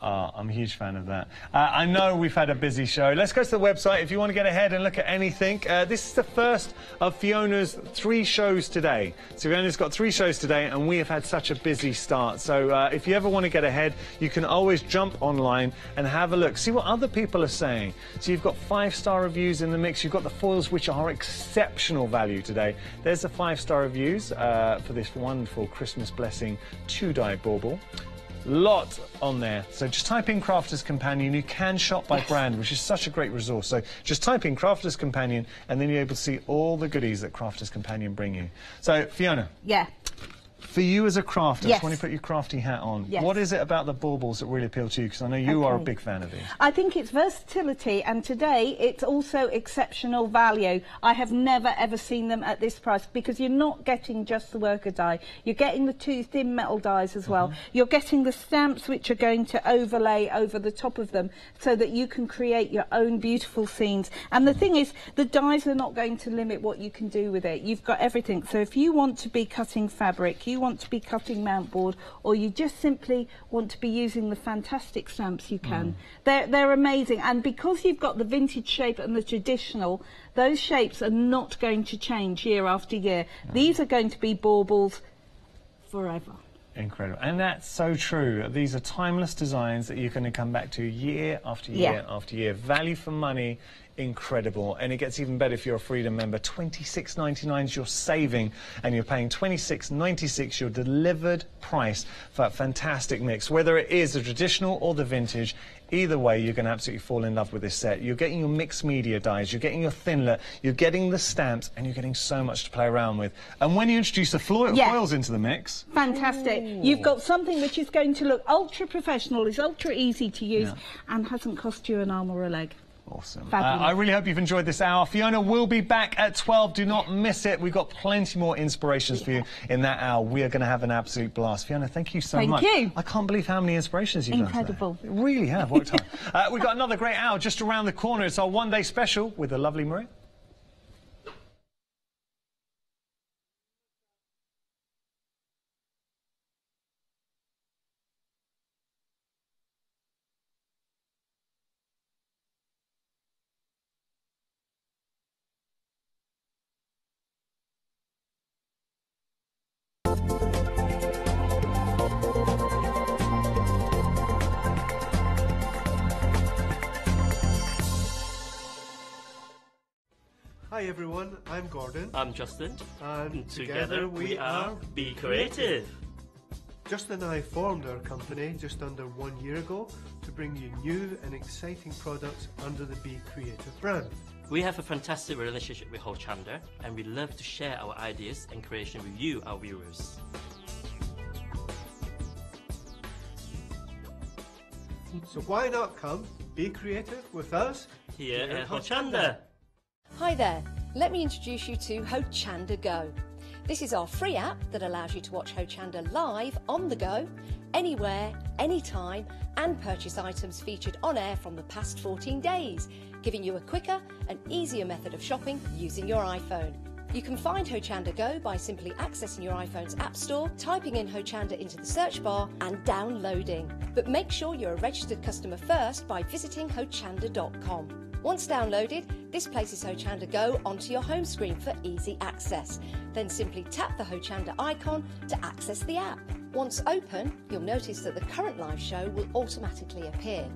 I'm a huge fan of that. I know we've had a busy show. Let's go to the website if you want to get ahead and look at anything. This is the first of Fiona's 3 shows today. So Fiona's got 3 shows today, and we have had such a busy start. So if you ever want to get ahead, you can always jump online and have a look. See what other people are saying. So you've got 5-star reviews in the mix. You've got the foils, which are exceptional value today. There's the 5-star reviews for this wonderful Christmas blessing 2-dye bauble. Lot on there. So just type in Crafter's Companion. You can shop by brand, which is such a great resource. So just type in Crafter's Companion, and then you're able to see all the goodies that Crafter's Companion bring you. So, Fiona. Yeah. For you as a crafter, Yes. when you put your crafty hat on, Yes. what is it about the baubles that really appeal to you? Because I know you are a big fan of these. I think it's versatility, and today it's also exceptional value. I have never ever seen them at this price, because you're not getting just the worker die. You're getting the 2 thin metal dies as well. You're getting the stamps which are going to overlay over the top of them so that you can create your own beautiful scenes. And the thing is, the dies are not going to limit what you can do with it. You've got everything. So if you want to be cutting fabric, you want to be cutting mount board, or you just simply want to be using the fantastic stamps, you can. They're amazing, and because you've got the vintage shape and the traditional, those shapes are not going to change year after year. These are going to be baubles forever. Incredible. And that's so true. These are timeless designs that you're going to come back to year after year after year. Value for money, incredible. And it gets even better if you're a Freedom member. $26.99 is your saving, and you're paying $26.96 your delivered price for that fantastic mix. Whether it is the traditional or the vintage, either way, you're going to absolutely fall in love with this set. You're getting your mixed media dies, you're getting your thinlet, you're getting the stamps, and you're getting so much to play around with. And when you introduce the foils into the mix... Fantastic. You've got something which is going to look ultra professional, is ultra easy to use, and hasn't cost you an arm or a leg. Awesome. I really hope you've enjoyed this hour. Fiona will be back at 12. Do not miss it. We've got plenty more inspirations for you in that hour. We are going to have an absolute blast. Fiona, thank you so much. Thank you. I can't believe how many inspirations you've done today. Incredible. You really have. What time? We've got another great hour just around the corner. It's our one-day special with the lovely Maria. Hi everyone, I'm Gordon. I'm Justin. And together we are Be Creative. Justin and I formed our company just under 1 year ago to bring you new and exciting products under the Be Creative brand. We have a fantastic relationship with Hochanda, and we love to share our ideas and creation with you, our viewers. So why not come be creative with us here at Hochanda? Hi there, let me introduce you to Hochanda Go. This is our free app that allows you to watch Hochanda live on the go, anywhere, anytime, and purchase items featured on air from the past 14 days, giving you a quicker and easier method of shopping using your iPhone. You can find Hochanda Go by simply accessing your iPhone's App Store, typing in Hochanda into the search bar and downloading. But make sure you're a registered customer first by visiting hochanda.com. Once downloaded, this places Hochanda Go onto your home screen for easy access. Then simply tap the Hochanda icon to access the app. Once open, you'll notice that the current live show will automatically appear.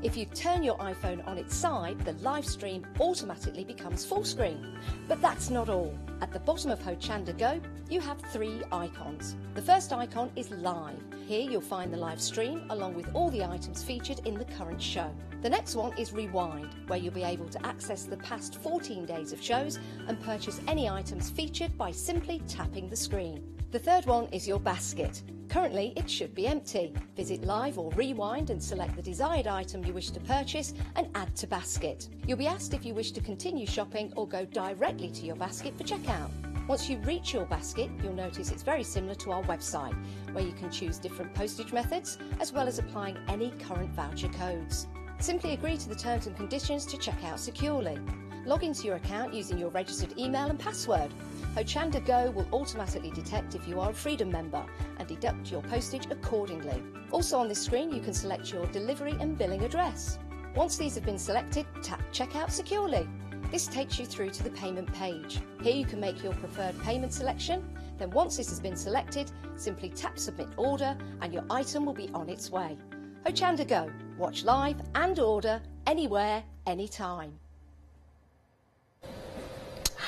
If you turn your iPhone on its side, the live stream automatically becomes full screen. But that's not all. At the bottom of Hochanda Go, you have 3 icons. The first icon is Live. Here you'll find the live stream along with all the items featured in the current show. The next one is Rewind, where you'll be able to access the past 14 days of shows and purchase any items featured by simply tapping the screen. The third one is your basket. Currently, it should be empty. Visit Live or Rewind and select the desired item you wish to purchase and add to basket. You'll be asked if you wish to continue shopping or go directly to your basket for checkout. Once you reach your basket, you'll notice it's very similar to our website, where you can choose different postage methods, as well as applying any current voucher codes. Simply agree to the terms and conditions to check out securely. Log into your account using your registered email and password. Hochanda Go will automatically detect if you are a Freedom member and deduct your postage accordingly. Also on this screen, you can select your delivery and billing address. Once these have been selected, tap Checkout Securely. This takes you through to the payment page. Here you can make your preferred payment selection. Then once this has been selected, simply tap Submit Order and your item will be on its way. Hochanda Go. Watch live and order anywhere, anytime.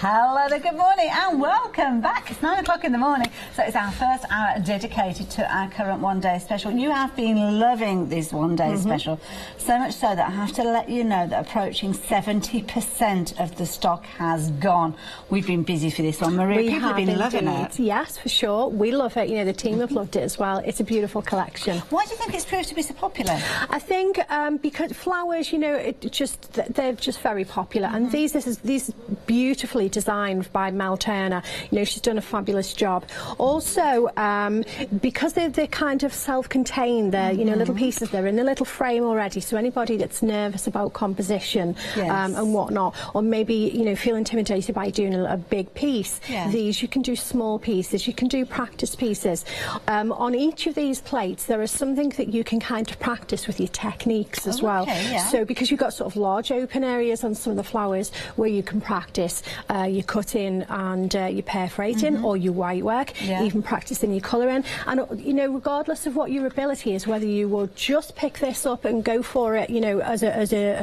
Hello there, good morning and welcome back. It's 9 o'clock in the morning, so it's our first hour dedicated to our current one-day special. You have been loving this one-day special, so much so that I have to let you know that approaching 70% of the stock has gone. We've been busy for this one, Marie. People have been loving it. Yes, for sure. We love it. You know, the team have loved it as well. It's a beautiful collection. Why do you think it's proved to be so popular? I think because flowers, you know, they're just very popular, and these beautifully designed by Mel Turner. You know, she's done a fabulous job. Also, because they're kind of self-contained, they're you know, little pieces. They're in a little frame already, so anybody that's nervous about composition and whatnot, or maybe you know feel intimidated by doing a big piece, these you can do small pieces. You can do practice pieces. On each of these plates, there is something that you can kind of practice with your techniques as well. So because you've got sort of large open areas on some of the flowers where you can practice your cutting and your perforating or your white work, even practicing your colouring. And you know, regardless of what your ability is, whether you will just pick this up and go for it, you know, as a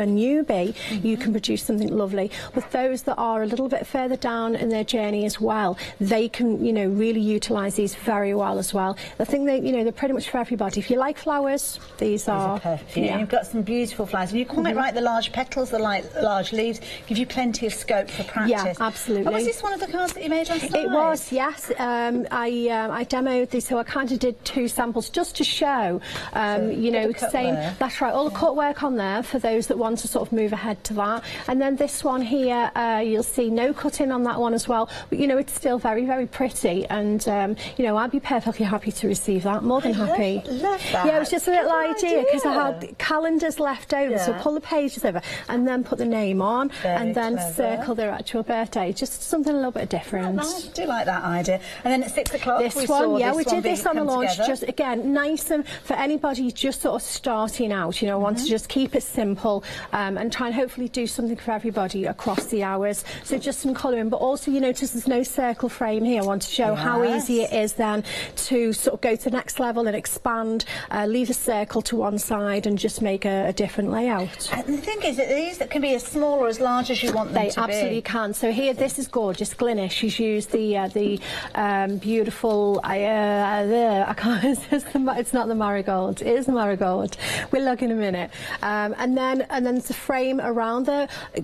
newbie, you can produce something lovely. But those that are a little bit further down in their journey as well, they can, you know, really utilise these very well as well. I think they, you know, they're pretty much for everybody. If you like flowers, these are perfect. Yeah. You've got some beautiful flowers, and you're quite right. The large petals, the large leaves, give you plenty of scope for practice. Yeah, absolutely. Oh, was this one of the cards that you made last night? It was, yes. I demoed these, so I kind of did 2 samples just to show, you know, same. That's right. All the cut work on there for those that want to sort of move ahead to that. And then this one here, you'll see no cutting on that one as well. But you know, it's still very, very pretty, and you know, I'd be perfectly happy to receive that. More than happy. Love that. Yeah, it was just a little idea because I had calendars left over, so pull the pages over and then put the name on, and then circle their actual birthday. Just something a little bit different. Nice. I do like that idea. And then at 6 o'clock, we did this on the launch. Just again, nice and for anybody just sort of starting out. You know, want to just keep it simple and try and hopefully do something for everybody across the hours. So just some colouring, but also you notice there's no circle frame here. I want to show how easy it is then to sort of go to the next level and expand, leave a circle to one side and just make a different layout. And the thing is that these can be as small or as large as you want them to be. They absolutely can. So here, this is gorgeous. Glynis, she's used the beautiful. I can't. It's not the marigold. It is the marigold. We'll look in a minute. And then there's a frame around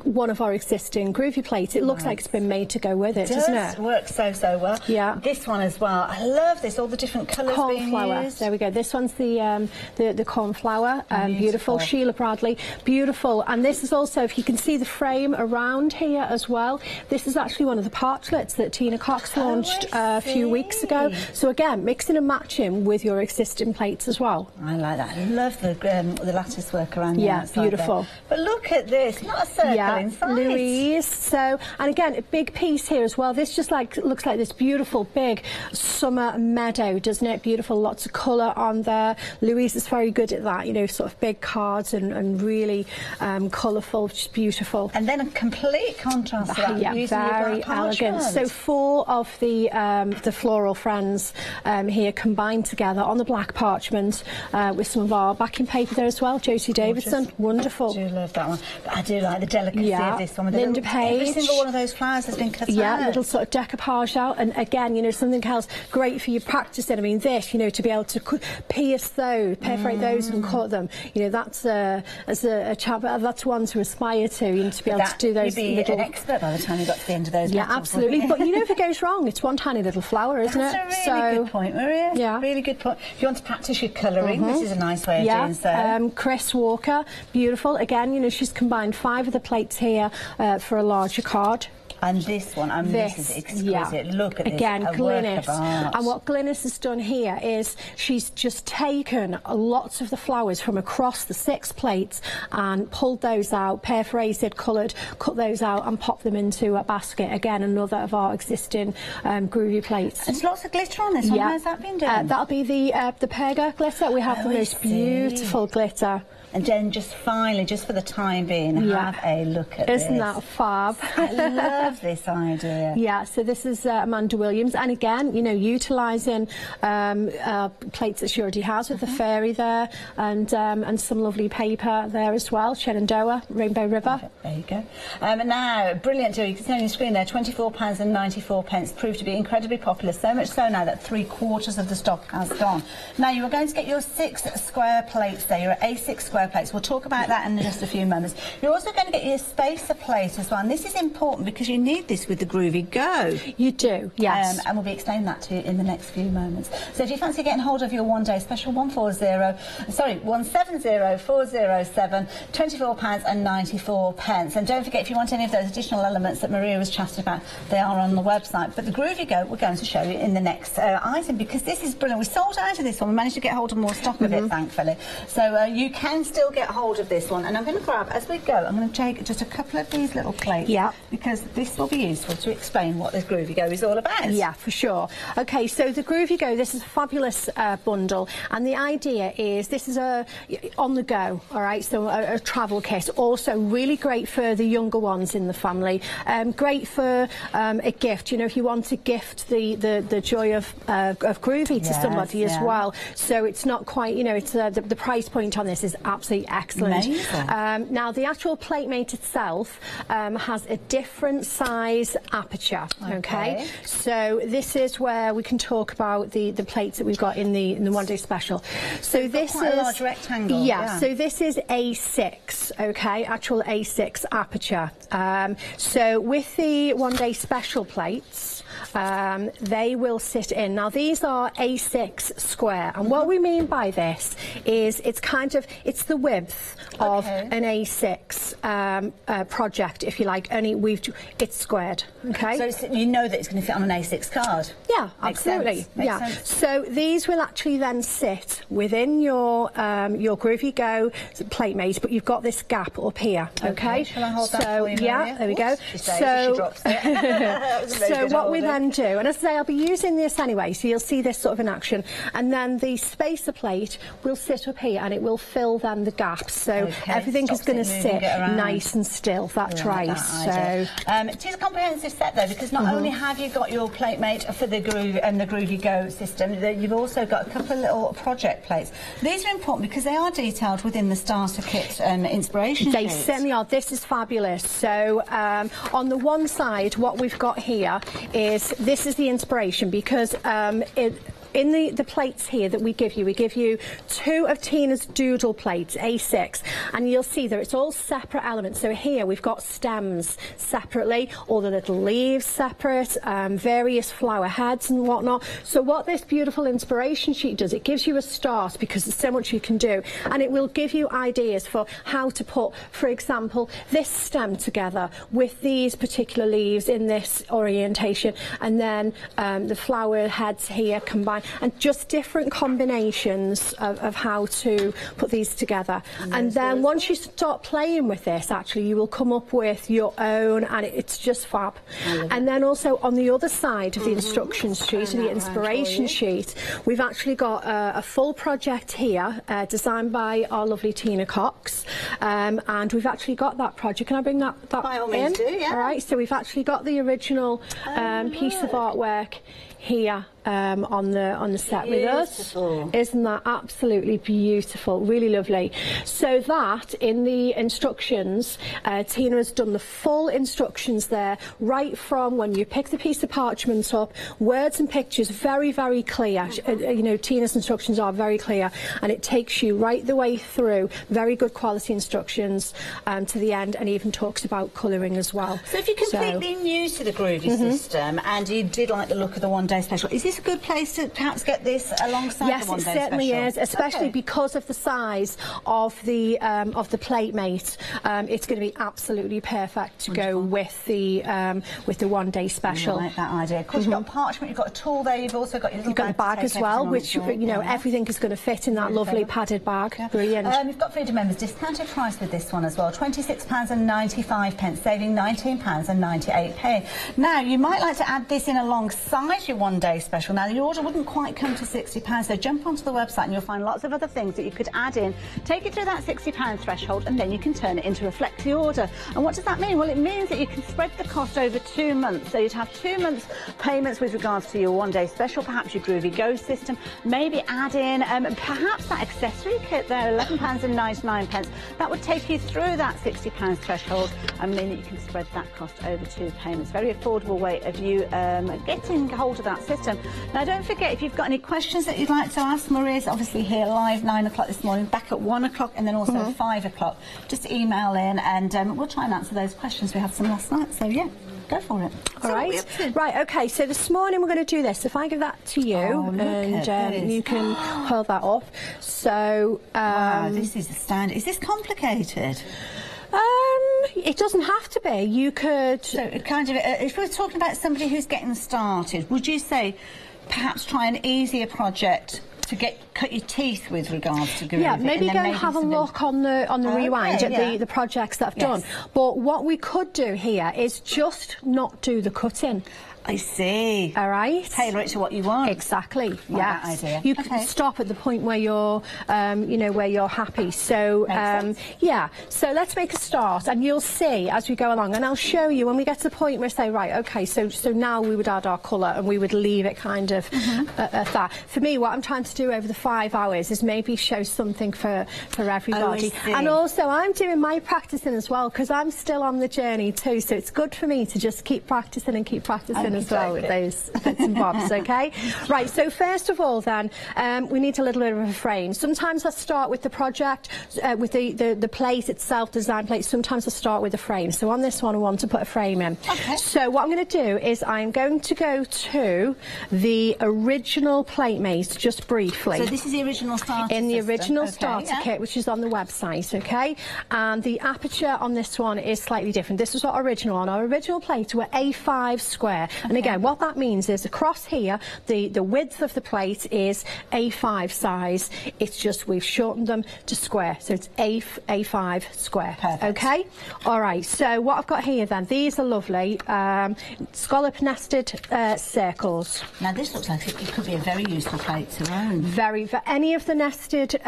one of our existing groovy plates. It looks like it's been made to go with it, doesn't it? It works so well. Yeah. This one as well. I love this. All the different colours being used. There we go. This one's the cornflower. Beautiful. Sheila Bradley. Beautiful. And this is also, if you can see the frame around here as well, this is actually one of the parchlets that Tina Cox launched a few weeks ago. So again, mixing and matching with your existing plates as well. I like that. I love the lattice work around the outside beautiful. There. But look at this, not a circle inside. Louise. So, and again, a big piece here as well. This just looks like this beautiful big summer meadow, doesn't it? Beautiful, lots of colour on there. Louise is very good at that, you know, sort of big cards and really colourful, just beautiful. And then a complete contrast to that. Yeah, very elegant. So 4 of the floral friends here combined together on the black parchment with some of our backing paper there as well. Josie Davidson, wonderful. I do love that one. But I do like the delicacy of this one. With Linda Page. Every single one of those flowers has been cut out. Yeah, little sort of decoupage out. And again, you know, something else great for your practicing. I mean, this, you know, to be able to pierce those, perforate those and cut them. You know, that's as a chap, that's one to aspire to. You know, to be able to do those. You'd be an expert by the time you got to the end of those. Yeah, absolutely. But you know, if it goes wrong, it's one tiny little flower, isn't it? That's a really good point, Maria. Yeah, really good point. If you want to practice your colouring, this is a nice way of doing so. Chris Walker, beautiful. Again, you know, she's combined 5 of the plates here for a larger card. And this one, I mean, this is exquisite. Look at again, this, Glynis. And what Glynis has done here is she's just taken lots of the flowers from across the 6 plates and pulled those out, perforated, coloured, cut those out and popped them into a basket. Again, another of our existing groovy plates. And there's lots of glitter on this one. How's that been done? That'll be the Perga glitter. We have the most beautiful glitter. And then just finally, just for the time being, have a look at this. Isn't that fab? I love this idea. Yeah, so this is Amanda Williams, and again, you know, utilising plates that she already has with the fairy there, and some lovely paper there as well, Shenandoah, Rainbow River. There you go. Now, brilliant deal. You can see on your screen there, £24.94 proved to be incredibly popular, so much so now that 3/4 of the stock has gone. Now, you are going to get your 6 square plates there, your A6 square plates. We'll talk about that in just a few moments. You're also going to get your spacer plate as well, and this is important because you need this with the Groovy Go. You do, yes. And we'll be explaining that to you in the next few moments. So if you fancy getting hold of your one-day special, 170407, £24.94. And don't forget, if you want any of those additional elements that Maria was chatting about, they are on the website. But the Groovy Go, we're going to show you in the next item, because this is brilliant. We sold out of this one. We managed to get hold of more stock of it, thankfully. So you can still get hold of this one. And I'm going to grab, as we go, I'm going to take just a couple of these little plates. Yeah. Because this will be useful to explain what this Groovy Go is all about. Yeah, for sure. Okay, so the Groovy Go, this is a fabulous bundle, and the idea is this is a on the go, all right, so a travel kit. Also really great for the younger ones in the family. Great for a gift, you know, if you want to gift the joy of Groovy to somebody as well. So it's not quite, you know, it's the price point on this is absolutely excellent. Now the actual plate mate itself has a different size aperture. Okay, so this is where we can talk about the plates that we've got in the one-day special. So this is a large rectangle. Yeah, so this is A6, okay, actual A6 aperture. So with the one-day special plates, they will sit in. Now these are A6 square, and what we mean by this is it's the width of an A6 project, if you like, only it's squared. Okay, so you know that it's going to fit on an A6 card. Yeah, absolutely. Makes sense. So these will actually then sit within your Groovy Go plate mate, but you've got this gap up here. Okay. Shall I hold that for you, yeah, there we go. So what we then do, and as I say, I'll be using this anyway, so you'll see this sort of in action, and then the spacer plate will sit up here, and it will fill then the gaps. So everything is going to sit nice and still. That's right. So it is a comprehensive set though, because not only have you got your plate mate for the Groovy and the Groovy Go system, you've also got a couple of little project plates. These are important because they are detailed within the starter kit inspiration They sheet. certainly are. This is fabulous. So on the one side, what we've got here is this is the inspiration, because in the plates here that we give you 2 of Tina's doodle plates, A6, and you'll see that it's all separate elements. So here we've got stems separately, all the little leaves separate, various flower heads and whatnot. So what this beautiful inspiration sheet does, it gives you a start, because there's so much you can do, and it will give you ideas for how to put, for example, this stem together with these particular leaves in this orientation, and then the flower heads here combined, and just different combinations of how to put these together. And then once you start playing with this, actually you will come up with your own, and it's just fab. And then also on the other side of the instruction sheet, the inspiration sheet, we've actually got a full project here designed by our lovely Tina Cox, and we've actually got that project. Can I bring that By all in? means do, yeah. All right, so we've actually got the original piece of artwork here on the set with us. Isn't that absolutely beautiful? Really lovely. So that in the instructions, Tina has done the full instructions there, right from when you pick the piece of parchment up, words and pictures, very, very clear. You know, Tina's instructions are very clear, and it takes you right the way through. Very good quality instructions to the end, and even talks about colouring as well. So if you're completely new to the Groovy system and you did like the look of the one-day special, is this a good place to perhaps get this alongside the one-day special? Yes, it certainly is, especially because of the size of the plate mate. It's going to be absolutely perfect to go with the one-day special. I like that idea. Of course, you've got parchment, you've got a tool there, you've also got your little bag as well, which you know everything is going to fit in that lovely padded bag. Brilliant. You've got Freedom members discounted price with this one as well, £26.95, saving £19.98. Now you might like to add this in alongside your one-day special. Now, your order wouldn't quite come to £60, so jump onto the website and you'll find lots of other things that you could add in, take it through that £60 threshold, and then you can turn it into a flexi order. And what does that mean? Well, it means that you can spread the cost over 2 months. So you'd have 2 months payments with regards to your one-day special, perhaps your Groovy Go system, maybe add in perhaps that accessory kit there, £11.99. That would take you through that £60 threshold and mean that you can spread that cost over 2 payments. Very affordable way of you getting hold of that system. Now, don't forget, if you've got any questions that you'd like to ask, Maria's obviously here live 9 o'clock this morning, back at 1 o'clock, and then also 5 o'clock. Just email in and we'll try and answer those questions. We had some last night, so yeah. Go for it. All right. Right, okay, so this morning we're going to do this. If I give that to you, and you can hold that up. So, wow, this is a standard. Is this complicated? It doesn't have to be. You could... So, kind of, if we're talking about somebody who's getting started, would you say perhaps try an easier project to cut your teeth with regards to Groovy? Yeah, maybe go and have a look on the rewind at the projects that I've done. But what we could do here is just not do the cutting. I see. All right. Tailor it to what you want. Exactly. That idea. You can stop at the point where you're, you know, where you're happy. So, yeah. So let's make a start, and you'll see as we go along, and I'll show you when we get to the point where we say, right, okay, so now we would add our colour, and we would leave it kind of at that. For me, what I'm trying to do over the 5 hours is maybe show something for everybody, and also I'm doing my practicing as well because I'm still on the journey too. So it's good for me to just keep practicing and keep practicing as well with those bits and bobs, okay? Right, so first of all then, we need a little bit of a frame. Sometimes I start with the project, with the plate itself, design plate. Sometimes I start with a frame. So on this one I want to put a frame in. Okay. So what I'm going to do is I'm going to go to the original plate maze just briefly. So this is the original starter in the system. original starter kit, which is on the website, okay? And the aperture on this one is slightly different. This is our original. On our original plate were A5 square. And again, what that means is across here, the width of the plate is A5 size. It's just we've shortened them to square. So it's A5 square. Perfect. Okay? All right. So what I've got here then, these are lovely scallop nested circles. Now this looks like it could be a very useful plate to own. Any of the nested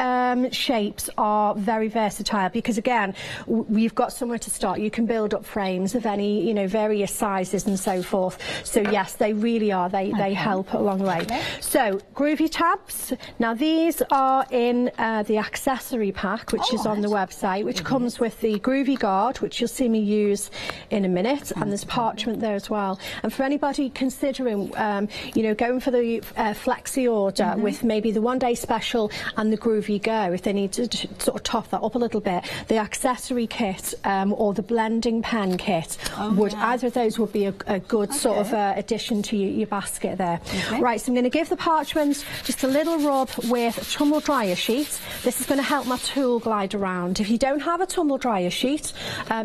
shapes are very versatile because again, we've got somewhere to start. You can build up frames of any, you know, various sizes and so forth. So yes, they really are. They help along the way. Okay. So Groovy tabs. Now these are in the accessory pack, which is on the website, which comes with the Groovy guard, which you'll see me use in a minute, and there's parchment there as well. And for anybody considering, you know, going for the flexi order with maybe the one-day special and the Groovy Go, if they need to sort of top that up a little bit, the accessory kit or the blending pen kit either of those would be a good sort of addition to your basket there. Right, so I'm going to give the parchment just a little rub with a tumble dryer sheet. This is going to help my tool glide around. If you don't have a tumble dryer sheet,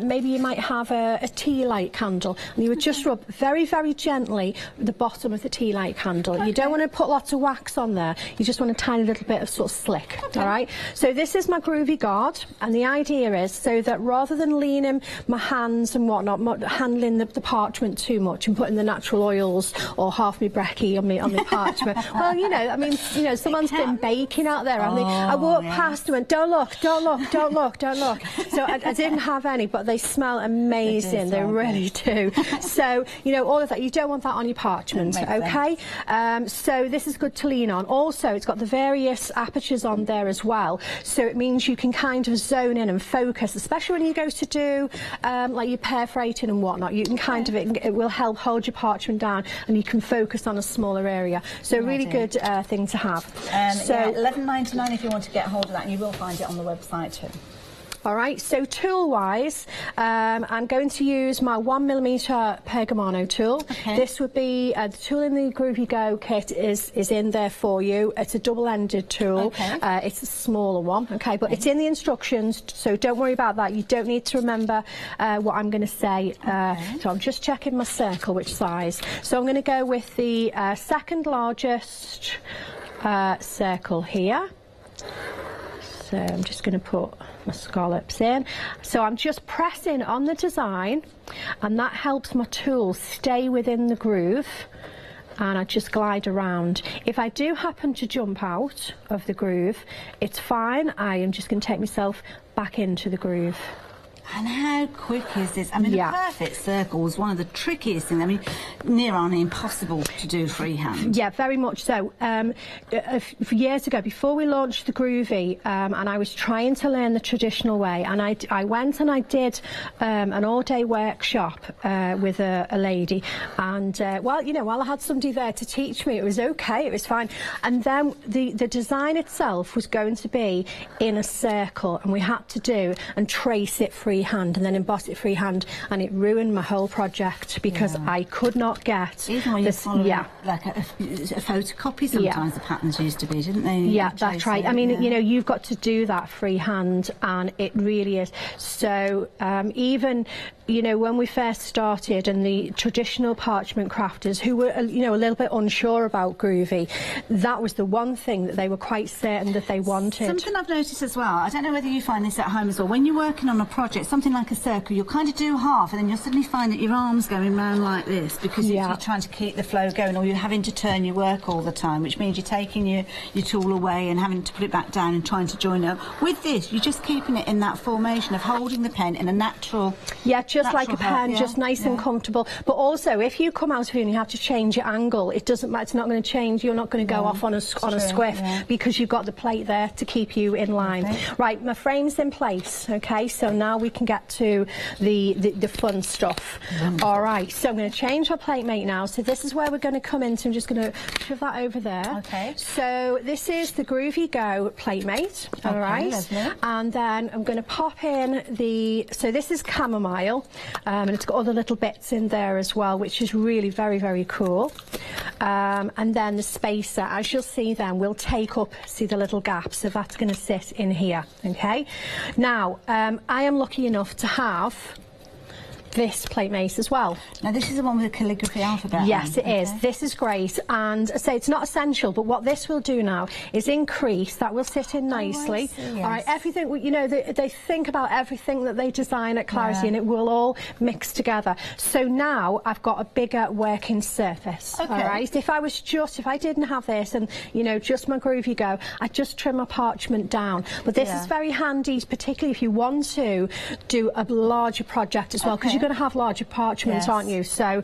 maybe you might have a tea light candle, and you would just rub very, very gently the bottom of the tea light candle. You don't want to put lots of wax on there. You just want a tiny little bit of sort of slick. All right. So this is my Groovy guard, and the idea is so that rather than leaning my hands and whatnot, handling the parchment too much and putting the natural oils or half my brekkie on my parchment. Well, you know, I mean, you know, someone's been baking out there. I walked past and went, don't look, don't look, don't look, don't look. So I didn't have any, but they smell amazing. They really do. So, you know, all of that, you don't want that on your parchment, okay? So this is good to lean on. Also, it's got the various apertures on there as well. So it means you can kind of zone in and focus, especially when you go to do like your perforating and whatnot. You can kind of, it will help hold your parchment down and you can focus on a smaller area. So really good thing to have. So £11.99 if you want to get hold of that, and you will find it on the website too. All right, so tool-wise, I'm going to use my 1mm Pergamano tool. This would be the tool in the Groovy Go kit is in there for you. It's a double-ended tool. It's a smaller one, but it's in the instructions, so don't worry about that. You don't need to remember what I'm going to say. So I'm just checking my circle, which size. So I'm going to go with the second largest circle here. So I'm just going to put my scallops in. So I'm just pressing on the design, and that helps my tool stay within the groove. and I just glide around. If I do happen to jump out of the groove, it's fine. I am just going to take myself back into the groove. And how quick is this? I mean, the perfect circle is one of the trickiest things. I mean, near on impossible to do freehand. Yeah, very much so. Years ago, before we launched the Groovy, and I was trying to learn the traditional way, and I went and I did an all-day workshop with a lady, and while I had somebody there to teach me, it was okay, it was fine. And then the design itself was going to be in a circle, and we had to do and trace it freehand and then emboss it freehand, and it ruined my whole project because I could not get even when you follow like a photocopy. Sometimes the patterns used to be, didn't they? Yeah, that's right. I mean, you know, you've got to do that freehand, and it really is. So even, you know, when we first started, and the traditional parchment crafters who were, you know, a little bit unsure about Groovy, that was the one thing that they were quite certain that they wanted. Something I've noticed as well, I don't know whether you find this at home as well, when you're working on a project, something like a circle, you'll kind of do half, and then you'll suddenly find that your arm's going round like this because you're trying to keep the flow going, or you're having to turn your work all the time, which means you're taking your tool away and having to put it back down and trying to join it. With this, you're just keeping it in that formation of holding the pen in a natural... Yeah, just like a pen, just nice and comfortable. But also, if you come out of here and you have to change your angle, it doesn't matter, it's not going to change, you're not going to go off on a squiff because you've got the plate there to keep you in line. Right, my frame's in place, okay, so now we can get to the fun stuff. All right, so I'm going to change my plate mate now. So this is where we're going to come in, so I'm just going to shove that over there. Okay. So this is the Groovy Go plate mate, all right. Lovely. And then I'm going to pop in so this is chamomile, and it's got other little bits in there as well, which is really very, very cool. And then the spacer, as you'll see then, will take up, see the little gap, so that's going to sit in here, okay. Now, I am lucky enough to have this plate mace as well. Now this is the one with the calligraphy alphabet. Yes, it is. This is great, and I say it's not essential, but what this will do now is increase. That will sit in nicely. All right, everything, you know, they think about everything that they design at Clarity, and it will all mix together. So now I've got a bigger working surface. All right. If I didn't have this, and you know, just my Groovy Go, I'd just trim my parchment down. But this is very handy, particularly if you want to do a larger project as well, because you're going to have larger parchments, aren't you? So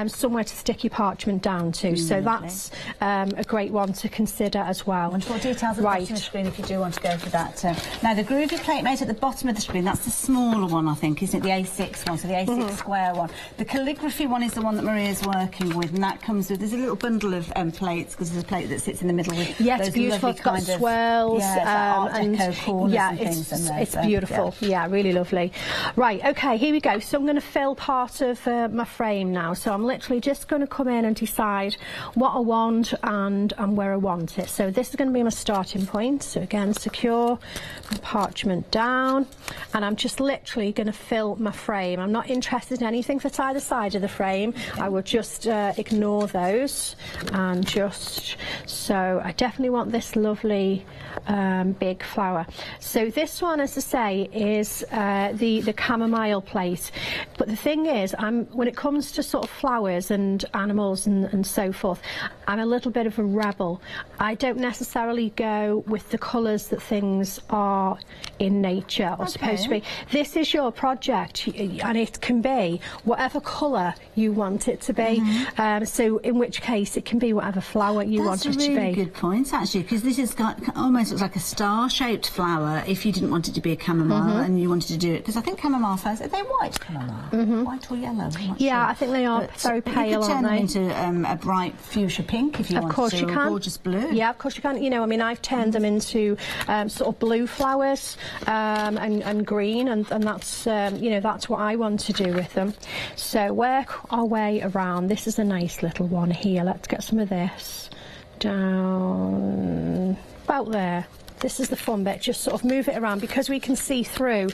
somewhere to stick your parchment down to. So that's a great one to consider as well. Wonderful. Details at the bottom of the screen if you do want to go for that. Now the Groovy plate mate at the bottom of the screen, that's the smaller one, I think, isn't it? The A6 one, so the A6 square one. The calligraphy one is the one that Maria's working with, and that comes with, there's a little bundle of plates, because there's a plate that sits in the middle with it's beautiful. It's got swirls Art Deco corners and things in there. It's beautiful. Yeah, really lovely. Right, okay, here we go. So I'm going to fill part of my frame now. So I'm literally just going to come in and decide what I want and where I want it. So this is going to be my starting point. So again, secure my parchment down, and I'm just literally going to fill my frame. I'm not interested in anything that's either side of the frame. I will just ignore those, and just, so I definitely want this lovely big flower. So this one, as I say, is the chamomile plate. But the thing is, when it comes to sort of flowers and animals and so forth, I'm a little bit of a rebel. I don't necessarily go with the colours that things are in nature or supposed to be. This is your project, and it can be whatever colour you want it to be. So in which case it can be whatever flower you want it to be. That's a really good point, actually, because this has got almost looks like a star-shaped flower if you didn't want it to be a chamomile and you wanted to do it, because I think chamomile flowers, are they white chamomile? White or yellow? Yeah, I think they are very pale, aren't they? You could turn them into a bright fuchsia pink if you want to. Of course you can. Gorgeous blue. Yeah, of course you can. You know, I mean, I've turned them into sort of blue flowers and green, and that's you know, that's what I want to do with them. So work our way around. This is a nice little one here. Let's get some of this down about there. This is the fun bit, just sort of move it around, because we can see through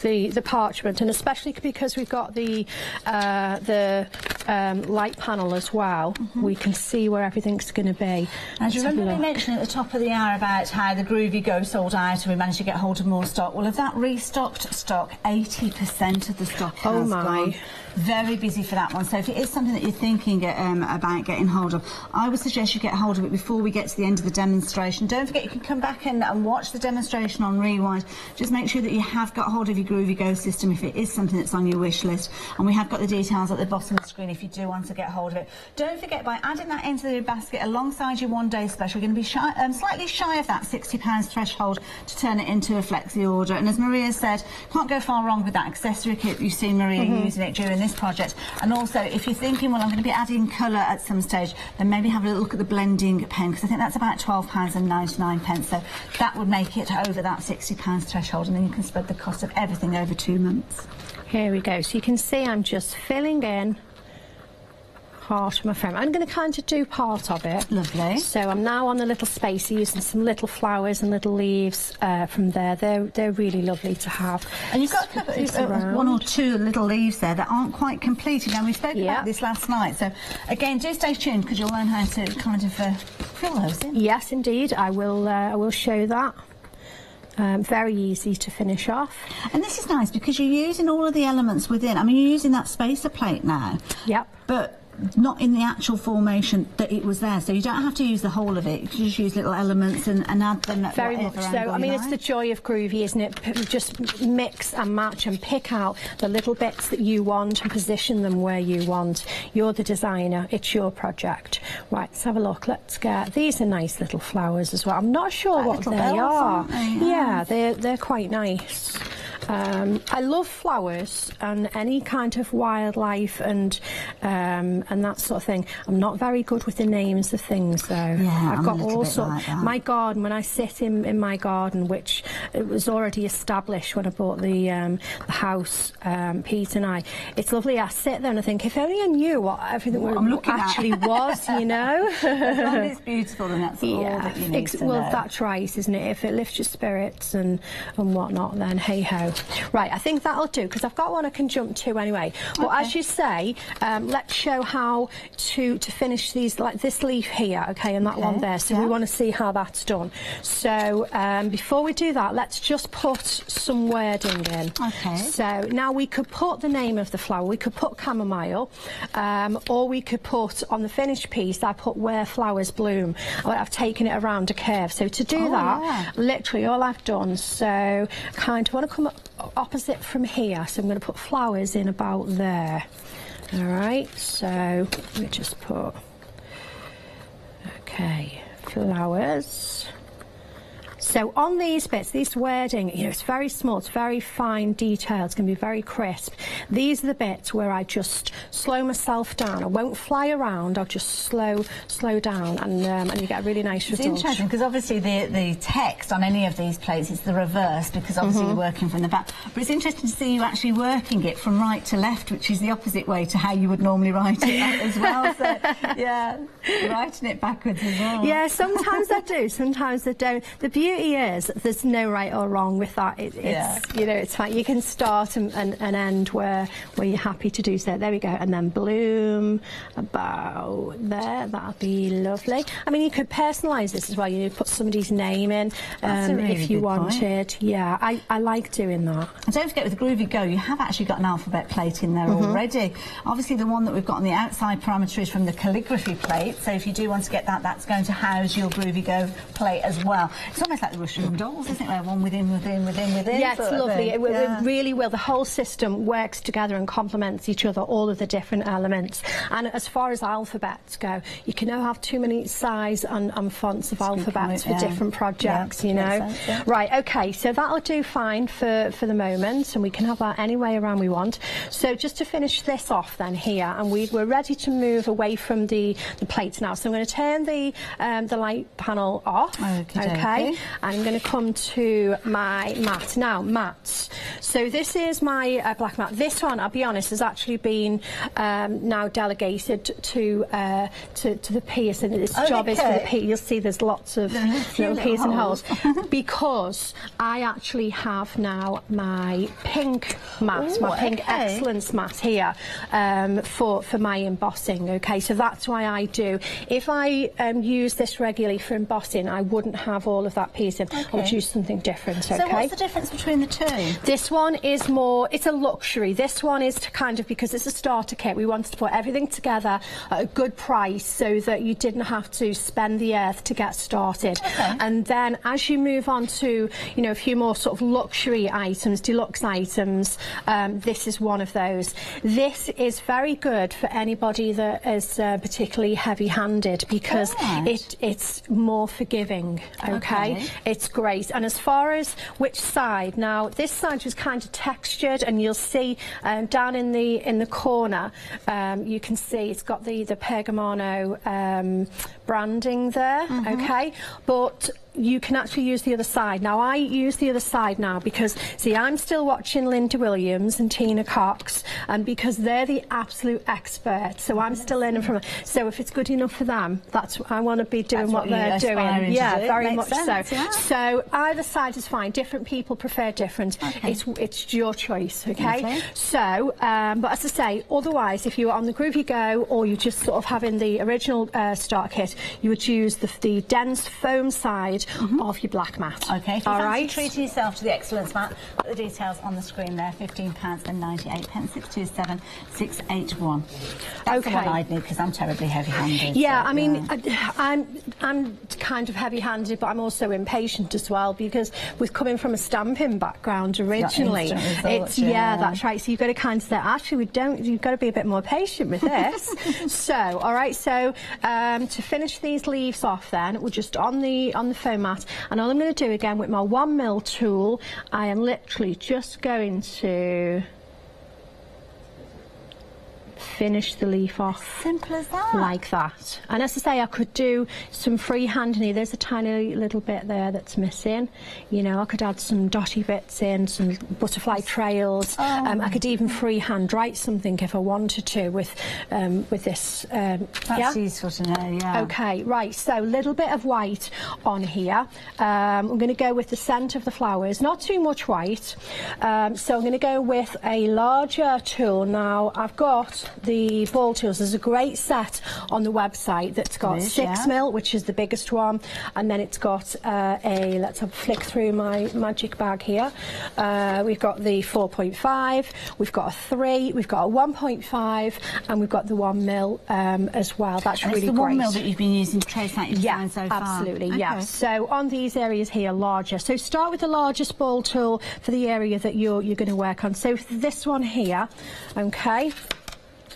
the parchment, and especially because we've got the light panel as well, we can see where everything's going to be. And do you remember we mentioned at the top of the hour about how the Groovy Go sold out and we managed to get hold of more stock? Well, of that restocked stock, 80% of the stock has gone. very busy for that one. So if it is something that you're thinking about getting hold of, I would suggest you get hold of it before we get to the end of the demonstration. Don't forget you can come back and watch the demonstration on rewind. Just make sure that you have got hold of your Groovy Go system if it is something that's on your wish list, and we have got the details at the bottom of the screen if you do want to get hold of it. Don't forget, by adding that into the basket alongside your one-day special, you're going to be slightly shy of that £60 threshold to turn it into a flexi order. And as Maria said, can't go far wrong with that accessory kit. You've seen Maria using it during this project. And also, if you're thinking, well, I'm going to be adding colour at some stage, then maybe have a little look at the blending pen, because I think that's about £12.99. So that would make it over that £60 threshold, and then you can spread the cost of everything over 2 months. Here we go. So you can see I'm just filling in part of my frame. I'm going to kind of do part of it. Lovely. So I'm now on the little spacer using some little flowers and little leaves from there. They're really lovely to have. And you've got one or two little leaves there that aren't quite completed. Now, we spoke about this last night. So again, do stay tuned because you'll learn how to kind of fill those in. Yes, indeed. I will show that. Very easy to finish off. And this is nice because you're using all of the elements within. I mean, you're using that spacer plate now. Yep. But not in the actual formation that it was there, so you don't have to use the whole of it. You can just use little elements and add them at very much so. I mean, it's the joy of Groovy, isn't it? Just mix and match and pick out the little bits that you want and position them where you want. You're the designer, it's your project. Right, let's have a look. Let's get, these are nice little flowers as well. I'm not sure what they are. Yeah, they're quite nice. I love flowers and any kind of wildlife and that sort of thing. I'm not very good with the names of things though. Yeah, I've got all sorts. Like that. My garden, when I sit in my garden, which it was already established when I bought the house, Pete and I, it's lovely. I sit there and I think, if only I knew what everything actually was, you know. As long as it's beautiful, and that's all that you need to well, know. that's right, isn't it? If it lifts your spirits and whatnot, then hey ho. Right, I think that'll do because I've got one I can jump to anyway. Well, as you say, let's show how to finish these, like this leaf here, okay, and that one there. So we want to see how that's done. So before we do that, let's just put some wording in. Okay. So now we could put the name of the flower. We could put chamomile, or we could put on the finished piece. I put where flowers bloom. I've taken it around a curve. So to do that, literally all I've done. So kind of want to come up opposite from here, so I'm going to put flowers in about there. All right, so let me just put, okay, flowers. So on these bits, this wording, you know, it's very small, it's very fine detail, it's going to be very crisp. These are the bits where I just slow myself down. I won't fly around, I'll just slow down, and you get a really nice result. It's interesting because obviously the text on any of these plates is the reverse because obviously you're working from the back. But it's interesting to see you actually working it from right to left, which is the opposite way to how you would normally write it as well. So yeah, writing it backwards as well. Yeah, sometimes I do, sometimes I don't. The beauty is there's no right or wrong with that. It's you know, it's fine. You can start and end where you're happy to do so. There we go. And then bloom about there. That'll be lovely. I mean, you could personalise this as well. You put somebody's name in if you wanted. Point. Yeah, I like doing that. And don't forget, with the Groovy Go, you have actually got an alphabet plate in there already. Obviously, the one that we've got on the outside parameter is from the calligraphy plate. So if you do want to get that, that's going to house your Groovy Go plate as well. It's almost like the Russian dolls, isn't there? One within. Yeah, it's lovely. It really will. The whole system works together and complements each other, all of the different elements. And as far as alphabets go, you can never have too many size and fonts of alphabets for different projects, you know. Right, okay, so that'll do fine for the moment, and we can have that any way around we want. So just to finish this off then here, and we're ready to move away from the plates now. So I'm going to turn the light panel off, okay. I'm going to come to my mat. Now, mats. So this is my black mat. This one, I'll be honest, has actually been now delegated to the piece, and this job is for the piece. You'll see there's lots of little piece and holes. Because I actually have now my pink mat, my pink excellence mat here for my embossing, okay? So that's why I do. If I use this regularly for embossing, I wouldn't have all of that piece piecing. I'll choose something different, okay? So what's the difference between the two? This one is more, it's a luxury. This one is to kind of, because it's a starter kit, we wanted to put everything together at a good price so that you didn't have to spend the earth to get started. And then as you move on to, you know, a few more sort of luxury items, deluxe items, this is one of those. This is very good for anybody that is particularly heavy-handed because it's more forgiving, okay? It's great. And as far as which side, now this side was kind of textured, and you'll see down in the corner, you can see it's got the Pergamano branding there, okay? But you can actually use the other side. Now, I use the other side now because, see, I'm still watching Linda Williams and Tina Cox, and because they're the absolute experts, so I'm still learning from them. So if it's good enough for them, that's I want to be doing what they're doing. Yeah, very much so. So either side is fine. Different people prefer different. It's your choice, okay? So, but as I say, otherwise, if you were on the Groovy Go or you just sort of having the original start kit, you would use the dense foam side of your black mat. Okay, if you fancy treating yourself to the Excellence mat, put the details on the screen there, £15.98, 627-681. That's the one I'd need because I'm terribly heavy-handed. Yeah, so, I mean, I'm kind of heavy-handed, but I'm also impatient as well because with coming from a stamping background originally, it's that's right. So you've got to kind of say, actually, you've got to be a bit more patient with this. So, all right, so to finish these leaves off then, we're just on the foam mat, and all I'm going to do again with my 1mm tool, I am literally just going to finish the leaf off. Simple as that. Like that. And as I say, I could do some freehand here. There's a tiny little bit there that's missing. You know, I could add some dotty bits in, some butterfly trails. I could even freehand write something if I wanted to with this. That's useful to know, yeah. Okay, right, so a little bit of white on here. I'm going to go with the scent of the flowers, not too much white. So I'm going to go with a larger tool. Now, I've got the ball tools. There's a great set on the website that's got 6mm, which is the biggest one, and then it's got let's have a flick through my magic bag here. We've got the 4.5, we've got a 3, we've got a 1.5, and we've got the 1mm as well. That's really great. It's the 1mm that you've been using to trace out your design so far. Absolutely, yeah. So on these areas here, larger. So start with the largest ball tool for the area that you're going to work on. So for this one here, okay,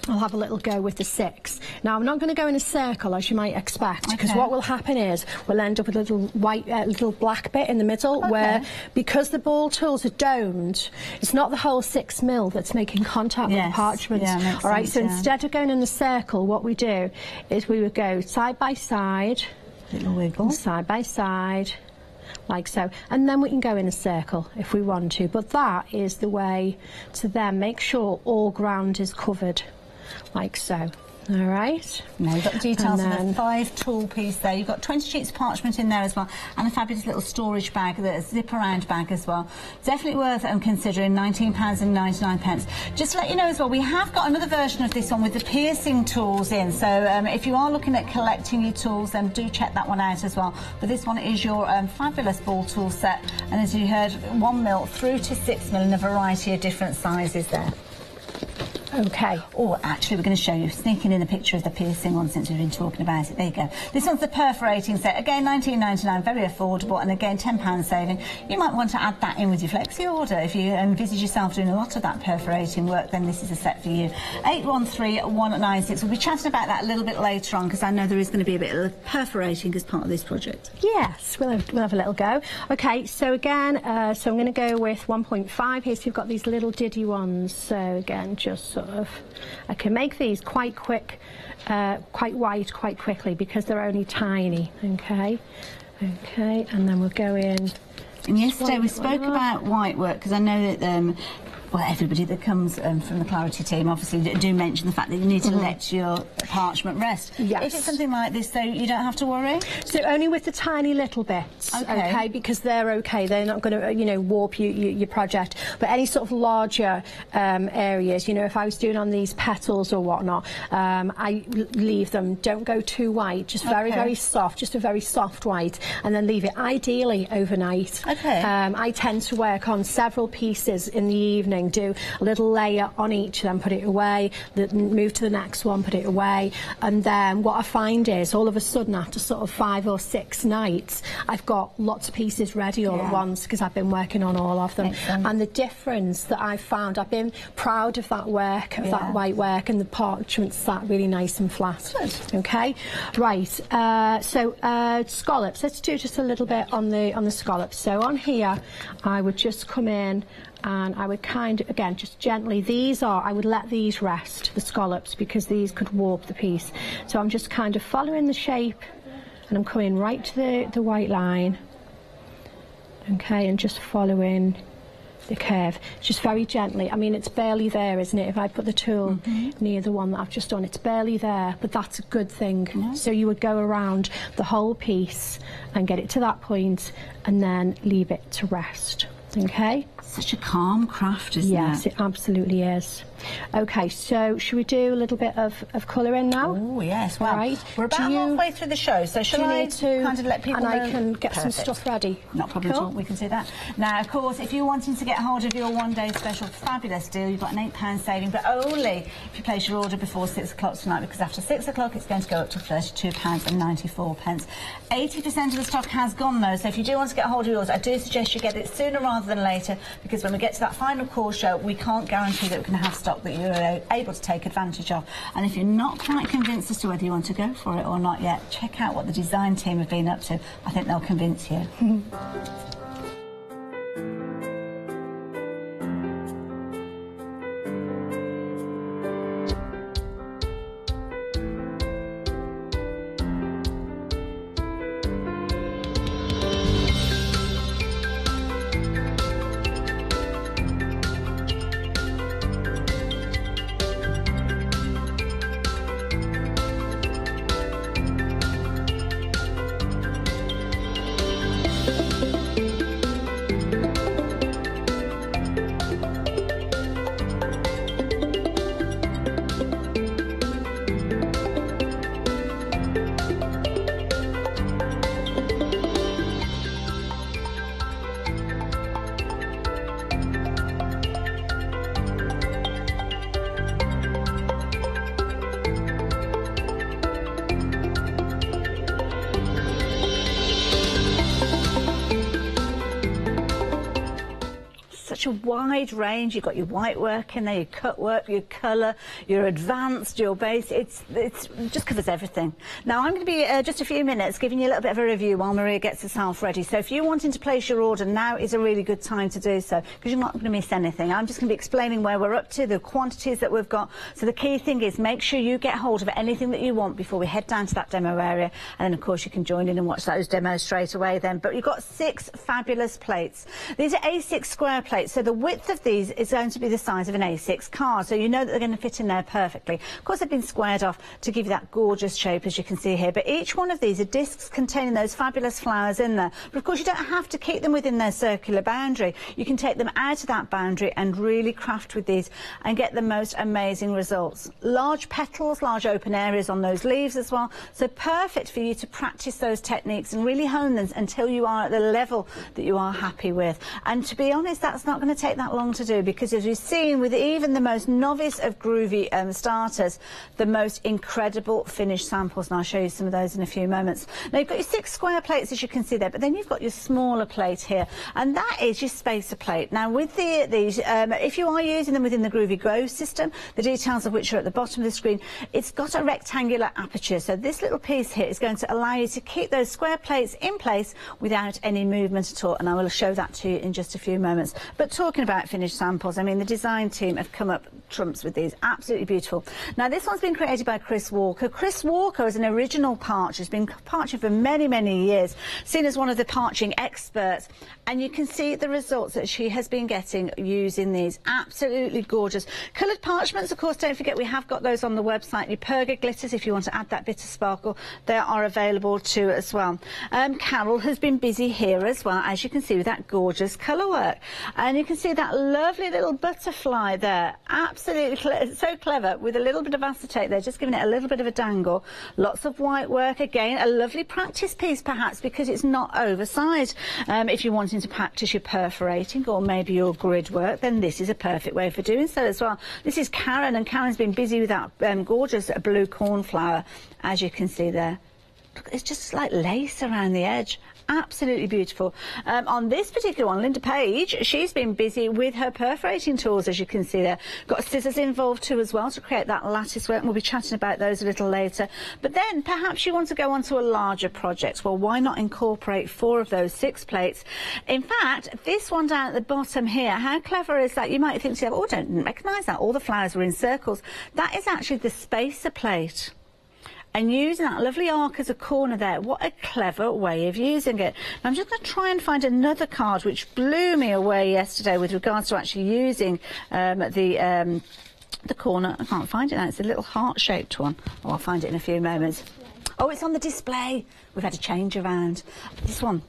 I'll have a little go with the 6. Now, I'm not going to go in a circle, as you might expect, because what will happen is we'll end up with a little white, little black bit in the middle, where, because the ball tools are domed, it's not the whole 6mm that's making contact with the parchment. All right, so instead of going in a circle, what we do is we would go side by side, little wiggle, side by side, like so, and then we can go in a circle if we want to, but that is the way to then make sure all ground is covered. Like so. All right. Now you've got the details of the 5 tool piece there. You've got 20 sheets of parchment in there as well, and a fabulous little storage bag, a zip-around bag as well. Definitely worth considering, £19.99. Just to let you know as well, we have got another version of this one with the piercing tools in. So if you are looking at collecting your tools, then do check that one out as well. But this one is your fabulous ball tool set, and as you heard, 1mm through to 6mm in a variety of different sizes there. Okay. Oh, actually, we're going to show you, sneaking in a picture of the piercing one since we've been talking about it. There you go. This one's the perforating set. Again, £19.99, very affordable, and again, £10 saving. You might want to add that in with your flexi order. If you envisage yourself doing a lot of that perforating work, then this is a set for you. 813-196. We'll be chatting about that a little bit later on, because I know there is going to be a bit of perforating as part of this project. Yes, we'll have a little go. Okay, so again, so I'm going to go with 1.5 here. So you've got these little diddy ones. So again, just sort of, I can make these quite quick, quite wide quite quickly because they're only tiny. Okay, and then we'll go in. And yesterday we spoke about white work, because I know that Well, everybody that comes from the Clarity team obviously do mention the fact that you need to let your parchment rest. Yes. If it's something like this, though, you don't have to worry? So only with the tiny little bits, okay, because they're okay. They're not going to, you know, warp your project. But any sort of larger areas, you know, if I was doing on these petals or whatnot, I leave them. Don't go too white, just very, very soft, just a very soft white, and then leave it ideally overnight. Okay. I tend to work on several pieces in the evening, do a little layer on each, then put it away, move to the next one, put it away, and then what I find is all of a sudden after sort of 5 or 6 nights I've got lots of pieces ready all at once because I've been working on all of them. And the difference that I've found, I've been proud of that work, of that white work, and the parchment sat really nice and flat. Okay, right, so scallops, let's do just a little bit on the scallops. So on here I would just come in and I would kind of, again, just gently, I would let these rest, the scallops, because these could warp the piece. So I'm just kind of following the shape and I'm coming right to the white line, okay, and just following the curve, just very gently. I mean, it's barely there, isn't it? If I put the tool near the one that I've just done, it's barely there, but that's a good thing. So you would go around the whole piece and get it to that point and then leave it to rest. Okay? Such a calm craft, isn't it? Yes, it absolutely is. Okay, so should we do a little bit of colouring now? Oh, yes. Well, we're about halfway through the show, so shall I kind of let people know? And I can get some stuff ready. Not a problem at all, we can do that. Now, of course, if you're wanting to get hold of your one-day special fabulous deal, you've got an £8 saving, but only if you place your order before 6 o'clock tonight, because after 6 o'clock it's going to go up to £32.94. 80% of the stock has gone, though, so if you do want to get hold of yours, I do suggest you get it sooner rather than later, because when we get to that final call show, we can't guarantee that we're going to have stock that you're able to take advantage of. And if you're not quite convinced as to whether you want to go for it or not yet, check out what the design team have been up to. I think they'll convince you. A wide range. You've got your white work in there, your cut work, your colour, your advanced, your base. It just covers everything. Now I'm going to be just a few minutes giving you a little bit of a review while Maria gets herself ready. So if you're wanting to place your order, now is a really good time to do so, because you're not going to miss anything. I'm just going to be explaining where we're up to, the quantities that we've got. So the key thing is make sure you get hold of anything that you want before we head down to that demo area, and then of course you can join in and watch those demos straight away then. But you've got 6 fabulous plates. These are A6 square plates. So the width of these is going to be the size of an A6 card, so you know that they're going to fit in there perfectly. Of course, they've been squared off to give you that gorgeous shape, as you can see here, but each one of these are discs containing those fabulous flowers in there. But of course, you don't have to keep them within their circular boundary. You can take them out of that boundary and really craft with these and get the most amazing results. Large petals, large open areas on those leaves as well, so perfect for you to practice those techniques and really hone them until you are at the level that you are happy with. And to be honest, that's not going to take that long to do, because as you've seen with even the most novice of groovy starters, the most incredible finished samples, and I'll show you some of those in a few moments. Now you've got your 6 square plates, as you can see there, but then you've got your smaller plate here, and that is your spacer plate. Now with these, if you are using them within the Groovy Grow system, the details of which are at the bottom of the screen, it's got a rectangular aperture, so this little piece here is going to allow you to keep those square plates in place without any movement at all, and I will show that to you in just a few moments. But talking about finished samples, I mean, the design team have come up trumps with these. Absolutely beautiful. Now, this one's been created by Chris Walker. Chris Walker is an original parcher. He's been parching for many, many years, seen as one of the parching experts. And you can see the results that she has been getting using these. Absolutely gorgeous. Coloured parchments, of course, don't forget we have got those on the website. Your Perga glitters, if you want to add that bit of sparkle, they are available too as well. Carol has been busy here as well, as you can see, with that gorgeous colour work. And you can see that lovely little butterfly there. Absolutely so clever, with a little bit of acetate there, just giving it a little bit of a dangle. Lots of white work. Again, a lovely practice piece perhaps, because it's not oversized. If you're wanting to practice your perforating or maybe your grid work, then this is a perfect way for doing so as well. This is Karen, and Karen's been busy with that gorgeous blue cornflower, as you can see there. Look, it's just like lace around the edge. Absolutely beautiful. On this particular one, Linda Page, she's been busy with her perforating tools, as you can see there. Got scissors involved too as well to create that lattice work, and we'll be chatting about those a little later. But then perhaps you want to go on to a larger project. Well, why not incorporate 4 of those 6 plates? In fact, this one down at the bottom here, how clever is that? You might think to yourself, oh, I don't recognise that. All the flowers were in circles. That is actually the spacer plate. And using that lovely arc as a corner there, what a clever way of using it. Now, I'm just going to try and find another card which blew me away yesterday with regards to actually using the corner. I can't find it now. It's a little heart-shaped one. Oh, I'll find it in a few moments. Oh, it's on the display. We've had a change around. This one.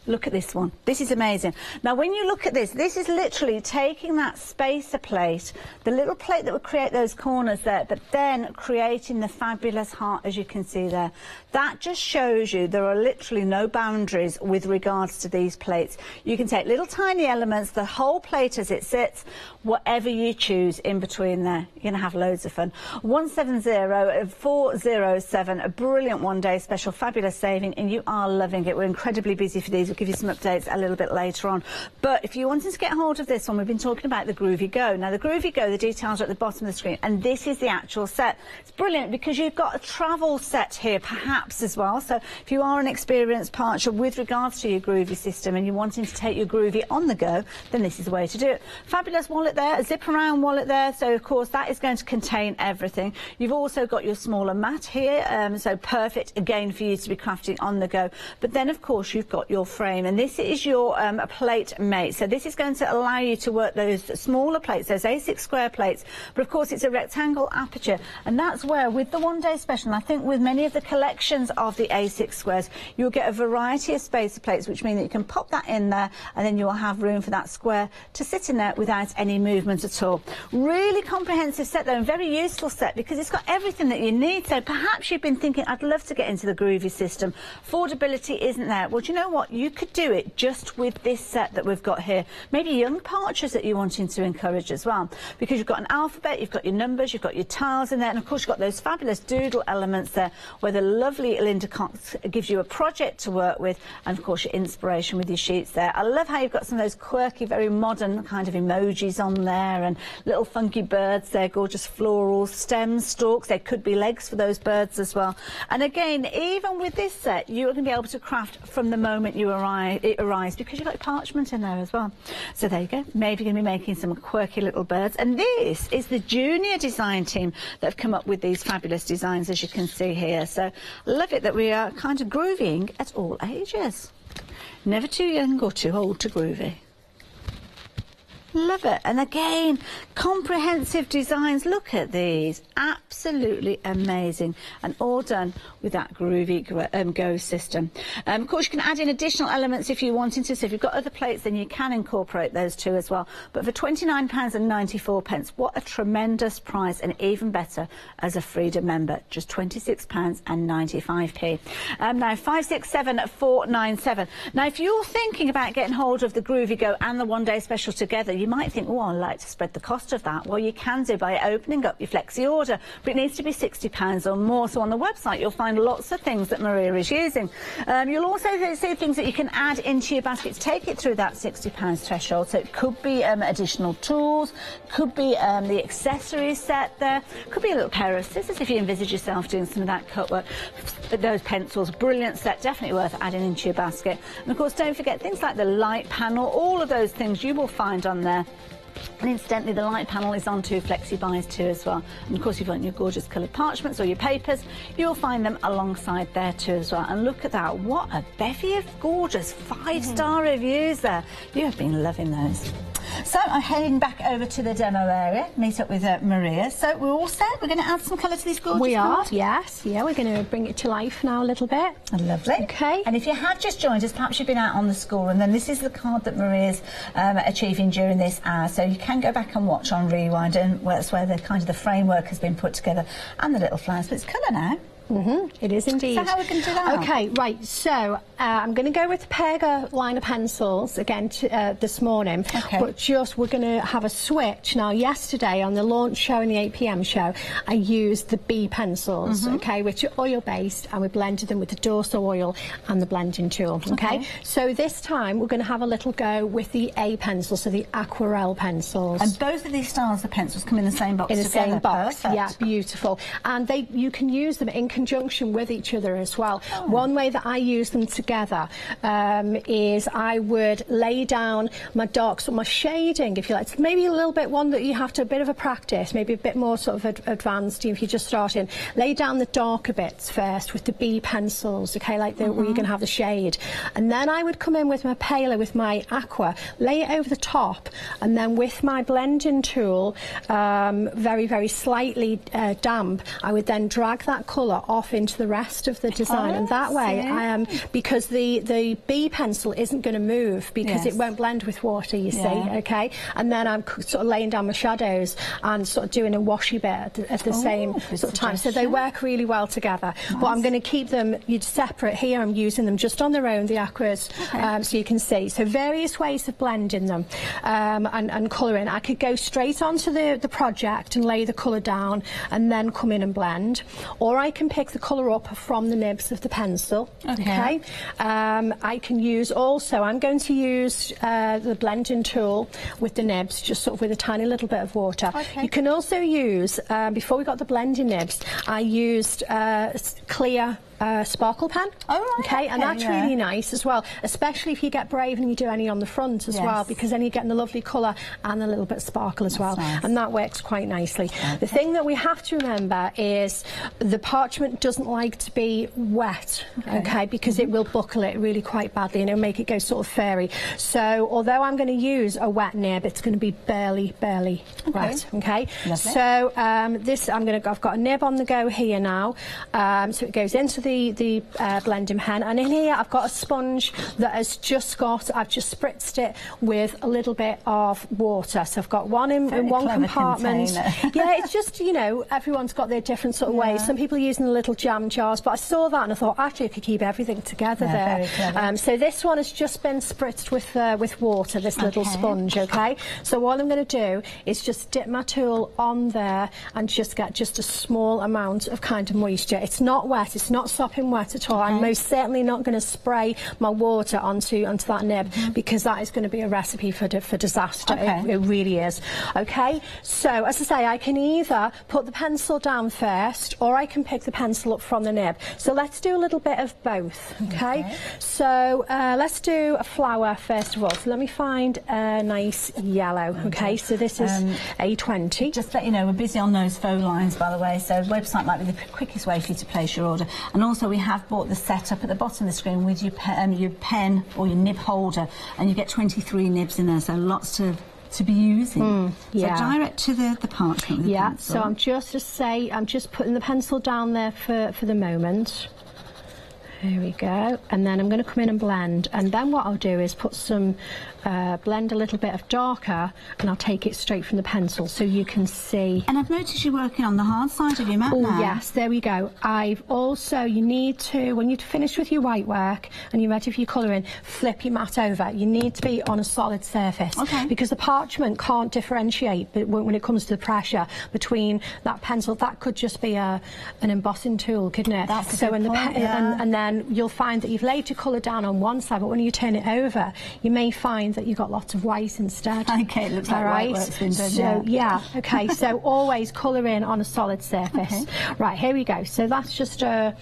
Look at this one. This is amazing. Now, when you look at this, this is literally taking that spacer plate, the little plate that would create those corners there, but then creating the fabulous heart, as you can see there. That just shows you there are literally no boundaries with regards to these plates. You can take little tiny elements, the whole plate as it sits, whatever you choose in between there. You're going to have loads of fun. 170407, a brilliant one-day special, fabulous saving, and you are loving it. We're incredibly busy for these. We'll give you some updates a little bit later on. But if you wanted to get hold of this one, we've been talking about the Groovy Go. Now, the Groovy Go, the details are at the bottom of the screen, and this is the actual set. It's brilliant because you've got a travel set here, perhaps, as well. So if you are an experienced parcher with regards to your Groovy system and you're wanting to take your Groovy on the go, then this is the way to do it. Fabulous wallet there, a zip-around wallet there. So, of course, that is going to contain everything. You've also got your smaller mat here, so perfect, again, for you to be crafting on the go. But then, of course, you've got your frame, and this is your plate mate. So this is going to allow you to work those smaller plates, those A6 square plates, but of course it's a rectangle aperture, and that's where with the one-day special, and I think with many of the collections of the A6 squares, you'll get a variety of spacer plates, which mean that you can pop that in there and then you'll have room for that square to sit in there without any movement at all. Really comprehensive set though, and very useful set because it's got everything that you need. So perhaps you've been thinking, I'd love to get into the Groovy system. Affordability isn't there. Well, do you know what? You could do it just with this set that we've got here. Maybe young parchers that you're wanting to encourage as well, because you've got an alphabet, you've got your numbers, you've got your tiles in there, and of course you've got those fabulous doodle elements there where the lovely Linda Cox gives you a project to work with, and of course your inspiration with your sheets there. I love how you've got some of those quirky, very modern kind of emojis on there, and little funky birds there, gorgeous florals, stems, stalks. There could be legs for those birds as well. And again, even with this set, you're going to be able to craft from the moment you arrives, because you've got parchment in there as well. So there you go. Maybe you're going to be making some quirky little birds. And this is the junior design team that have come up with these fabulous designs, as you can see here. So love it that we are kind of groovying at all ages. Never too young or too old to groovy. Love it. And again, comprehensive designs. Look at these. Absolutely amazing. And all done with that Groovy Go system. Of course, you can add in additional elements if you wanted to. So if you've got other plates, then you can incorporate those too as well. But for £29.94, what a tremendous price, and even better as a Freedom member. Just £26.95. Now, 567497. Now, if you're thinking about getting hold of the Groovy Go and the one-day special together, you might think, oh, I'd like to spread the cost of that. Well, you can do by opening up your flexi order, but it needs to be £60 or more. So on the website, you'll find lots of things that Maria is using. You'll also see things that you can add into your basket to take it through that £60 threshold. So it could be additional tools, could be the accessories set there, could be a little pair of scissors if you envisage yourself doing some of that cut work. Those pencils, brilliant set, definitely worth adding into your basket. And of course, don't forget things like the light panel, all of those things you will find on there. And incidentally, the light panel is on 2 flexi buys too as well. And of course, if you want your gorgeous coloured parchments or your papers, you'll find them alongside there too as well. And look at that, what a bevy of gorgeous 5-star reviews there. You have been loving those. So I'm heading back over to the demo area, meet up with Maria. So we're all set? We're going to add some colour to these gorgeous We are, cards? yes. Yeah, we're going to bring it to life now a little bit. Lovely. Okay. And if you have just joined us, perhaps you've been out on the schoolroom, then this is the card that Maria's achieving during this hour. So you can go back and watch on Rewind, and that's where the kind of the framework has been put together and the little flowers. But it's colour now. It is indeed. So how are we going to do that? Okay, right, so I'm going to go with the Pega line of pencils again this morning, but just we're going to have a switch. Now, yesterday on the launch show and the 8 PM show, I used the B pencils, okay, which are oil-based, and we blended them with the Dorso oil and the blending tool, okay? So this time we're going to have a little go with the A pencils, so the aquarelle pencils. And both of these styles of pencils come in the same box in the together. same box, Perfect. yeah, beautiful. And you can use them in conjunction with each other as well. One way that I use them together is I would lay down my darks or my shading, if you like. It's maybe a little bit one that you have to a bit of a practice, maybe a bit more sort of advanced if you're just starting. Lay down the darker bits first with the B pencils, okay, like where you're going to have the shade. And then I would come in with my paler, with my aqua, lay it over the top, and then with my blending tool, very, very slightly damp, I would then drag that colour off into the rest of the design, and that way, because the B pencil isn't going to move because it won't blend with water, you see, okay? And then I'm sort of laying down my shadows and sort of doing a washy bit at the same sort of time. So they work really well together. But I'm going to keep them separate here. I'm using them just on their own, the aquas, so you can see. So various ways of blending them and colouring. I could go straight onto the project and lay the colour down and then come in and blend, or I can pick the colour up from the nibs of the pencil. Okay. I can use also, I'm going to use the blending tool with the nibs, just sort of with a tiny little bit of water. You can also use, before we got the blending nibs, I used clear sparkle pen. Okay, and that's really nice as well, especially if you get brave and you do any on the front as well, because then you're getting the lovely colour and a little bit of sparkle as well, and that works quite nicely. The thing that we have to remember is the parchment doesn't like to be wet, okay, because it will buckle it really quite badly and it'll make it go sort of fairy. So although I'm going to use a wet nib, it's going to be barely wet. Okay, so I've got a nib on the go here now, so it goes into the blending pen, and in here I've got a sponge that has I've just spritzed it with a little bit of water. So I've got one in one compartment. Yeah, it's just, you know, everyone's got their different sort of ways. Some people are using the little jam jars, but I saw that and I thought actually I could keep everything together there. So this one has just been spritzed with water, this little sponge, okay? So what I'm going to do is just dip my tool on there and just get just a small amount of kind of moisture. It's not wet, it's not sopping wet at all. I'm most certainly not going to spray my water onto that nib, because that is going to be a recipe for disaster. It really is. Okay, so as I say, I can either put the pencil down first or I can pick the pencil up from the nib. So let's do a little bit of both. Okay, so let's do a flower first of all. So let me find a nice yellow. Okay, so this is A20. Just let you know, we're busy on those faux lines, by the way, so the website might be the quickest way for you to place your order. And also we have bought the setup at the bottom of the screen with your pen or your nib holder, and you get 23 nibs in there, so lots to be using. So direct to the parchment with the pencil. So I'm just putting the pencil down there for the moment. There we go, and then I'm going to come in and blend, and then what I'll do is put some blend a little bit of darker, and I'll take it straight from the pencil so you can see. And I've noticed you're working on the hard side of your mat now. Yes, there we go. You need to, when you're finished with your white work and you're ready for your colouring, flip your mat over. You need to be on a solid surface, because the parchment can't differentiate when it comes to the pressure between that pencil. That could just be an embossing tool, couldn't it? That's a good point, and then you'll find that you've laid your colour down on one side, but when you turn it over, you may find find that you've got lots of white instead. Okay, it looks like white work's been done, so, yeah, okay, so always colour in on a solid surface. Okay. Right, here we go. So that's just a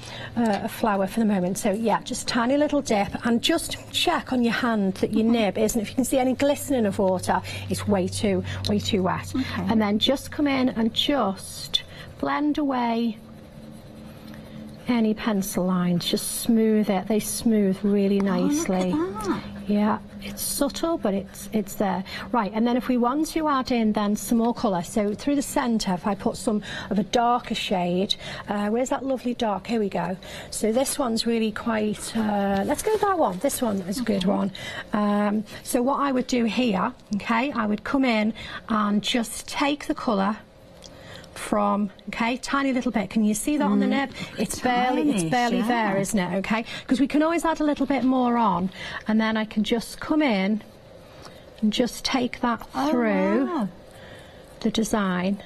flower for the moment. So yeah, just tiny little dip, and just check on your hand that your nib isn't, if you can see any glistening of water, it's way too wet. Okay. And then just come in and just blend away any pencil lines, just smooth it. They smooth really nicely. Oh, look at that. Yeah, it's subtle, but it's there. Right, and then if we want to add in then some more colour, so through the centre, if I put some of a darker shade, where's that lovely dark? Here we go. So this one's really quite, let's go with that one. This one is a good one. So what I would do here, okay, I would come in and just take the colour from, okay, tiny little bit. Can you see that on the nib? It's barely there, isn't it? Okay, because we can always add a little bit more on, and then I can just come in and just take that through the design.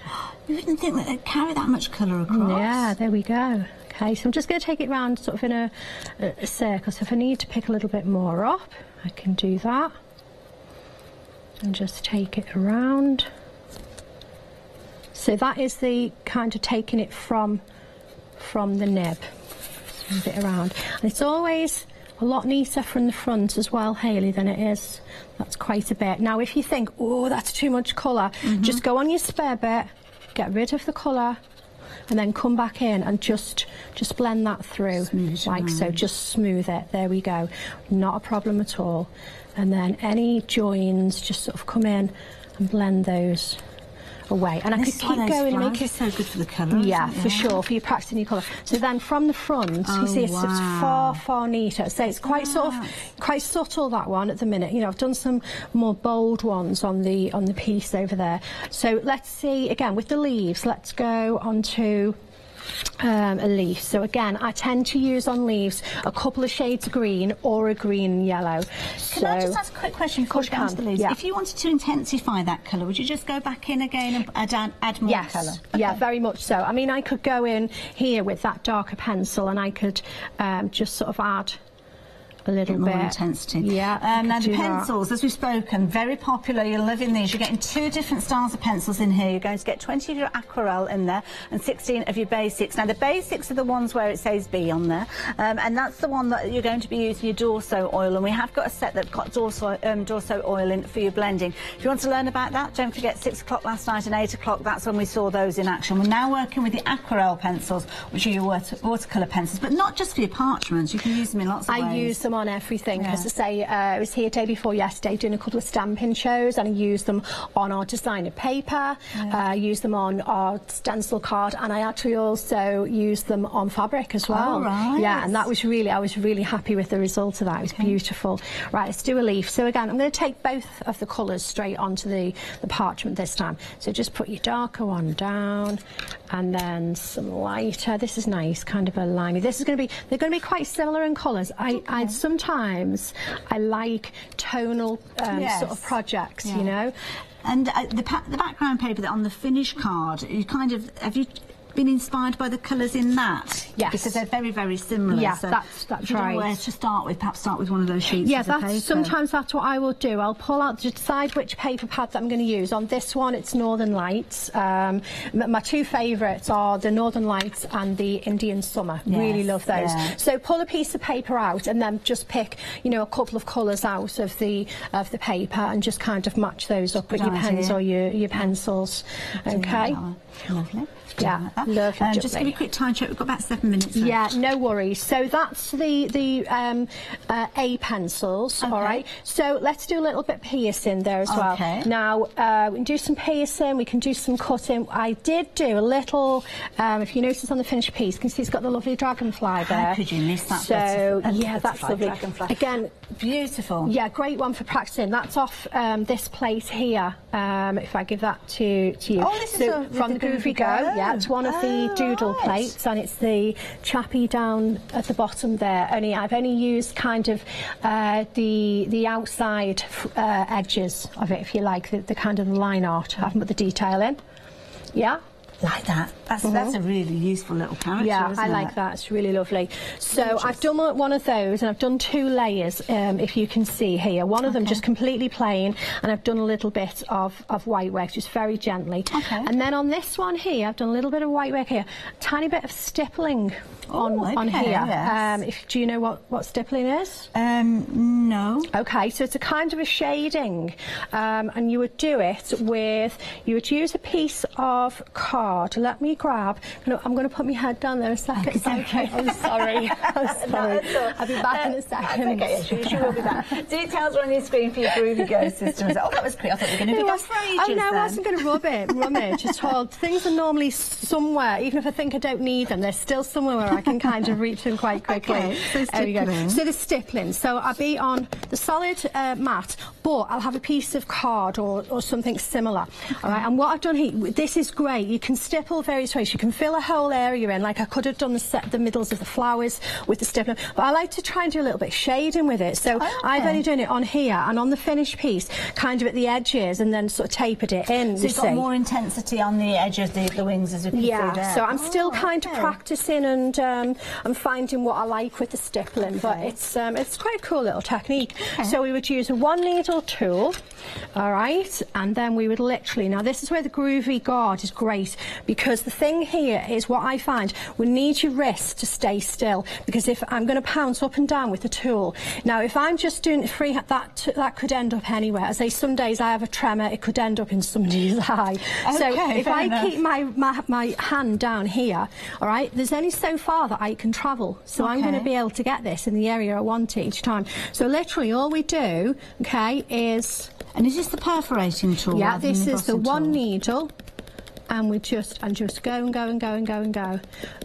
You wouldn't think that they'd carry that much colour across. Yeah, there we go. Okay, so I'm just going to take it round sort of in a circle. So if I need to pick a little bit more up, I can do that and just take it around. So that is the kind of taking it from the nib. Move it around. And it's always a lot neater from the front as well, Hayley, than it is. That's quite a bit. Now, if you think, oh, that's too much colour, just go on your spare bit, get rid of the colour, and then come back in and just blend that through, like so. Just smooth it. There we go. Not a problem at all. And then any joins, just sort of come in and blend those away. And I could keep going and make it so good for the colour. Yeah, for sure, for you practicing your colour. So then from the front, you see it's far neater. So it's quite sort of quite subtle, that one at the minute. You know, I've done some more bold ones on the piece over there. So let's see again with the leaves. Let's go on to a leaf. So again, I tend to use on leaves a couple of shades of green or a green and yellow. Can I just ask a quick question before we get onto the leaves? Yeah. If you wanted to intensify that colour, would you just go back in again and add more colour? Okay. Yeah, very much so. I mean, I could go in here with that darker pencil and I could just sort of add a little bit more intensity. Yeah. Now the pencils, as we've spoken, very popular. You're loving these. You're getting 2 different styles of pencils in here. You're going to get 20 of your aquarelle in there and 16 of your basics. Now the basics are the ones where it says B on there, and that's the one that you're going to be using your Dorso oil. And we have got a set that's got Dorso oil in for your blending. If you want to learn about that, don't forget 6 o'clock last night and 8 o'clock. That's when we saw those in action. We're now working with the aquarelle pencils, which are your watercolour pencils, but not just for your parchments. You can use them in lots of ways. I use them on everything. As I say, I was here day before yesterday doing a couple of stamping shows, and I use them on our designer paper, I use them on our stencil card, and I actually also use them on fabric as well. Yeah, and that was really, I was really happy with the result of that. It was beautiful. Right, let's do a leaf. So again, I'm going to take both of the colours straight onto the parchment this time. So just put your darker one down, and then some lighter. This is nice, kind of a limey. This is going to be, they're going to be quite similar in colours. I sometimes I like tonal sort of projects, you know. And the background paper that on the finish card, you kind of, have you been inspired by the colours in that? Yes. Because they're very, very similar. Yeah, so that's if you don't know where to start with, perhaps start with one of those sheets of paper. Sometimes that's what I will do. I'll pull out to decide which paper pad that I'm going to use. On this one, it's Northern Lights. My 2 favourites are the Northern Lights and the Indian Summer. Really love those. So pull a piece of paper out and then just pick, you know, a couple of colours out of the paper and just kind of match those up with your pens or your pencils. Okay. Lovely. Yeah, lovely. Just give me a quick time check. We've got about 7 minutes left. Yeah, no worries. So that's the A pencils. All right. So let's do a little bit of piercing there as well. Now we can do some piercing. We can do some cutting. I did do a little. If you notice on the finished piece, you can see it's got the lovely dragonfly there. How could you miss that? So yeah, that's lovely. Dragonfly. Again, beautiful. Yeah, great one for practicing. That's off this plate here. If I give that to you. Oh, this is from the Groovy Go. Yeah, it's one of the doodle plates, and it's the chappy down at the bottom there. I've only used kind of the outside edges of it, if you like, the kind of line art. I haven't put the detail in. Yeah. Like that. That's a really useful little character, Yeah, isn't I like it? that. It's really lovely. So I've done one of those, and I've done 2 layers, if you can see here. One of them just completely plain, and I've done a little bit of white work, just very gently. And then on this one here, I've done a little bit of white work here, tiny bit of stippling on here. Yes. Do you know what stippling is? No. Okay, so it's a kind of a shading, and you would do it with, you would use a piece of card. Let me grab, I'm going to put my head down there a second. Okay. I'm sorry. I'm sorry. I'll be back in a second. Okay, she will be back. Details are on your screen for your Groovy Go system. Oh, that was pretty. I thought you were going to be gone for ages. Oh no, I wasn't going to rummage at all. Things are normally somewhere, even if I think I don't need them, they're still somewhere where I can kind of reach them quite quickly. Okay, so there we go. stippling. So the stippling. So I'll be on the solid mat, but I'll have a piece of card or something similar. All right, and what I've done here, this is great. You can stipple various ways. You can fill a whole area in, like I could have done the middles of the flowers with the stippling, but I like to try and do a little bit of shading with it. So I've only done it on here and on the finished piece, kind of at the edges, and then sort of tapered it in. So you've got more intensity on the edge of the wings, as you can see there. So I'm still kind of practicing, and I'm finding what I like with the stippling, but it's quite a cool little technique. So we would use a 1 needle tool, all right, and then we would literally, now this is where the Groovy guard is great, because the thing here is, what I find, we need your wrist to stay still, because if I'm going to pounce up and down with the tool, now if I'm just doing it free, that could end up anywhere. I say some days I have a tremor, it could end up in somebody's eye. So if I keep my hand down here, all right, there's only so far that I can travel, so I'm going to be able to get this in the area I want it each time. So literally all we do, is... And is this the perforating tool? Yeah, this is the 1 needle. And we just go and go and go and go and go.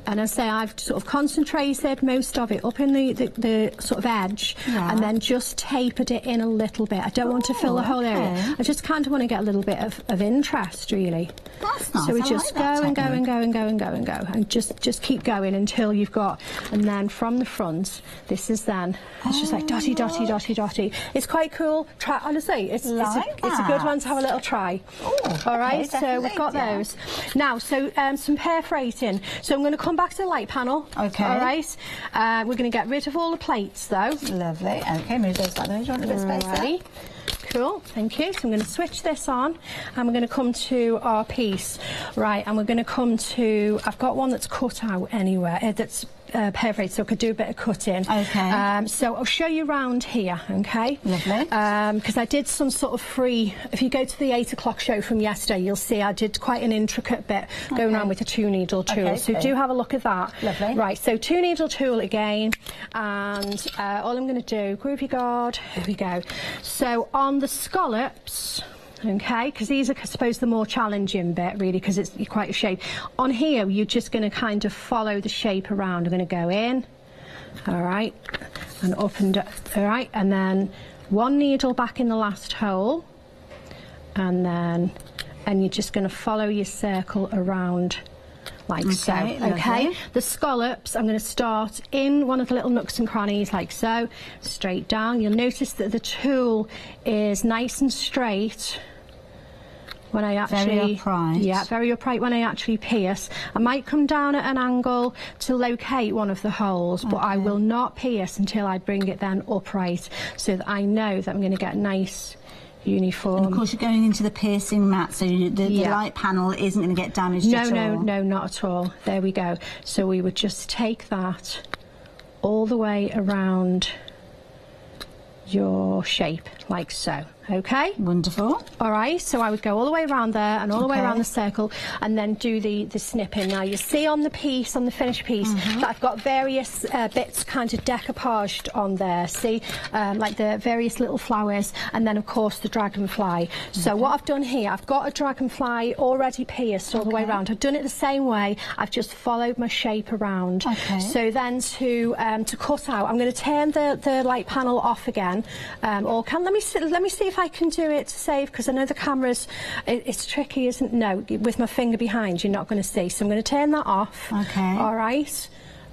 And I say I've sort of concentrated most of it up in the sort of edge, and then just tapered it in a little bit. I don't want to fill the whole area. I just kind of want to get a little bit of interest, really. That's nice. So we just go and go and go and go and go and go, and just keep going until you've got. And then from the front, this is then it's just like dotty dotty dotty dotty. It's quite cool. Try, honestly, it's a good one to have a little try. All right, so we've got those. Now, so some perforating. So I'm going to come back to the light panel. Okay. All right. We're going to get rid of all the plates, though. Lovely. Okay, move those back there. Do you want a bit of space there? Cool, thank you. So I'm going to switch this on, and we're going to come to our piece. Right, and we're going to come to, I've got one that's cut out anywhere, that's perforated, so I could do a bit of cutting. Okay. So I'll show you round here, okay? Lovely. Because I did some sort of free, if you go to the 8 o'clock show from yesterday, you'll see I did quite an intricate bit going around with a 2 needle tool. So do have a look at that. Lovely. Right, so 2 needle tool again, and all I'm going to do, Groovy guard, here we go. So on the scallops, okay, because these are, I suppose, the more challenging bit, really, because it's quite a shape. On here, you're just going to kind of follow the shape around. I'm going to go in, all right, and up and up, all right, and then 1 needle back in the last hole, and you're just going to follow your circle around like so, okay? The scallops, I'm going to start in one of the little nooks and crannies like so, straight down. You'll notice that the tool is nice and straight when I actually... Very upright. Yeah, very upright when I actually pierce. I might come down at an angle to locate one of the holes, but I will not pierce until I bring it then upright, so that I know that I'm going to get nice... uniform. And of course you're going into the piercing mat, so the light panel isn't going to get damaged at all. No, not at all. There we go. So we would just take that all the way around your shape, like so. Okay? Wonderful. All right, so I would go all the way around there and all the way around the circle, and then do the snipping. Now, you see on the piece, on the finished piece, that I've got various bits kind of decoupaged on there. See, like the various little flowers, and then, of course, the dragonfly. So what I've done here, I've got a dragonfly already pierced all the way around. I've done it the same way. I've just followed my shape around. So then to cut out, I'm going to turn the light panel off again. Or let me see if I can do it to save, because I know the camera's it's tricky, isn't it? No, with my finger behind you're not going to see, so I'm going to turn that off. All right,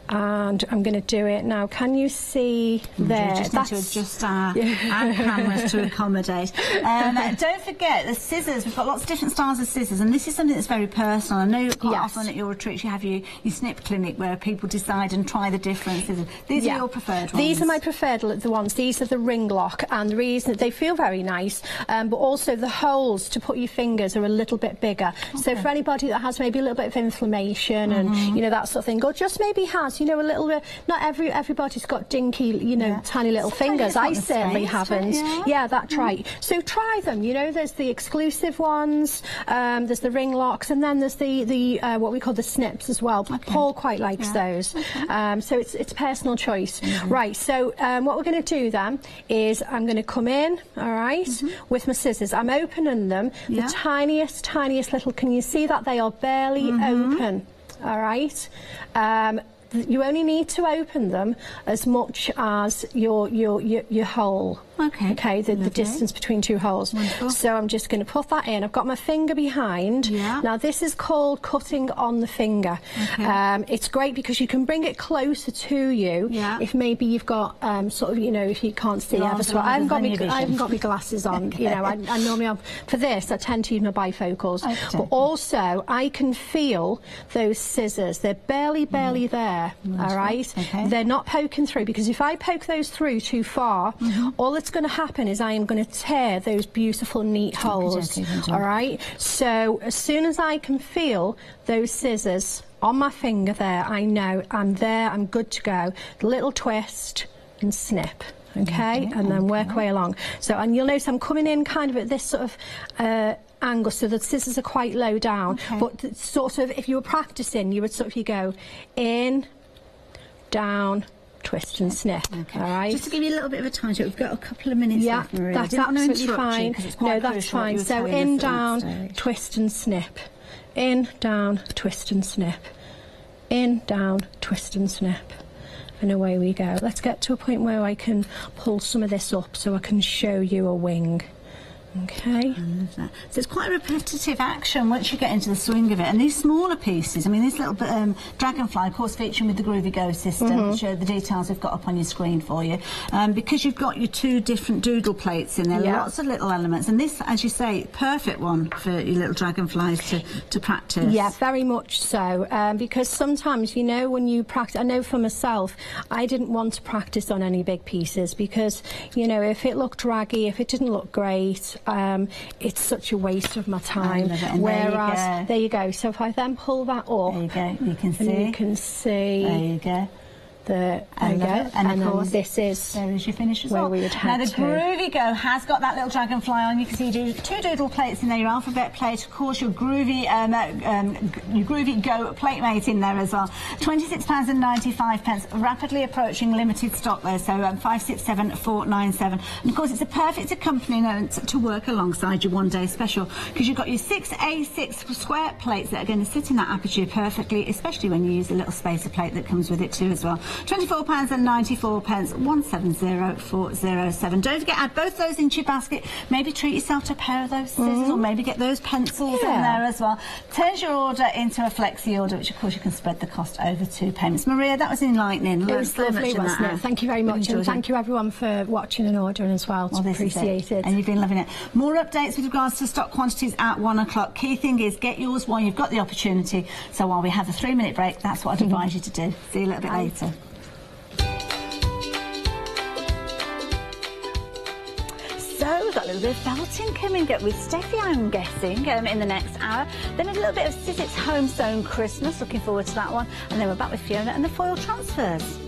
and I'm going to do it now. Can you see there? We just need to adjust our cameras to accommodate. Don't forget the scissors. We've got lots of different styles of scissors, and this is something that's very personal. I know quite often at your retreats you have your snip clinic where people decide and try the different scissors. These are your preferred ones? These are my preferred ones. These are the ring lock, and the reason they feel very nice, but also the holes to put your fingers are a little bit bigger. So for anybody that has maybe a little bit of inflammation and you know, that sort of thing, or just maybe has, you know, a little bit. Not everybody's got dinky, you know, tiny little fingers. I certainly haven't. Yeah, that's right. So try them. You know, there's the exclusive ones, there's the ring locks, and then there's the what we call the snips as well. Paul quite likes those. So it's personal choice. Right. So what we're going to do then is I'm going to come in, all right, with my scissors. I'm opening them, the tiniest little. Can you see that they are barely open? All right. You only need to open them as much as your hole. Okay, the distance between two holes. Wonderful. So I'm just going to put that in. I've got my finger behind. Now this is called cutting on the finger. It's great because you can bring it closer to you if maybe you've got sort of, you know, if you can't see ever so. I haven't got my glasses on. You know, I normally have, for this I tend to use my bifocals. But also I can feel those scissors. They're barely there. All right, they're not poking through, because if I poke those through too far, all that's going to happen is I am going to tear those beautiful neat holes. All right, so as soon as I can feel those scissors on my finger there, I know I'm there, I'm good to go. Little twist and snip. Okay, and then work way along. So, and you'll notice I'm coming in kind of at this sort of angle, so the scissors are quite low down. But sort of, if you were practicing, you would sort of, you go in, down, twist and snip. All right. Just to give you a little bit of a time, we've got a couple of minutes left, Maria. That's absolutely fine. No, that's fine. So in, down, twist and snip. In, down, twist and snip. In, down, twist and snip. And away we go. Let's get to a point where I can pull some of this up so I can show you a wing. Okay. I love that. So it's quite a repetitive action once you get into the swing of it. And these smaller pieces, I mean, this little dragonfly, of course, featuring with the Groovy Go system, which are the details we've got up on your screen for you. Because you've got your two different doodle plates in there, lots of little elements. And this, as you say, perfect one for your little dragonflies to practice. Yeah, very much so. Because sometimes, you know, when you practice, I know for myself, I didn't want to practice on any big pieces because, you know, if it looked draggy, if it didn't look great, it's such a waste of my time. Whereas, there you go. So if I then pull that up, there you go. You can see. And you can see. There you go. There you go. And of course, this is there is your finish as where well. we would have now the Groovy Go has got that little dragonfly on. You can see you do two doodle plates in there, your alphabet plate, of course your Groovy Go plate mate in there as well. £26.95, rapidly approaching limited stock there, so 567497. And of course it's a perfect accompaniment to work alongside your one-day special, because you've got your 6 A6 square plates that are going to sit in that aperture perfectly, especially when you use the little spacer plate that comes with it too as well. £24.94, 170407. Don't forget, add both those into your basket. Maybe treat yourself to a pair of those scissors, or maybe get those pencils in there as well. Turns your order into a flexi order, which of course you can spread the cost over 2 payments. Maria, that was enlightening. It was lovely, wasn't it? Thank you very much, and thank you everyone for watching and ordering as well. It's appreciated. And you've been loving it. More updates with regards to stock quantities at 1 o'clock. Key thing is get yours while you've got the opportunity. So while we have a 3-minute break, that's what I'd advise you to do. See you a little bit later. So we've got a little bit of belting coming up with Steffi, I'm guessing, in the next hour. Then a little bit of Sissett's Home Sewn Christmas, looking forward to that one. And then we're back with Fiona and the foil transfers.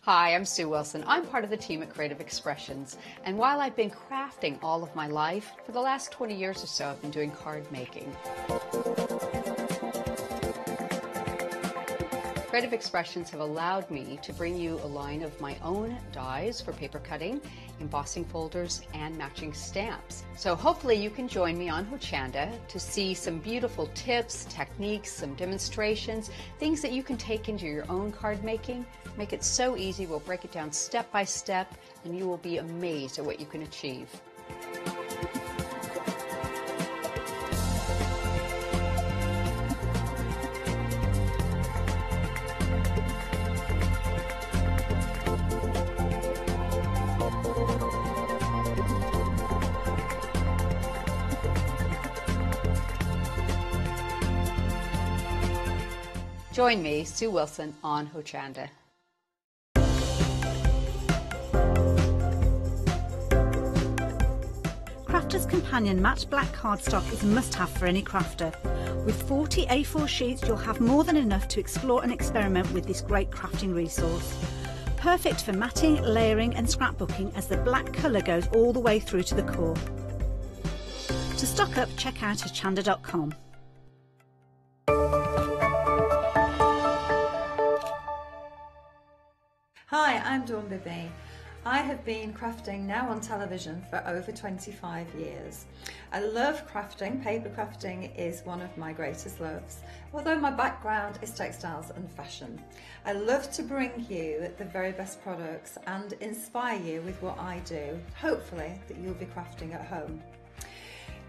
Hi, I'm Sue Wilson. I'm part of the team at Creative Expressions. And while I've been crafting all of my life, for the last 20 years or so, I've been doing card making. Creative Expressions have allowed me to bring you a line of my own dies for paper cutting, embossing folders, and matching stamps. So hopefully you can join me on Hochanda to see some beautiful tips, techniques, some demonstrations, things that you can take into your own card making. Make it so easy. We'll break it down step by step, and you will be amazed at what you can achieve. Join me, Sue Wilson, on Hochanda. Crafter's Companion matte black cardstock is a must-have for any crafter. With 40 A4 sheets, you'll have more than enough to explore and experiment with this great crafting resource. Perfect for matting, layering and scrapbooking, as the black colour goes all the way through to the core. To stock up, check out hochanda.com. Hi, I'm Dawn Bibby. I have been crafting now on television for over 25 years. I love crafting. Paper crafting is one of my greatest loves, although my background is textiles and fashion. I love to bring you the very best products and inspire you with what I do, hopefully that you'll be crafting at home.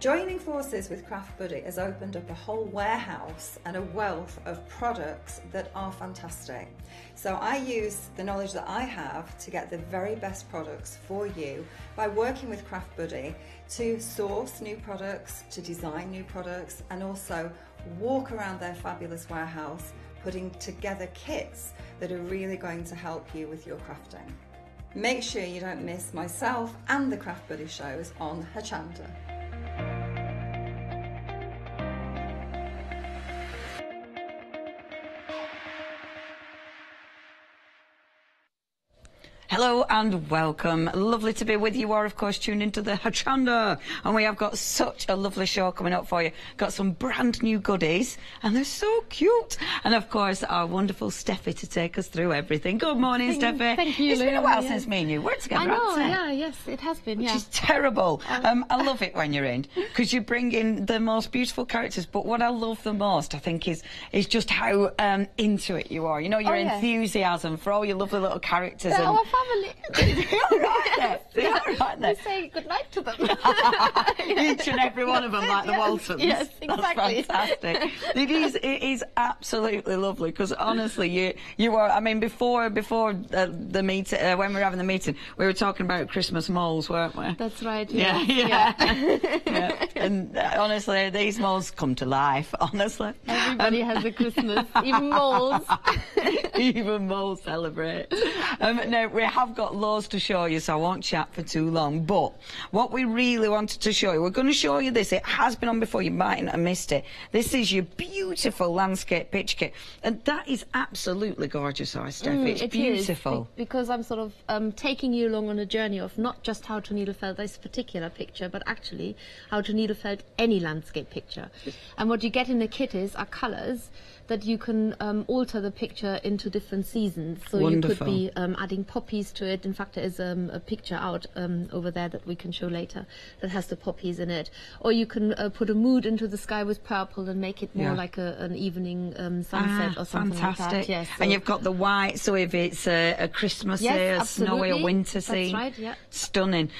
Joining forces with Craft Buddy has opened up a whole warehouse and a wealth of products that are fantastic. So I use the knowledge that I have to get the very best products for you by working with Craft Buddy to source new products, to design new products, and also walk around their fabulous warehouse putting together kits that are really going to help you with your crafting. Make sure you don't miss myself and the Craft Buddy shows on Hochanda. Hello and welcome. Lovely to be with you. You are, of course, tuned into the Hochanda, and we have got such a lovely show coming up for you. Got some brand new goodies, and they're so cute. And of course, our wonderful Steffi to take us through everything. Good morning, Steffi. Thank you. It's been a while since me and you worked together. I know. hasn't it? Yeah. Yes, it has been. Yeah. Which is terrible. I love it when you're in, because you bring in the most beautiful characters. But what I love the most, I think, is just how into it you are. You know, your enthusiasm for all your lovely little characters. They're our family. They are, aren't they? We say goodnight to them. Each and every one of them, like the Waltons. Yes, exactly. That's fantastic. It is absolutely lovely, because honestly, you are. I mean, before the meeting, when we were having the meeting, we were talking about Christmas moles, weren't we? That's right. Yeah. Yeah. And honestly, these moles come to life. Honestly, everybody has a Christmas, even moles. Even moles celebrate. Now we have got loads to show you, so I won't chat for too long. But what we really wanted to show you, we're going to show you this. It has been on before, you mightn't have missed it. This is your beautiful landscape pitch kit, and that is absolutely gorgeous, Steph. It's beautiful. Because I'm sort of taking you along on a journey of not just how to needle felt this particular picture, but actually how to needle felt any landscape picture. And what you get in the kit are colours that you can alter the picture into different seasons. So Wonderful. You could be adding poppies to it. In fact, there is a picture out over there that we can show later that has the poppies in it. Or you can put a mood into the sky with purple and make it more like an evening sunset or something like that. Yes, so and you've got the white, so if it's a Christmassy, a snowy, a winter scene. That's right, yeah. Stunning.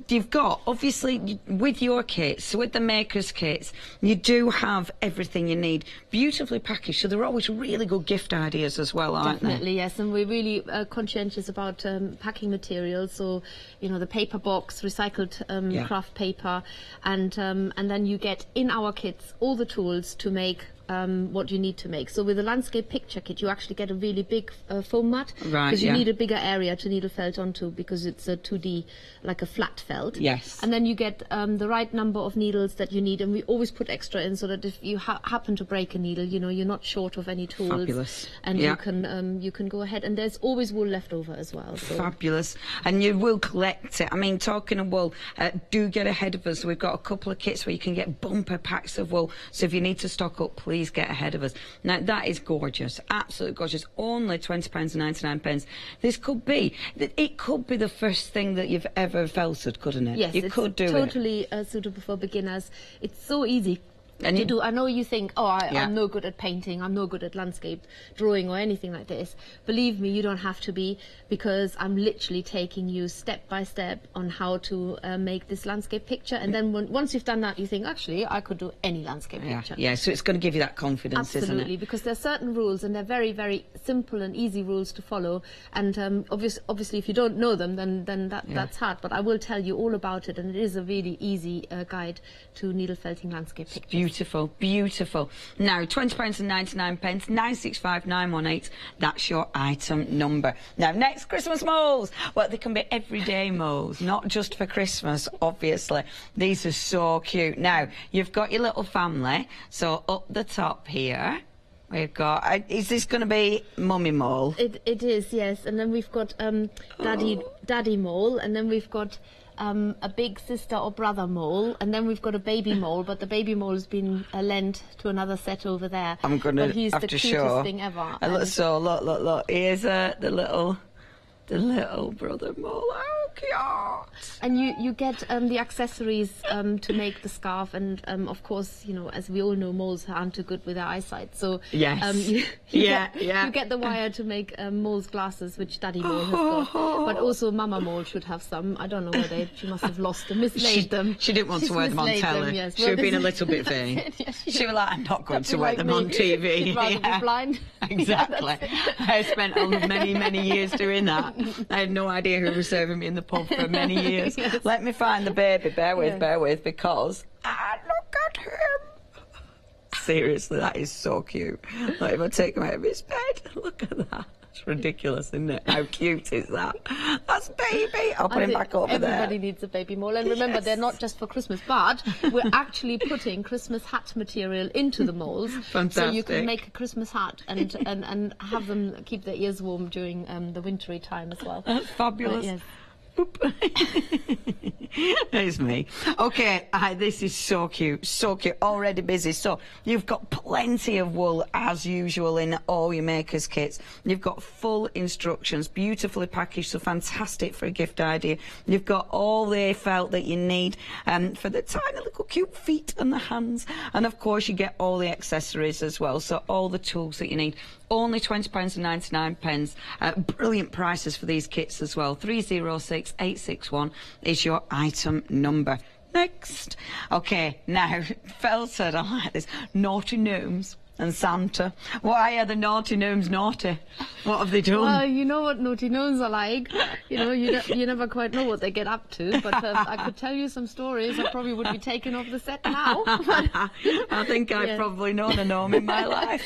You've got, obviously, with your kits, with the makers' kits, you do have everything you need. Beautifully packaged. So they're always really good gift ideas as well, aren't they? Definitely, yes. And we're really conscientious about packing materials. So, you know, the paper box, recycled craft paper, and then you get in our kits all the tools to make what you need to make. So with the landscape picture kit, you actually get a really big foam mat, because you need a bigger area to needle felt onto, because it's a 2D, like a flat felt. Yes. And then you get the right number of needles that you need, and we always put extra in so that if you happen to break a needle, you know, you're not short of any tools. Fabulous. And you can go ahead, and there's always wool left over as well. So. Fabulous. And you will collect it. I mean, talking of wool, do get ahead of us. We've got a couple of kits where you can get bumper packs of wool. So if you need to stock up, please please get ahead of us. Now, that is gorgeous, absolutely gorgeous. Only £20.99. This could be, it could be the first thing that you've ever felted, couldn't it? Yes, you could do totally suitable for beginners. It's so easy to do. I know you think, oh, I'm no good at painting, I'm no good at landscape drawing or anything like this. Believe me, you don't have to be, because I'm literally taking you step by step on how to make this landscape picture. And then once you've done that, you think, actually, I could do any landscape picture. Yeah, so it's going to give you that confidence, Absolutely, isn't it? because there are certain rules, and they're very, very simple and easy rules to follow. And obviously, if you don't know them, then that's hard. But I will tell you all about it, and it is a really easy guide to needle felting landscape pictures. Beautiful, beautiful. Now, £20.99, 965 918. That's your item number. Now, next, Christmas moles. Well, they can be everyday moles, not just for Christmas, obviously. These are so cute. Now, you've got your little family. So up the top here, we've got, is this going to be mummy mole? It is, yes. And then we've got daddy mole, and then we've got a big sister or brother mole, and then we've got a baby mole, but the baby mole has been lent to another set over there. I'm going to he's have the to cutest show. thing ever. So look. Here's the little brother mole. Oh, cute. And you get the accessories to make the scarf, and of course, you know, as we all know, moles aren't too good with their eyesight. So yes, you get the wire to make mole's glasses, which Daddy Mole has got. But also Mama Mole should have some. I don't know where she must have lost them, mislaid them. She didn't want to wear them on telly. Yes. She would have been a little bit vain. She was like, I'm not going to wear them on TV. She'd rather be blind. Exactly. I spent many years doing that. I had no idea who was serving me in the pub for many years. Yes. Let me find the baby. Bear with, because look at him. Seriously, that is so cute. Like, if I take him out of his bed, look at that. It's ridiculous, isn't it? How cute is that? That's baby. I'll put him back over there. Everybody needs a baby mole. And remember, they're not just for Christmas, but we're actually putting Christmas hat material into the moles. Fantastic. So you can make a Christmas hat and have them keep their ears warm during the wintry time as well. That's fabulous. Yes. There's me. Okay, this is so cute, already busy. So you've got plenty of wool as usual in all your makers kits. You've got full instructions, beautifully packaged, so fantastic for a gift idea. You've got all the felt that you need for the tiny little cute feet and the hands, and of course you get all the accessories as well, so all the tools that you need. Only £20.99. Brilliant prices for these kits as well. 306861 is your item number. Next. Okay, now, felted, I like this. Naughty gnomes and Santa. Why are the naughty gnomes naughty? What have they done? Well, you know what naughty gnomes are like. You know, you never quite know what they get up to, but I could tell you some stories. I probably would be taken off the set now. I think I've probably known a gnome in my life.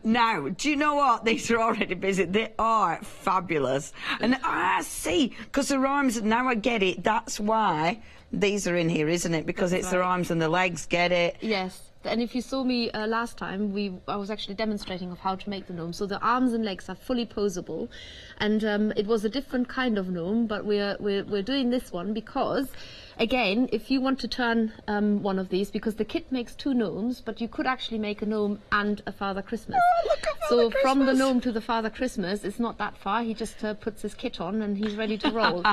Now, do you know what? These are already busy. They are fabulous. And I see, because their arms, now I get it, that's why these are in here, isn't it? Because it's their arms and the legs, get it? Yes. And if you saw me last time, I was actually demonstrating of how to make the gnome. So the arms and legs are fully posable, and it was a different kind of gnome, but we're doing this one because, again, if you want to turn one of these, because the kit makes two gnomes, but you could actually make a gnome and a Father Christmas. Oh, look at Father Christmas. From the gnome to the Father Christmas, it's not that far. He just puts his kit on and he's ready to roll.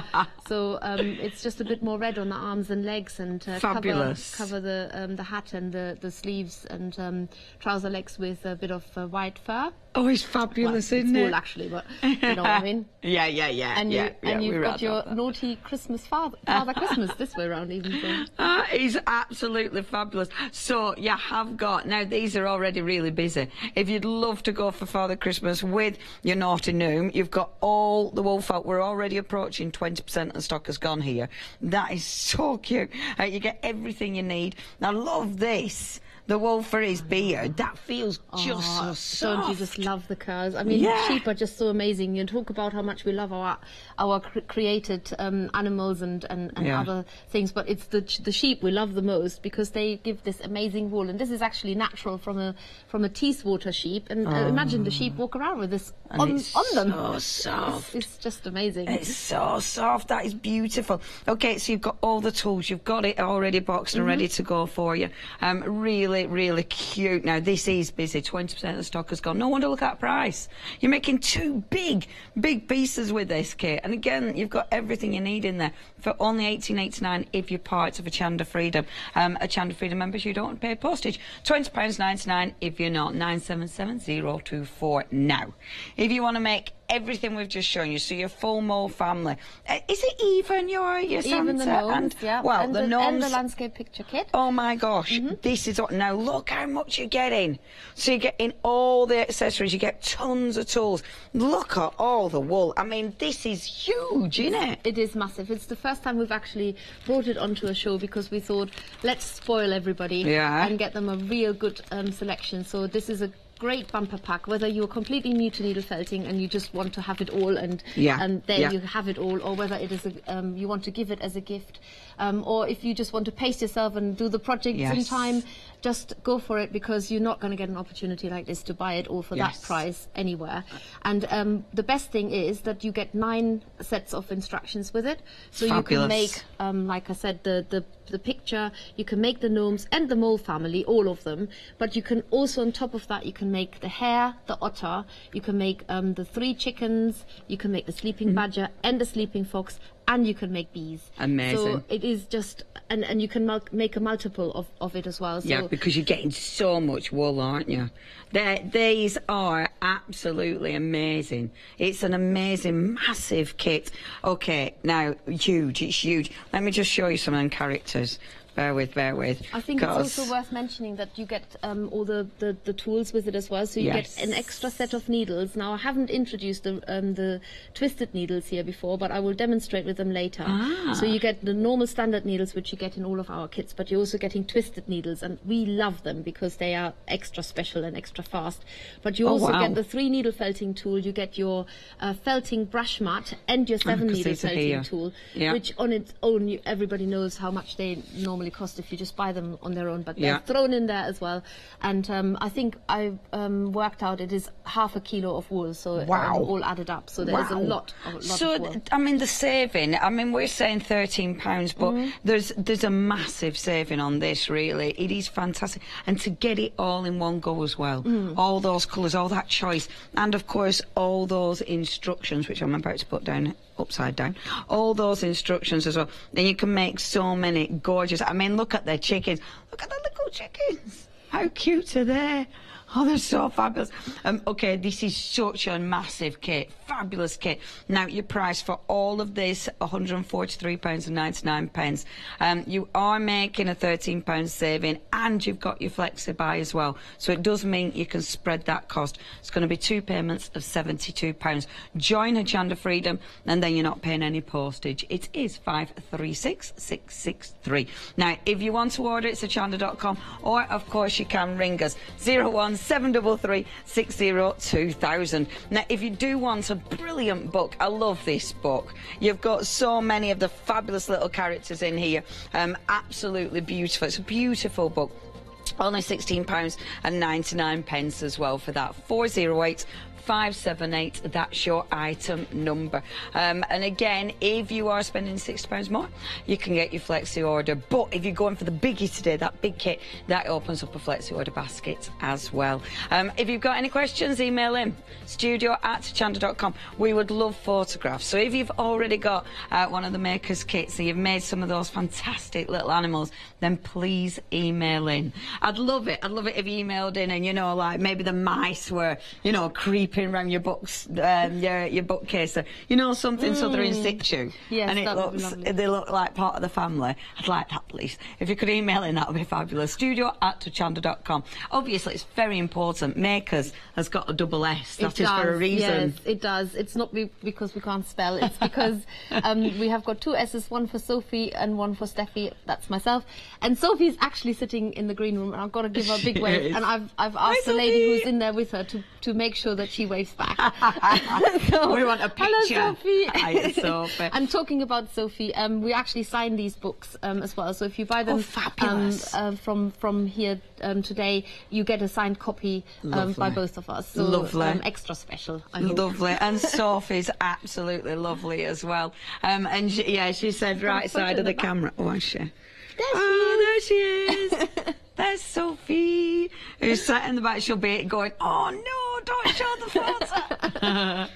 So it's just a bit more red on the arms and legs, and fabulous. cover the hat and the sleeves and trouser legs with a bit of white fur. Oh, it's fabulous, isn't it's it? wool, actually, but you know what I mean. Yeah. And you've got your naughty Christmas Father Christmas this way around, even. So. He's absolutely fabulous. So you have got, now these are already really busy. If you'd love to go for Father Christmas with your naughty gnome, you've got all the wool felt. We're already approaching 20% of the stock has gone here. That is so cute. You get everything you need. I love this. The wool for his beard, that feels just so soft. Don't you just love the curs? I mean, sheep are just so amazing. You talk about how much we love our created animals and other things, but it's the sheep we love the most because they give this amazing wool, and this is actually natural from a Teeswater sheep. And imagine the sheep walk around with this on them. So soft. It's just amazing. It's so soft. That is beautiful. Okay, so you've got all the tools. You've got it already boxed and ready to go for you. Really really, really cute. Now, this is busy. 20% of the stock has gone. No wonder, look at price. You're making two big pieces with this kit. And again, you've got everything you need in there for only $18.89 if you're part of Hochanda Freedom. Hochanda Freedom members, you don't pay postage. £20.99 if you're not. 977024 now. If you want to make everything we've just shown you, so your full mole family. Is it even your Santa? Even the gnomes, yeah. Well, and the gnomes. And the landscape picture kit. Oh my gosh, this is what, now look how much you're getting. So you're getting all the accessories, you get tons of tools. Look at all the wool. I mean, this is huge, isn't it? It is massive. It's the first time we've actually brought it onto a show because we thought, let's spoil everybody and get them a real good selection. So this is a great bumper pack, whether you're completely new to needle felting and you just want to have it all and there you have it all, or whether it is you want to give it as a gift, or if you just want to pace yourself and do the project in time, just go for it, because you're not going to get an opportunity like this to buy it all for that price anywhere. And the best thing is that you get 9 sets of instructions with it, so you can make like I said, the picture, you can make the gnomes and the mole family, all of them, but you can also, on top of that, you can make the hare, the otter, you can make the 3 chickens, you can make the sleeping badger and the sleeping fox, and you can make bees. Amazing. So it is just, and you can make a multiple of it as well. So yeah, because you're getting so much wool, aren't you? These are absolutely amazing. It's an amazing, massive kit. Okay, now, huge, it's huge. Let me just show you some of them characters. Bear with. I think it's also worth mentioning that you get all the tools with it as well, so you get an extra set of needles. Now, I haven't introduced the twisted needles here before, but I will demonstrate with them later. So you get the normal standard needles, which you get in all of our kits, but you're also getting twisted needles, and we love them because they are extra special and extra fast. But you also get the 3 needle felting tool, you get your felting brush mat and your 7 needle felting tool, which on its own, everybody knows how much they normally cost if you just buy them on their own, but they're thrown in there as well. And I think I worked out it is ½ kilo of wool, so all added up, so there is a lot of wool. I mean, the saving, I mean, we're saying £13, but there's a massive saving on this, really. It is fantastic, and to get it all in one go as well, all those colours, all that choice, and of course all those instructions, which I'm about to put down upside down, all those instructions as well. Then you can make so many gorgeous, I mean, look at their chickens, look at the little chickens, how cute are they? Oh, they're so fabulous. Okay, this is such a massive kit, fabulous kit. Now, your price for all of this, £143.99. You are making a £13 saving, and you've got your flexi-buy as well. So it does mean you can spread that cost. It's going to be 2 payments of £72. Join Hochanda Freedom, and then you're not paying any postage. It is 536663. Now, if you want to order, it's hochanda.com, or, of course, you can ring us, 01733 602000. Now, if you do want a brilliant book, I love this book. You've got so many of the fabulous little characters in here. Absolutely beautiful. It's a beautiful book. Only £16.99 as well for that. 408 578, that's your item number. And again, if you are spending £60 more, you can get your flexi order. But if you're going for the biggie today, that big kit, that opens up a flexi order basket as well. If you've got any questions, email in, studio@hochanda.com. We would love photographs. So if you've already got one of the makers' kits and you've made some of those fantastic little animals, then please email in. I'd love it if you emailed in and, you know, like maybe the mice were, you know, creeping around your books, your bookcase, you know, something so they're in situ, and they look like part of the family. I'd like that, please. If you could email in, that would be fabulous. studio@hochanda.com. Obviously, it's very important. Makers has got a double S. That is for a reason. Yes, it does. It's not because we can't spell. It's because we have got 2 S's, one for Sophie and one for Steffi. That's myself. And Sophie's actually sitting in the green room, and I've got to give her a big wave. And I've asked the lady who's in there with her to make sure that she waves back. So, we want a picture. Hello, Sophie. Hi, Sophie. And talking about Sophie, we actually sign these books as well. So if you buy them from here today, you get a signed copy by both of us. So, lovely. Extra special. Lovely. And Sophie's absolutely lovely as well. And she said right side of the camera. Oh, is she? There she is. There she is. There's Sophie, who's sat in the back. She'll be going, oh no, don't show the photo.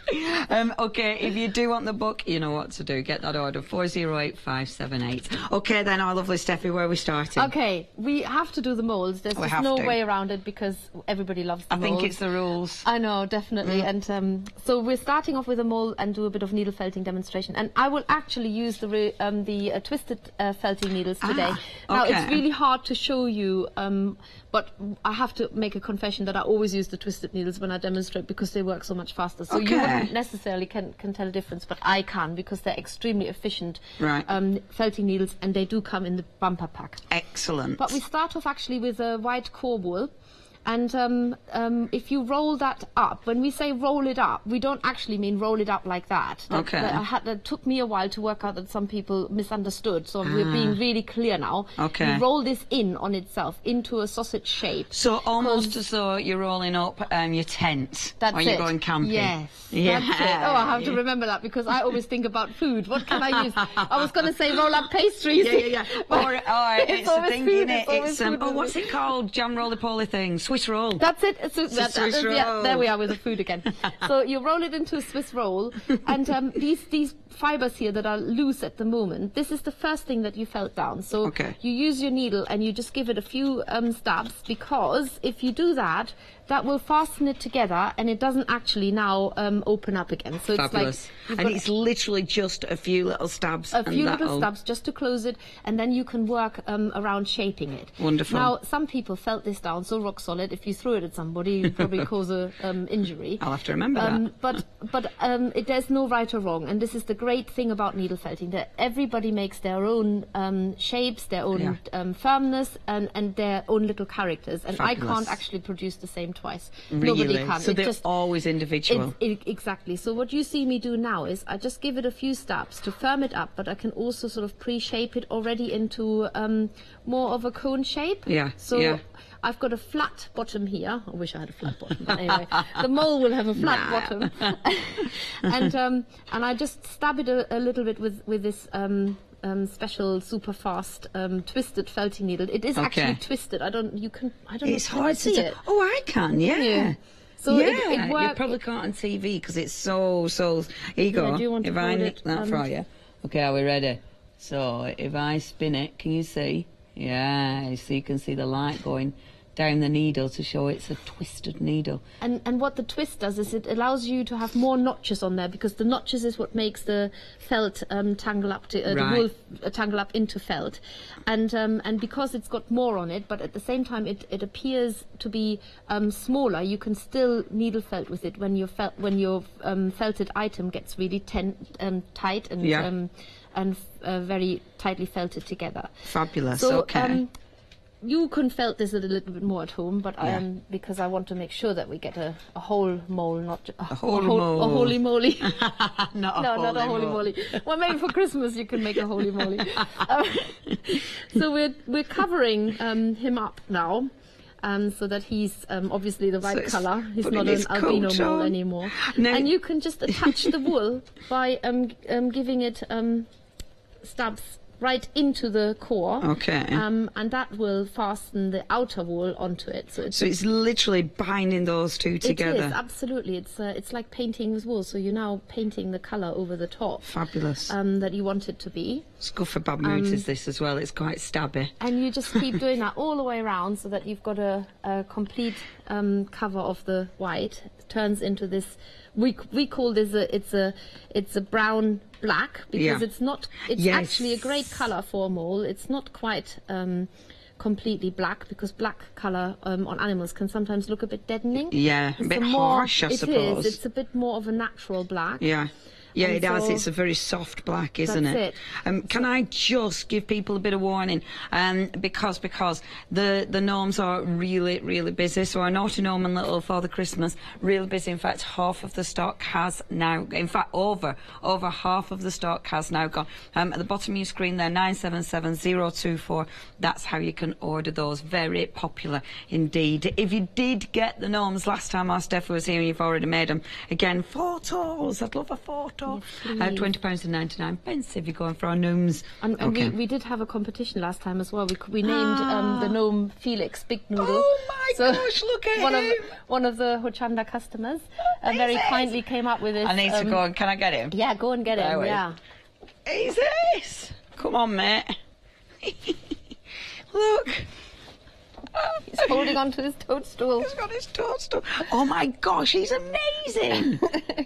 Okay, if you do want the book, you know what to do. Get that order, 408578. Okay, then, our lovely Steffi, where are we starting? Okay, we have to do the moulds. There's just no way around it because everybody loves the moulds. I think it's the rules. I know, definitely. And so we're starting off with a mould and do a bit of needle felting demonstration. And I will actually use the twisted felting needles today. Now, it's really hard to show you, but I have to make a confession that I always use the twisted needles when I demonstrate because they work so much faster. So you wouldn't necessarily can tell a difference, but I can because they're extremely efficient felting needles, and they do come in the bumper pack. Excellent. But we start off actually with a white core wool. And if you roll that up, when we say roll it up, we don't actually mean roll it up like that. That took me a while to work out that some people misunderstood, so we're being really clear now. You roll this in on itself into a sausage shape. So almost as though you're rolling up your tent when you're going camping. Yes, that's it. Oh, I have to remember that because I always think about food. What can I use? I was going to say roll up pastries. Or it's a thing, isn't it? It's what's it called? Jam roly-poly thing. Swiss roll. That's it. Swiss roll. Yeah, there we are with the food again. So you roll it into a Swiss roll, and these fibers here that are loose at the moment, this is the first thing that you felt down. So you use your needle and you just give it a few stabs, because if you do that, that will fasten it together and it doesn't actually now open up again. So fabulous. It's like, and it's literally just a few little stabs. A few little stabs just to close it, and then you can work around shaping it. Wonderful. Now, some people felt this down so rock solid, if you threw it at somebody, you'd probably cause a injury. I'll have to remember that. But there's no right or wrong, and this is the great thing about needle felting, that everybody makes their own shapes, their own firmness, and their own little characters. And fabulous. I can't actually produce the same twice. Really? Nobody can. So they're always individual. Exactly. So what you see me do now is I just give it a few stabs to firm it up, but I can also sort of pre-shape it already into more of a cone shape. So I've got a flat bottom here. I wish I had a flat bottom, but anyway, the mole will have a flat bottom. And I just stab it a little bit with this special super fast twisted felting needle. It is actually twisted. I don't know. It's hard to see it. Oh, I can. So it works. You probably can't on TV because it's so. Here you go. If I nick that for you. Okay, are we ready? So if I spin it, can you see? Yeah, so you can see the light going down the needle to show it's a twisted needle. And what the twist does is it allows you to have more notches on there, because the notches is what makes the felt tangle up to the wool tangle up into felt, and because it's got more on it, but at the same time it appears to be smaller. You can still needle felt with it when your felted item gets really tight and very tightly felted together. Fabulous. So, you can felt this a little bit more at home, but because I want to make sure that we get a whole mole, not a holy moly. Not a holy moly. Well, maybe for Christmas you can make a holy moly. So we're covering him up now. So that he's obviously the right colour. He's not an albino mole anymore. No. And you can just attach the wool by giving it stabs right into the core. And that will fasten the outer wool onto it. So it's literally binding those two together. It is, absolutely. It's like painting with wool. So you're now painting the colour over the top. Fabulous. That you want it to be. It's good for bad moods, is this as well? It's quite stabby. And you just keep doing that all the way around so that you've got a complete cover of the white. It turns into this. We call this it's a brown black, because it's actually a great colour for a mole. It's not quite completely black, because black colour on animals can sometimes look a bit deadening. A bit harsh, I suppose. It's a bit more of a natural black. Yeah, it does. It's a very soft black, isn't it? Can I just give people a bit of warning? Because the gnomes are really, really busy. So our naughty gnome and little Father Christmas, really busy. In fact, half of the stock has now, in fact, over half of the stock has now gone. At the bottom of your screen there, 977024. That's how you can order those. Very popular indeed. If you did get the gnomes last time our Steph was here and you've already made them, again, photos. I'd love a photo. sure. Yes, £20.99 if you're going for our gnomes. And we did have a competition last time as well. We named the gnome Felix Big Noodle. Oh my gosh, look at him! One of the Hochanda customers very kindly came up with this. I need to go and can I get him? Yeah, go and get him, yeah. He's this! Come on, mate. Look. He's holding on to his toadstool. He's got his toadstool. Oh my gosh, he's amazing.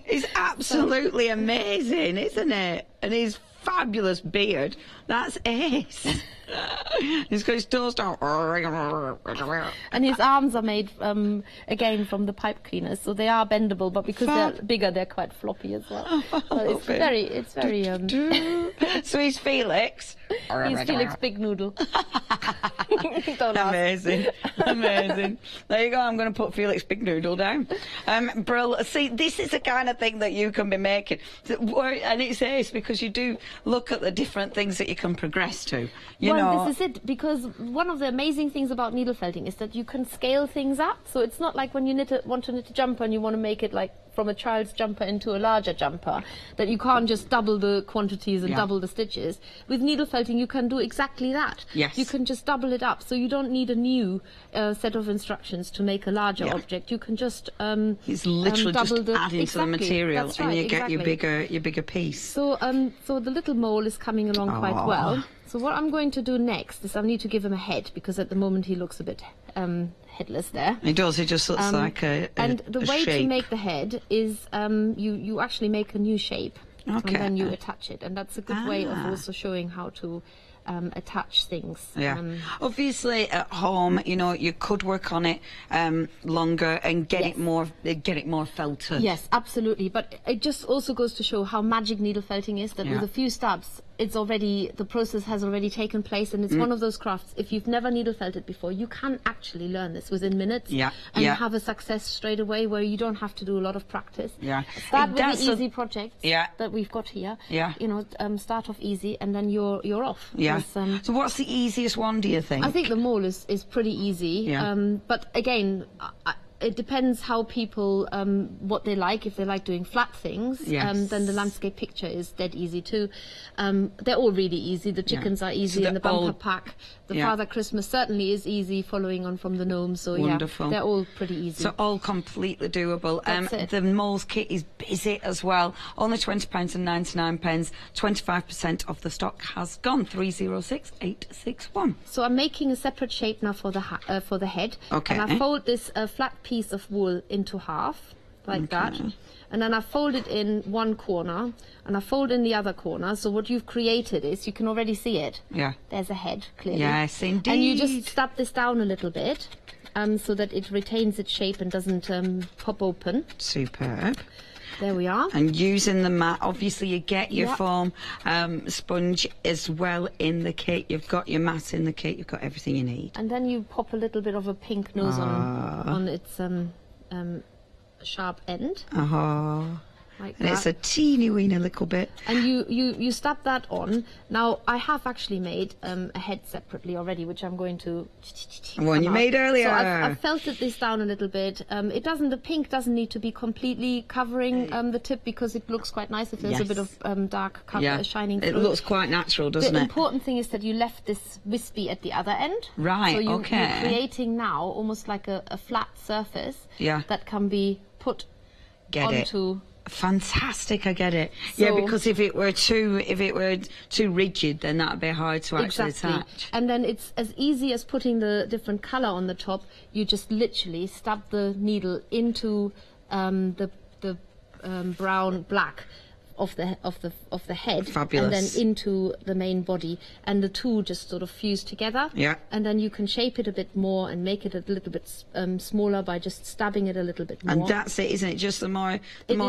He's absolutely amazing, isn't it? And his fabulous beard. That's ace. He's got his toadstool. And his arms are made again from the pipe cleaners, so they are bendable, but because they're bigger, they're quite floppy as well. It's very So he's Felix. He's Felix Big Noodle. Amazing. Amazing. There you go, I'm going to put Felix Big Noodle down. Brill, see, this is the kind of thing that you can be making. And it's ace because you do look at the different things that you can progress to. You know, this is it, because one of the amazing things about needle felting is that you can scale things up. So it's not like when you want to knit a jumper and you want to make it like from a child's jumper into a larger jumper, that you can't just double the quantities and double the stitches. With needle felting, you can do exactly that. Yes. You can just double it up, so you don't need a new set of instructions to make a larger object. You can just it's literally double just adding to the material, That's and right, you get your bigger piece. So so the little mole is coming along quite well. So what I'm going to do next is I need to give him a head, because at the moment he looks a bit headless there. He does, he just looks like a And the way shape. to make the head is you actually make a new shape, and then you attach it, and that's a good way of also showing how to attach things. Yeah. Obviously, at home, you know, you could work on it longer and get it more felted. Yes, absolutely. But it just also goes to show how magic needle felting is. That with a few stabs, the process has already taken place, and it's one of those crafts. If you've never needle felted before, you can actually learn this within minutes. And have a success straight away, where you don't have to do a lot of practice. Start with the easy project that we've got here. You know, start off easy, and then you're off. So what's the easiest one, do you think? I think the mole is pretty easy. But again, it depends how people what they like. If they like doing flat things, then the landscape picture is dead easy too. They're all really easy. The chickens are easy, and the bumper pack. The Father Christmas certainly is easy, following on from the gnomes. So wonderful. They're all pretty easy. So all completely doable. The mole's kit is busy as well. Only £20.99. 25% of the stock has gone. 306861. So I'm making a separate shape now for the head. Okay. And I fold this flat piece of wool into half, like that. And then I fold it in one corner, and I fold in the other corner. So what you've created is, you can already see it. There's a head, clearly. Yes, indeed. And you just stab this down a little bit, so that it retains its shape and doesn't pop open. Superb. There we are. And using the mat, obviously you get your foam sponge as well in the kit. You've got your mat in the kit. You've got everything you need. And then you pop a little bit of a pink nose on its sharp end. Like and that. it's a teeny weeny little bit. And you stab that on. Now, I have actually made a head separately already, which I'm going to... The one you made earlier. So I've felted this down a little bit. The pink doesn't need to be completely covering the tip, because it looks quite nice if there's a bit of dark cover shining through. It looks quite natural, doesn't it? The important thing is that you left this wispy at the other end. Right, so you're creating now almost like a flat surface that can be put onto... Fantastic, I get it. So, because if it were too rigid, then that'd be hard to actually attach. And then it's as easy as putting the different colour on the top. You just literally stab the needle into the black of the head. Fabulous. And then into the main body, and the two just sort of fuse together. And then you can shape it a bit more and make it a little bit smaller by just stabbing it a little bit more. And that's it, isn't it? Just the more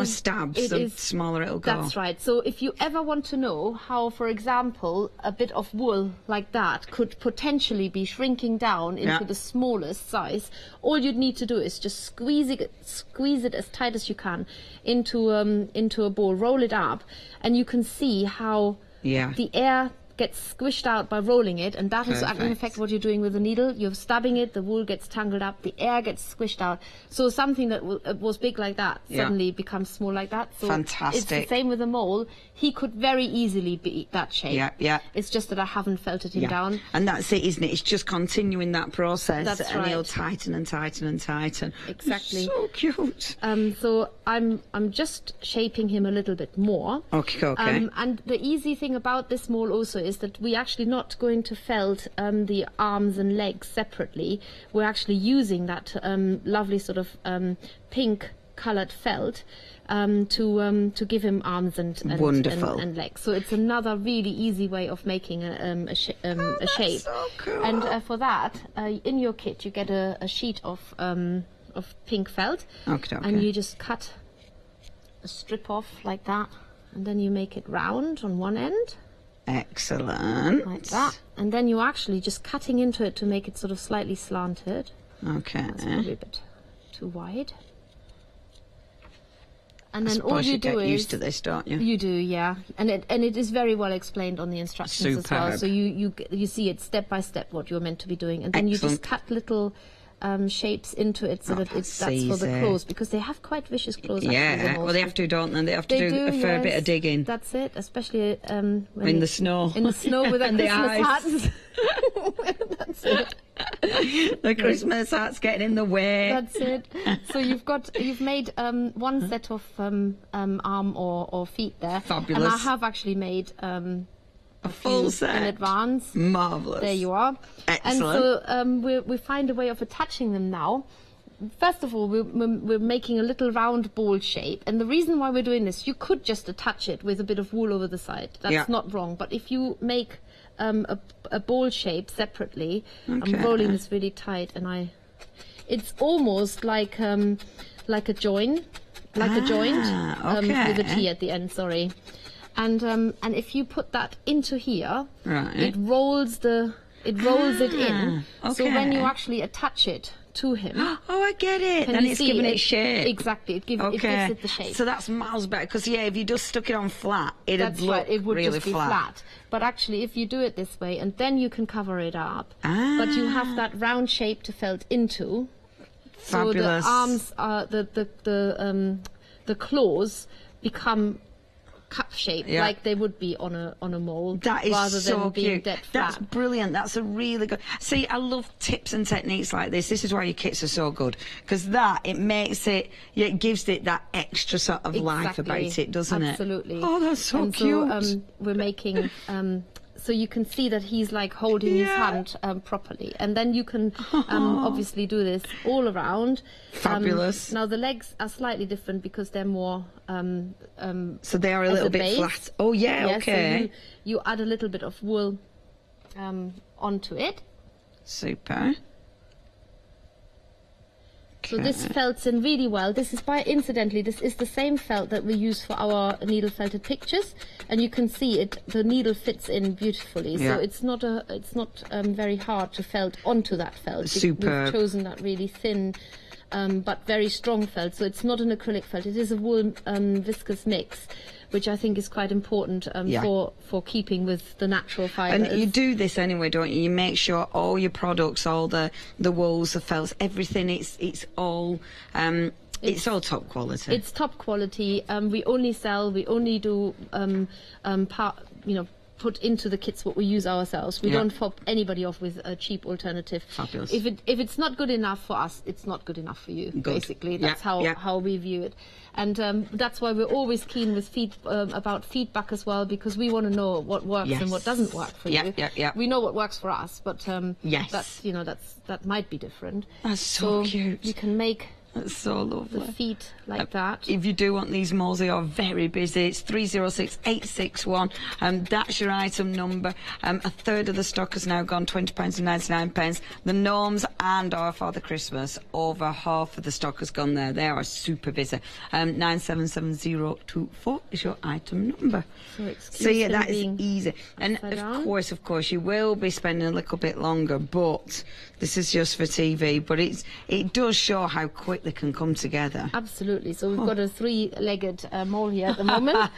stabs, the smaller it'll go. That's right. So if you ever want to know how, for example, a bit of wool like that could potentially be shrinking down into the smallest size, all you'd need to do is just squeeze it as tight as you can into a ball, roll it up, and you can see how the air gets squished out by rolling it, and that is in effect what you're doing with the needle. You're stabbing it, the wool gets tangled up, the air gets squished out. So something that was big like that suddenly becomes small like that. So fantastic. It's the same with the mole. He could very easily be that shape. Yeah, yeah. It's just that I haven't felted him down. And that's it, isn't it? It's just continuing that process. That's and right. he'll tighten and tighten and tighten. Exactly. So cute. So I'm just shaping him a little bit more. Okay. And the easy thing about this mole also is that we're actually not going to felt the arms and legs separately. We're actually using that lovely sort of pink coloured felt to give him arms and legs. So it's another really easy way of making a shape. So cool. And for that, in your kit you get a sheet of pink felt, and you just cut a strip off like that, and then you make it round on one end. Excellent. Like that. And then you're actually just cutting into it to make it sort of slightly slanted. Okay. That's probably a bit too wide. And then all you do is... used to this, don't you? You do, yeah. And it is very well explained on the instructions as well. So you see it step by step what you're meant to be doing. And then you just cut little shapes into it so that that's for the claws, because they have quite vicious claws. Yeah, well they have to, don't they? They have to do a fair bit of digging. That's it, especially when in the snow. In the snow with and the Christmas hats. That's it. The Christmas hat's getting in the way. That's it. So you've made one set of arm or feet there. Fabulous. And I have actually made a full set in advance. Marvellous. There you are. Excellent. And so we find a way of attaching them now. First of all, we're making a little round ball shape, and the reason why we're doing this, you could just attach it with a bit of wool over the side. That's not wrong. But if you make a ball shape separately, I'm rolling this really tight, and it's almost like a join, with a T at the end. Sorry. And if you put that into here, it rolls it in. So when you actually attach it to him, I get it. And it's giving it shape. Exactly, it gives it the shape. So that's miles better, because if you just stuck it on flat, it'd look it would really just be flat. But actually, if you do it this way, and then you can cover it up, but you have that round shape to felt into. Fabulous. So the arms, the claws become cup shape, like they would be on a mole. That is rather so than being cute. dead flat. That's brilliant. That's a really good. See, I love tips and techniques like this. This is why your kits are so good, because it makes it. Yeah, it gives it that extra sort of life about it, doesn't it? Absolutely. Oh, that's so cute. So, we're making. So you can see that he's like holding his hand properly, and then you can obviously do this all around. Fabulous. Now the legs are slightly different because they're more. So they are a little bit flat. Oh yeah, okay. So you add a little bit of wool onto it. Super. So this felts in really well. This is incidentally, this is the same felt that we use for our needle felted pictures, and you can see it. The needle fits in beautifully. So it's not very hard to felt onto that felt. Superb. We've chosen that really thin, but very strong felt. So it's not an acrylic felt. It is a wool viscous mix, which I think is quite important for keeping with the natural fibres. And you do this anyway, don't you? You make sure all your products, all the wools, the felts, everything, it's all top quality. It's top quality. We only do put into the kits what we use ourselves. We don't fob anybody off with a cheap alternative. Fabulous. If it's not good enough for us, it's not good enough for you. Good. Basically, that's how we view it, and that's why we're always keen with about feedback as well, because we want to know what works and what doesn't work for you. We know what works for us, but that might be different. That's so cute. You can make. That's so lovely. The feet like that. If you do want these moles, they are very busy. It's 306861. That's your item number. A third of the stock has now gone, £20.99. The Gnomes and our Father Christmas, over half of the stock has gone there. They are super busy. 977024 is your item number. So yeah, that is easy. And of course, you will be spending a little bit longer, but this is just for TV. But it does show how quick quick they can come together. Absolutely. So we've got a three-legged mole here at the moment,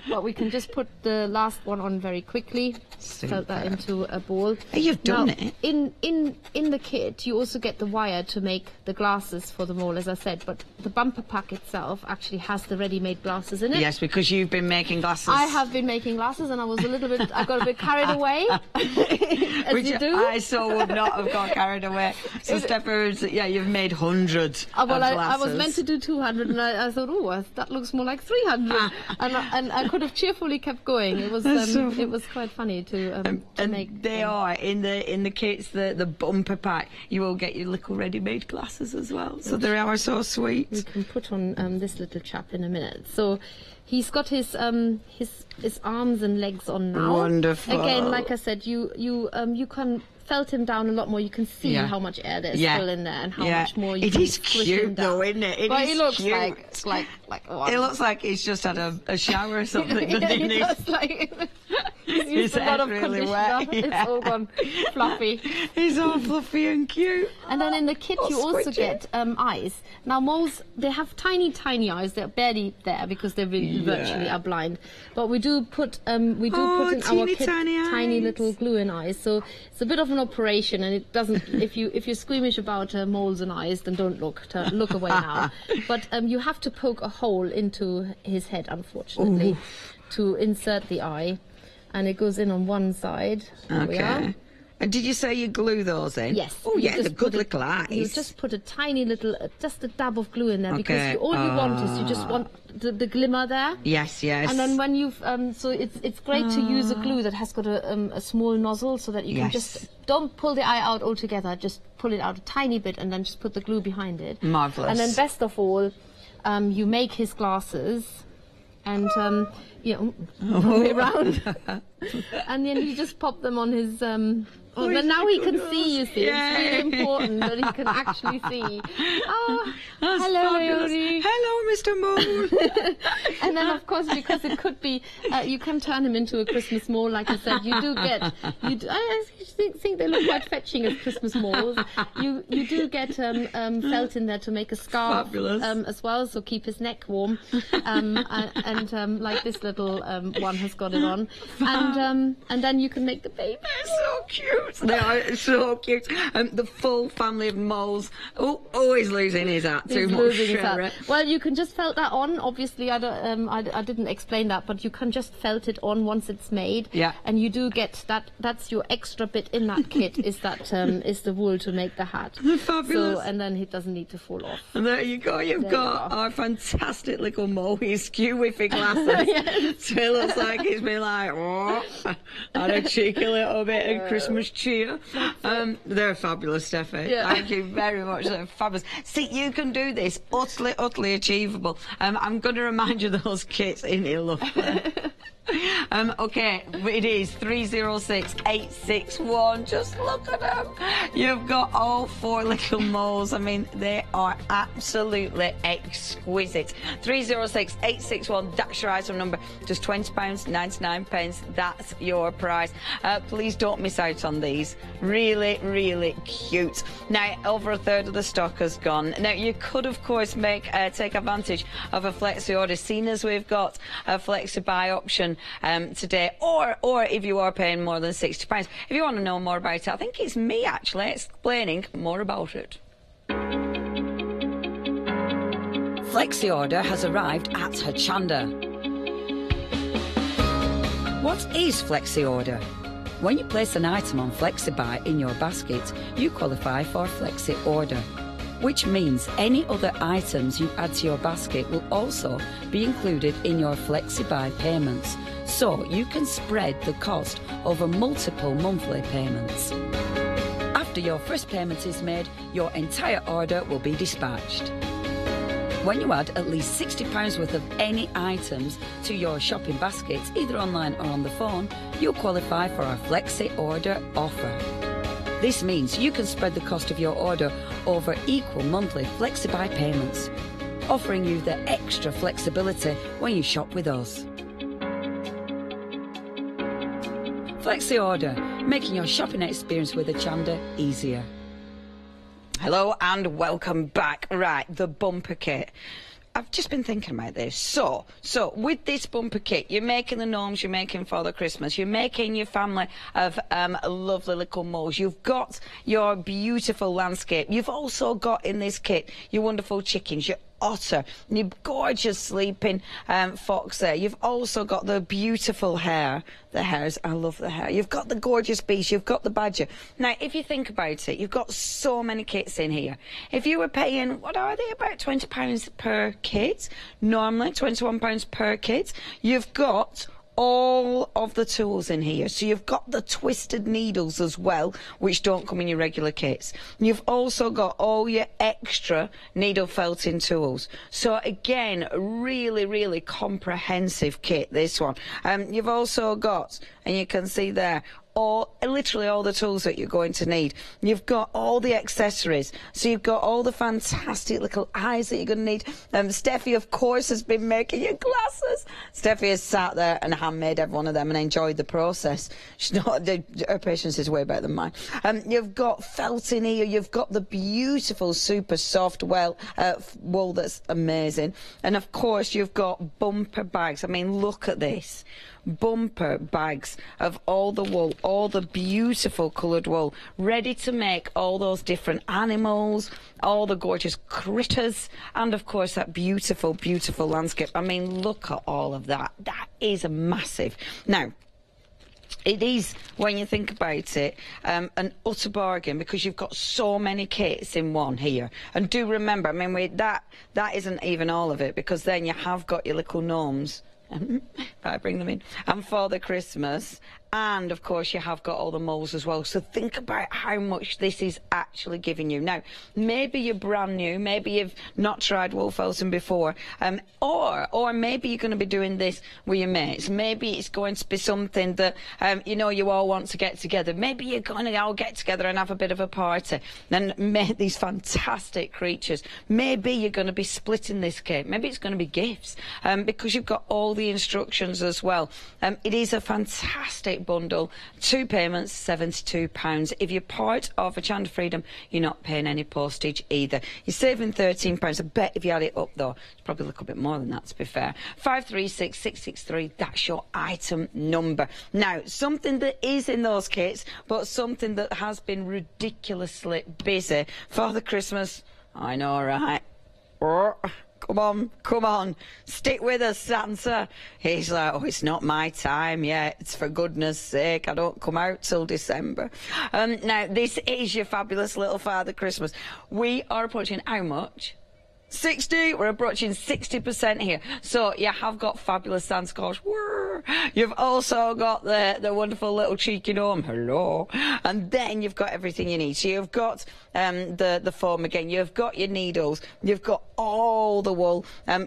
but we can just put the last one on very quickly. Felt that into a ball. Hey, you've done it. In the kit, you also get the wire to make the glasses for the mole, as I said. But the bumper pack itself actually has the ready-made glasses in it. Yes, because you've been making glasses. I have been making glasses, and I was a little bit. I got a bit carried away, as Which you do. I so would not have got carried away. So, Steffi, yeah, you've made hundreds of glasses. I was meant to do 200, and I thought, oh, that looks more like 300, and I could have cheerfully kept going. It was it was quite funny to make. They are in the kits, the bumper pack. You will get your little ready-made glasses as well. So they are so sweet. We can put on this little chap in a minute. So he's got his arms and legs on now. Wonderful. Again, like I said, you can felt him down a lot more. You can see how much air there's still in there, and how much more you it can is cute though, isn't it? But it looks cute. like it looks like he's just had a shower or something. It does, like he's used a lot of really conditioner. wet. It's all gone fluffy. He's all fluffy and cute. And then in the kit you also get eyes. Now moles, they have tiny eyes. They're barely there because they virtually are blind. But we do put in our kit tiny little glue-in eyes. So it's a bit of an operation, and it doesn't. if you're squeamish about moles and eyes, then don't look away now. But you have to poke a hole into his head, unfortunately, to insert the eye, and it goes in on one side. There we are. And did you say you glue those in? Yes. Oh yeah, the good little eyes. You just put a tiny little, just a dab of glue in there, because all you want is you just want the glimmer there. Yes, yes. And then when you've so it's great to use a glue that has got a small nozzle, so that you can just don't pull the eye out altogether, just pull it out a tiny bit and then just put the glue behind it. Marvellous. And then best of all, you make his glasses, and way around, and then you just pop them on his. But now he can see, you see. It's really important that he can actually see. Oh, hello, Yuri. Hello, Mr. Mole. And then, of course, because it could be, you can turn him into a Christmas mole, like I said. You do get, I think they look quite fetching as Christmas moles. You do get felt in there to make a scarf as well, so keep his neck warm. And like this little one has got it on. And then you can make the baby. They're so cute. They are so cute. The full family of moles. Oh, he's losing his hat. Too much. Well, you can just felt that on. Obviously, I didn't explain that, but you can just felt it on once it's made. Yeah. And you do get that. That's your extra bit in that kit. Is that is the wool to make the hat. Fabulous. So, and then it doesn't need to fall off. And there you go. You've got our fantastic little mole. He's skew whiffy glasses. Yes. So it looks like he's been like, had a cheeky little bit of Christmas cheer. They're fabulous, Steffi. Thank you very much. They're fabulous. See, you can do this. Utterly achievable. I'm going to remind you those kits in here, lovely. Okay, it is 306861. Just look at them. You've got all four little moles. I mean, they are absolutely exquisite. 306861. That's your item number. Just £20.99. That's your price. Please don't miss out on these. Really, really cute. Now, over a third of the stock has gone. Now, you could, of course, take advantage of a flexi order, seeing as we've got a flexi buy option today, or if you are paying more than £60. If you want to know more about it, I think it's me actually explaining more about it. Flexi order has arrived at Hochanda. What is Flexi order? When you place an item on FlexiBuy in your basket, you qualify for Flexi order, which means any other items you add to your basket will also be included in your FlexiBuy payments, so you can spread the cost over multiple monthly payments. After your first payment is made, your entire order will be dispatched. When you add at least £60 worth of any items to your shopping basket, either online or on the phone, you'll qualify for our Flexi order offer. This means you can spread the cost of your order over equal monthly FlexiBuy payments, offering you the extra flexibility when you shop with us. Flexi order, making your shopping experience with Hochanda easier. Hello and welcome back. Right, the bumper kit. I've just been thinking about this. So with this bumper kit, you're making the gnomes, you're making Father Christmas, you're making your family of lovely little moles. You've got your beautiful landscape. You've also got in this kit your wonderful chickens, your otter, and your gorgeous sleeping fox there. You've also got the beautiful hare. The hares, I love the hare. You've got the gorgeous beast, you've got the badger. Now, if you think about it, you've got so many kits in here. If you were paying, what are they, about £20 per kit? Normally, £21 per kit. You've got all of the tools in here. So you've got the twisted needles as well, which don't come in your regular kits. You've also got all your extra needle felting tools. So again, really, really comprehensive kit, this one. You've also got, and you can see there, literally all the tools that you're going to need. You've got all the accessories. So you've got all the fantastic little eyes that you're going to need. Steffi, of course, has been making your glasses. Steffi has sat there and handmade every one of them and enjoyed the process. She's not, her patience is way better than mine. You've got felt in here. You've got the beautiful, super soft wool that's amazing. And of course, you've got bumper bags. I mean, look at this. Bumper bags of all the wool, all the beautiful coloured wool, ready to make all those different animals, all the gorgeous critters, and of course that beautiful, beautiful landscape. I mean, look at all of that. That is massive. Now, it is, when you think about it, an utter bargain, because you've got so many kits in one here. And do remember, I mean, that isn't even all of it, because then you have got your little gnomes. I bring them in, and Father Christmas, and of course you have got all the moles as well. So think about how much this is actually giving you. Now, maybe you're brand new, maybe you've not tried wool felting before, or maybe you're going to be doing this with your mates. Maybe it's going to be something that you know, you all want to get together. Maybe you're going to all get together and have a bit of a party and make these fantastic creatures. Maybe you're going to be splitting this kit. Maybe it's going to be gifts, because you've got all the instructions as well. It is a fantastic bundle. 2 payments, £72. If you're part of Hochanda Freedom, you're not paying any postage either. You're saving £13. I bet if you add it up, though, it's probably a little bit more than that, to be fair. 536663, that's your item number. Now, something that is in those kits, but something that has been ridiculously busy. Father Christmas, I know, right? Come on, stick with us, Santa. He's like, oh, it's not my time yet. It's for goodness sake, I don't come out till December. Now, this is your fabulous little Father Christmas. We are approaching how much? 60, we're approaching 60% here. So you have got fabulous Santa Claus. You've also got the wonderful little cheeky gnome. Hello. And then you've got everything you need. So you've got the foam again. You've got your needles. You've got all the wool.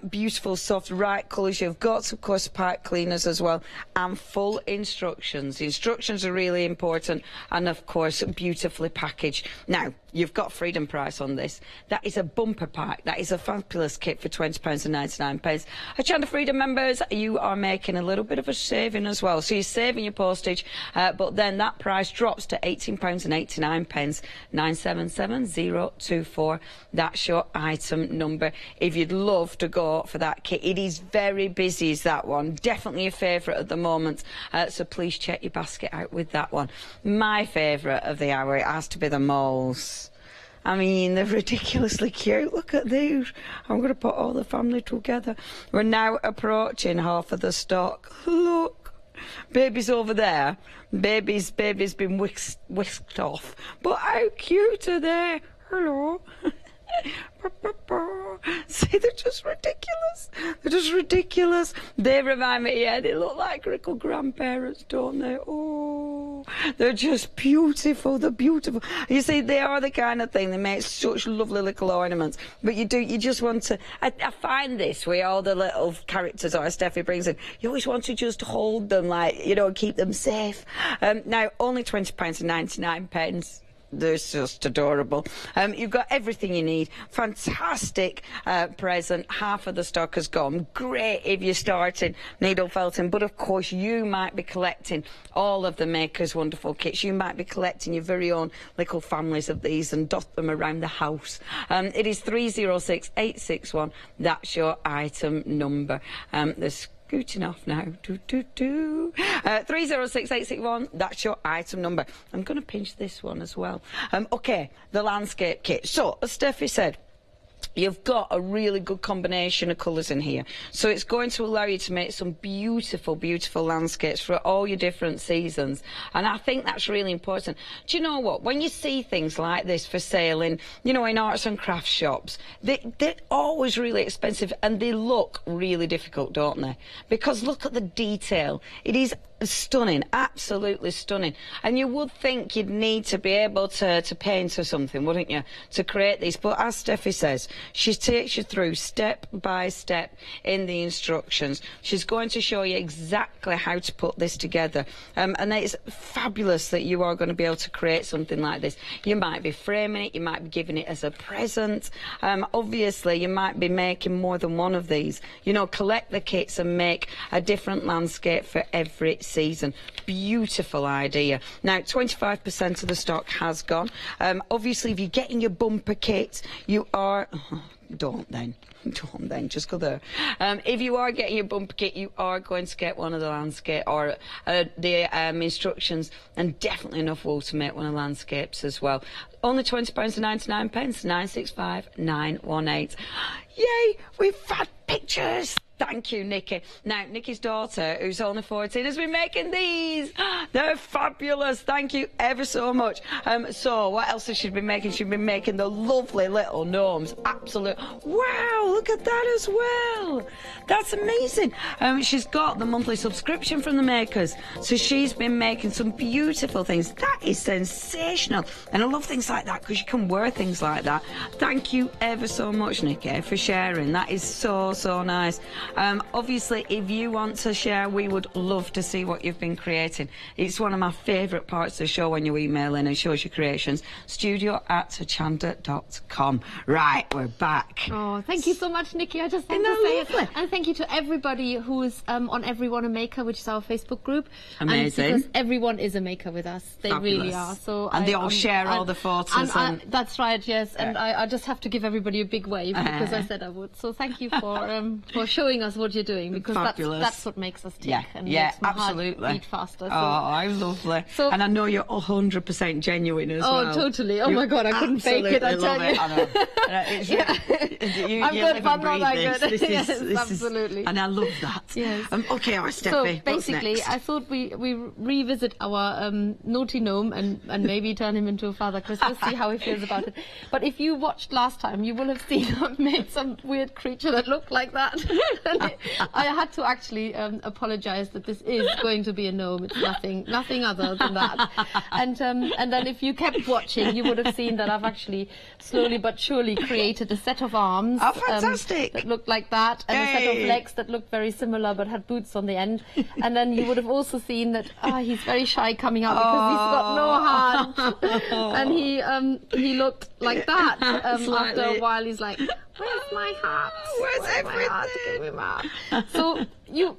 Beautiful, soft, right colours. You've got, of course, pipe cleaners as well. And full instructions. The instructions are really important. And, of course, beautifully packaged. Now, you've got freedom price on this. That is a bumper pack. That is a fabulous kit for £20.99. Hochanda Freedom members, you are making a little bit of a saving as well. So you're saving your postage, but then that price drops to £18.89. 977024. That's your item number. If you'd love to go for that kit, it is very busy, is that one. Definitely a favourite at the moment. So please check your basket out with that one. My favourite of the hour, it has to be the moles. I mean, they're ridiculously cute. Look at these. I'm going to put all the family together. We're now approaching half of the stock. Look. Baby's over there. Baby's been whisked off. But how cute are they? Hello. See, they're just ridiculous. They're just ridiculous. They remind me, yeah, they look like little grandparents, don't they? Oh, they're just beautiful. They're beautiful. You see, they are the kind of thing, they make such lovely little ornaments. But you just want to, I find this with all the little characters or Steffi brings in, you always want to just hold them, like, you know, keep them safe. Now, only £20.99. they're just adorable. You've got everything you need. Fantastic present. Half of the stock has gone. Great if you're starting needle felting, but of course you might be collecting all of the Maker's wonderful kits. You might be collecting your very own little families of these and dot them around the house. It is 306861. That's your item number. There's scooting off now. 306861, that's your item number. I'm going to pinch this one as well. Okay, the landscape kit. So, as Steffi said, you've got a really good combination of colours in here. So it's going to allow you to make some beautiful, beautiful landscapes for all your different seasons. And I think that's really important. Do you know what? When you see things like this for sale in, you know, in arts and crafts shops, they're always really expensive and they look really difficult, don't they? Because look at the detail. It is stunning, absolutely stunning. And you would think you'd need to be able to paint or something, wouldn't you, to create these. But as Steffi says, she takes you through step by step in the instructions. She's going to show you exactly how to put this together. And it's fabulous that you are going to be able to create something like this. You might be framing it, you might be giving it as a present. Obviously, you might be making more than one of these. You know, collect the kits and make a different landscape for every season. Beautiful idea. Now, 25% of the stock has gone. Obviously, if you're getting your bumper kit, you are... Don't then, just go there. If you are getting your bumper kit, you are going to get one of the landscape or the instructions, and definitely enough wool to make one of the landscapes as well. Only £20.99, 965 918. Yay, we've had pictures. Thank you, Nikki. Now, Nikki's daughter, who's only 14, has been making these. They're fabulous. Thank you ever so much. So, what else has she been making? She's been making the lovely little gnomes. Absolute. Wow, look at that as well. That's amazing. She's got the monthly subscription from the Makers. So, she's been making some beautiful things. That is sensational. And I love things like that because you can wear things like that. Thank you ever so much, Nikki, for sharing. That is so, so nice. Obviously, if you want to share, we would love to see what you've been creating. It's one of my favourite parts of the show when you email in and shows your creations. studio@hochanda.com. Right, we're back. Oh, thank you so much, Nikki. I just want to say it. And thank you to everybody who is on Everyone a Maker, which is our Facebook group. Amazing. And because everyone is a maker with us. They Fabulous. really are. So and they all share all the photos. And that's right, yes. Yeah. And I just have to give everybody a big wave because I said I would. So thank you for showing us what you're doing, because that's what makes us tick and makes my absolutely heart beat faster. So. Oh, how lovely. So, and I know you're 100% genuine as well. Oh, totally. Oh, my God, I couldn't fake it, I tell you. I know. I'm good, but I'm not that good. This absolutely. And I love that. Yes. Okay, our Steffi, so basically, I thought we revisit our naughty gnome and maybe turn him into a Father Christmas, see how he feels about it. But if you watched last time, you will have seen I've made some weird creature that looked like that. I had to actually apologise that this is going to be a gnome. It's nothing other than that. And then if you kept watching, you would have seen that I've actually slowly but surely created a set of arms. Oh, fantastic! That looked like that, and a set of legs that looked very similar but had boots on the end. And then you would have also seen that he's very shy coming out because he's got no hand, and he looked like that. After a while, he's like, "Where's my heart? Where's everything? My heart? Give me my heart." So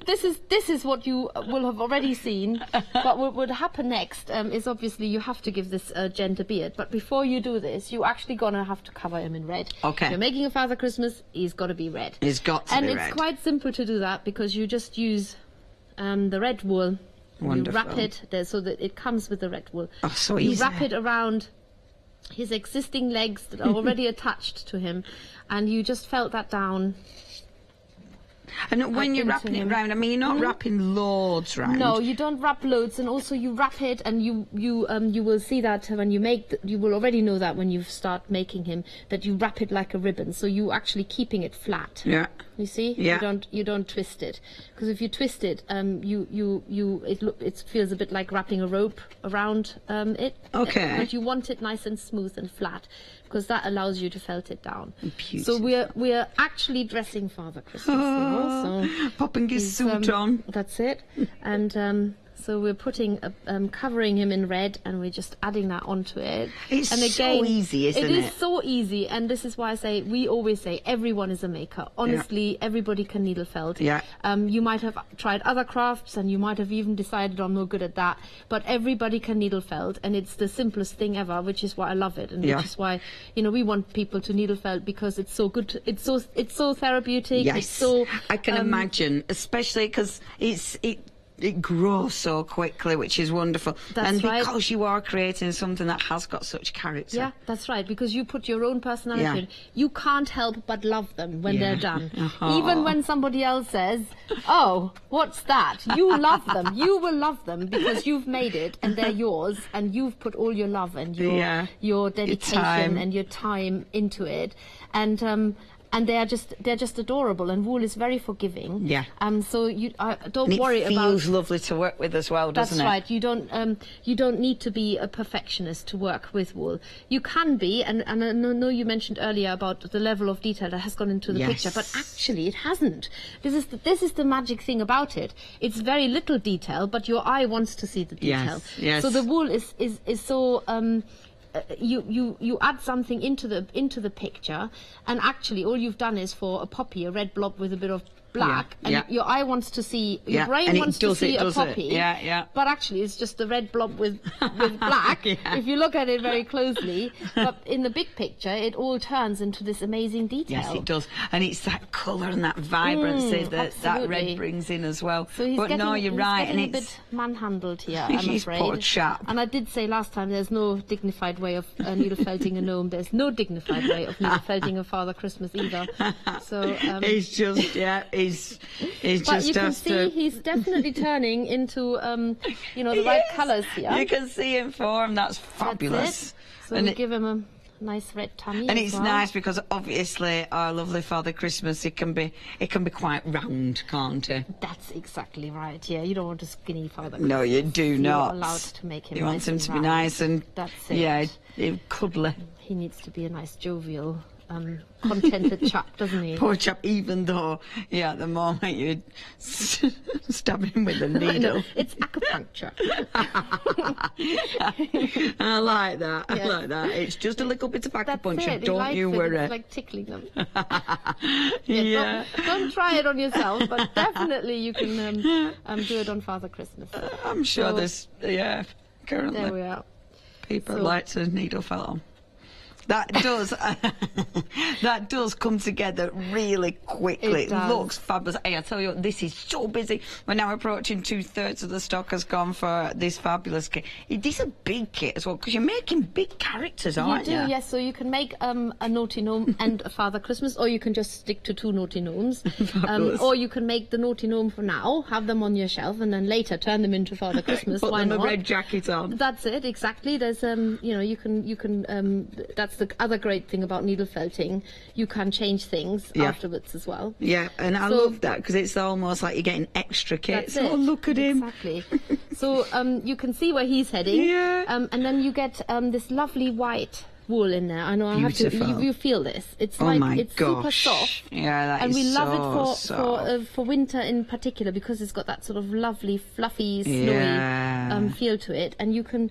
this is what you will have already seen. But what would happen next is obviously you have to give this gent a beard. But before you do this, you actually gonna have to cover him in red. Okay. If you're making a Father Christmas, he's got to be red. He's got to be red. And it's quite simple to do that because you just use the red wool. Wonderful. You wrap it there so that it comes with the red wool. Oh, so easy. You wrap it around his existing legs that are already attached to him, and you just felt that down. And when you're wrapping it round, I mean, you're not wrapping loads round. No, you don't wrap loads, and also you wrap it, and you will see that when you make, you will already know that when you start making him, that you wrap it like a ribbon, so you actually keeping it flat. Yeah. You see? Yeah. You don't twist it, because if you twist it, it feels a bit like wrapping a rope around it. Okay. But you want it nice and smooth and flat, because that allows you to felt it down. Beautiful. So we're actually dressing Father Christmas now. So popping his suit on. That's it. And So we're putting, covering him in red, and we're just adding that onto it. It's and again, so easy, isn't it? It is so easy, and this is why we always say everyone is a maker. Honestly, everybody can needle felt. Yeah. You might have tried other crafts, and you might have even decided I'm no good at that, but everybody can needle felt, and it's the simplest thing ever, which is why I love it, and which is why, you know, we want people to needle felt, because it's so good. It's so therapeutic. Yes. It's so, I can imagine, especially because it grows so quickly, which is wonderful. That's right. Because you are creating something that has got such character. Yeah, that's right, because you put your own personality in. You can't help but love them when they're done. Even when somebody else says, oh, what's that? You love them. You will love them because you've made it and they're yours, and you've put all your love and your dedication and your time into it. And they're just adorable, and wool is very forgiving. Yeah. So you don't worry about. It feels lovely to work with as well, doesn't it? That's right. You don't need to be a perfectionist to work with wool. You can be, and I know you mentioned earlier about the level of detail that has gone into the picture, but actually it hasn't. This is the magic thing about it. It's very little detail, but your eye wants to see the detail. Yes. So the wool is so. You add something into the picture, and actually all you've done is for a poppy, a red blob with a bit of black, and your eye wants to see, your brain wants to see a poppy, but actually it's just a red blob with black, if you look at it very closely. But in the big picture, it all turns into this amazing detail. Yes, it does, and it's that colour and that vibrancy that red brings in as well. So but no, you're right, and it's a bit manhandled here, I'm afraid. Poor chap. And I did say last time, there's no dignified way of needle felting a gnome. There's no dignified way of needle felting a Father Christmas either. So it's just but you can see he's definitely turning into the right colours here. You can see him form. That's fabulous. So we give him a nice red tummy. And it's nice because obviously our lovely Father Christmas, it can be quite round, can't it? That's exactly right. Yeah, you don't want a skinny Father Christmas. No, you do not. You're allowed to make him. You nice want him to round. be nice and that's it. Cuddly. He needs to be a nice jovial, contented chap, doesn't he? Poor chap, even though, at the moment you stab him with a needle. It's acupuncture. I like that. I like that. It's just a little bit of acupuncture. Don't you worry. It's like tickling them. Don't try it on yourself, but definitely you can do it on Father Christmas. I'm sure there's, currently. There we are. People like to needle felt on. That does come together really quickly. It looks fabulous. Hey, I tell you what, this is so busy. We're now approaching 2/3 of the stock has gone for this fabulous kit. It is a big kit as well, because you're making big characters, aren't you? You do, yes. So you can make a naughty gnome and a Father Christmas, or you can just stick to 2 naughty gnomes. Or you can make the naughty gnome for now, have them on your shelf, and then later turn them into Father Christmas. Put Why them not? a red jacket on. That's it, exactly. There's you can that's the other great thing about needle felting. You can change things afterwards as well. Yeah, and I love that, because it's almost like you're getting extra kits. Oh, look at him. Exactly. So you can see where he's heading. Yeah. And then you get this lovely white wool in there. I know Beautiful. I have to. You feel this? It's it's super soft. Yeah, that and is we love so it for winter in particular, because it's got that sort of lovely, fluffy, snowy feel to it. And you can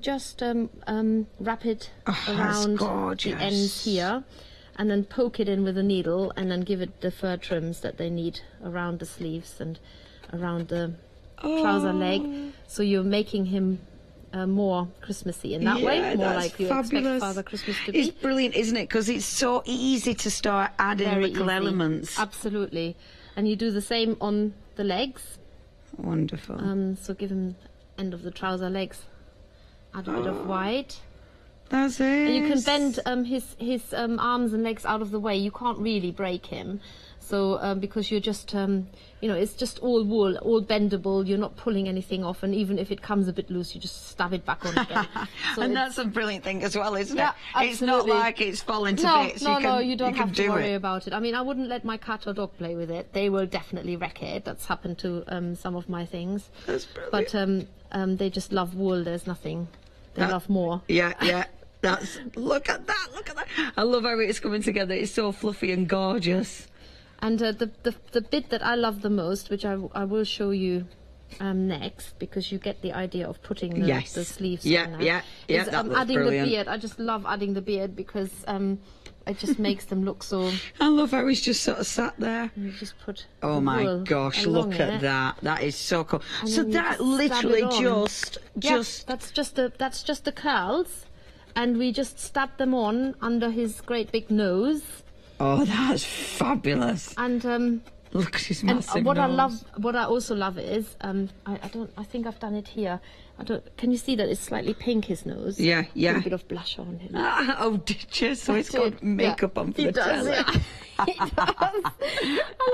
just wrap it around the ends here, and then poke it in with a needle, and then give it the fur trims that they need around the sleeves and around the trouser leg. So you're making him more Christmassy in that way, more like you expect Father Christmas to be. It's brilliant, isn't it? Because it's so easy to start adding little elements. Absolutely. And you do the same on the legs. Wonderful. So give him end of the trouser legs. Add a bit of white. That's it. And you can bend his arms and legs out of the way. You can't really break him. So because you're just, it's just all wool, all bendable. You're not pulling anything off, and even if it comes a bit loose, you just stab it back on again. So and that's a brilliant thing as well, isn't it? Absolutely. It's not like it's falling to bits. No, you don't have to worry about it. I mean, I wouldn't let my cat or dog play with it. They will definitely wreck it. That's happened to some of my things. That's brilliant. But they just love wool. There's nothing. They love more. Yeah. Look at that. I love how it's coming together. It's so fluffy and gorgeous. And the bit that I love the most, which I will show you next, because you get the idea of putting the sleeves on now. Yeah, is, that looks adding brilliant. the beard. I just love adding the beard because it just makes them look so... I love how he's just sort of sat there. And you just put Oh the my wool gosh, along look at it. that. That is so cool. And So then you that just stab literally it on. just... that's just the curls, and we just stab them on under his great big nose. Oh, that's fabulous. And look at his massive what nose. what I also love is I think I've done it here. Can you see that it's slightly pink, his nose? Yeah, yeah. Put a bit of blush on him. Oh, did you? So he's got makeup on for he the does, telly. yeah. He does. I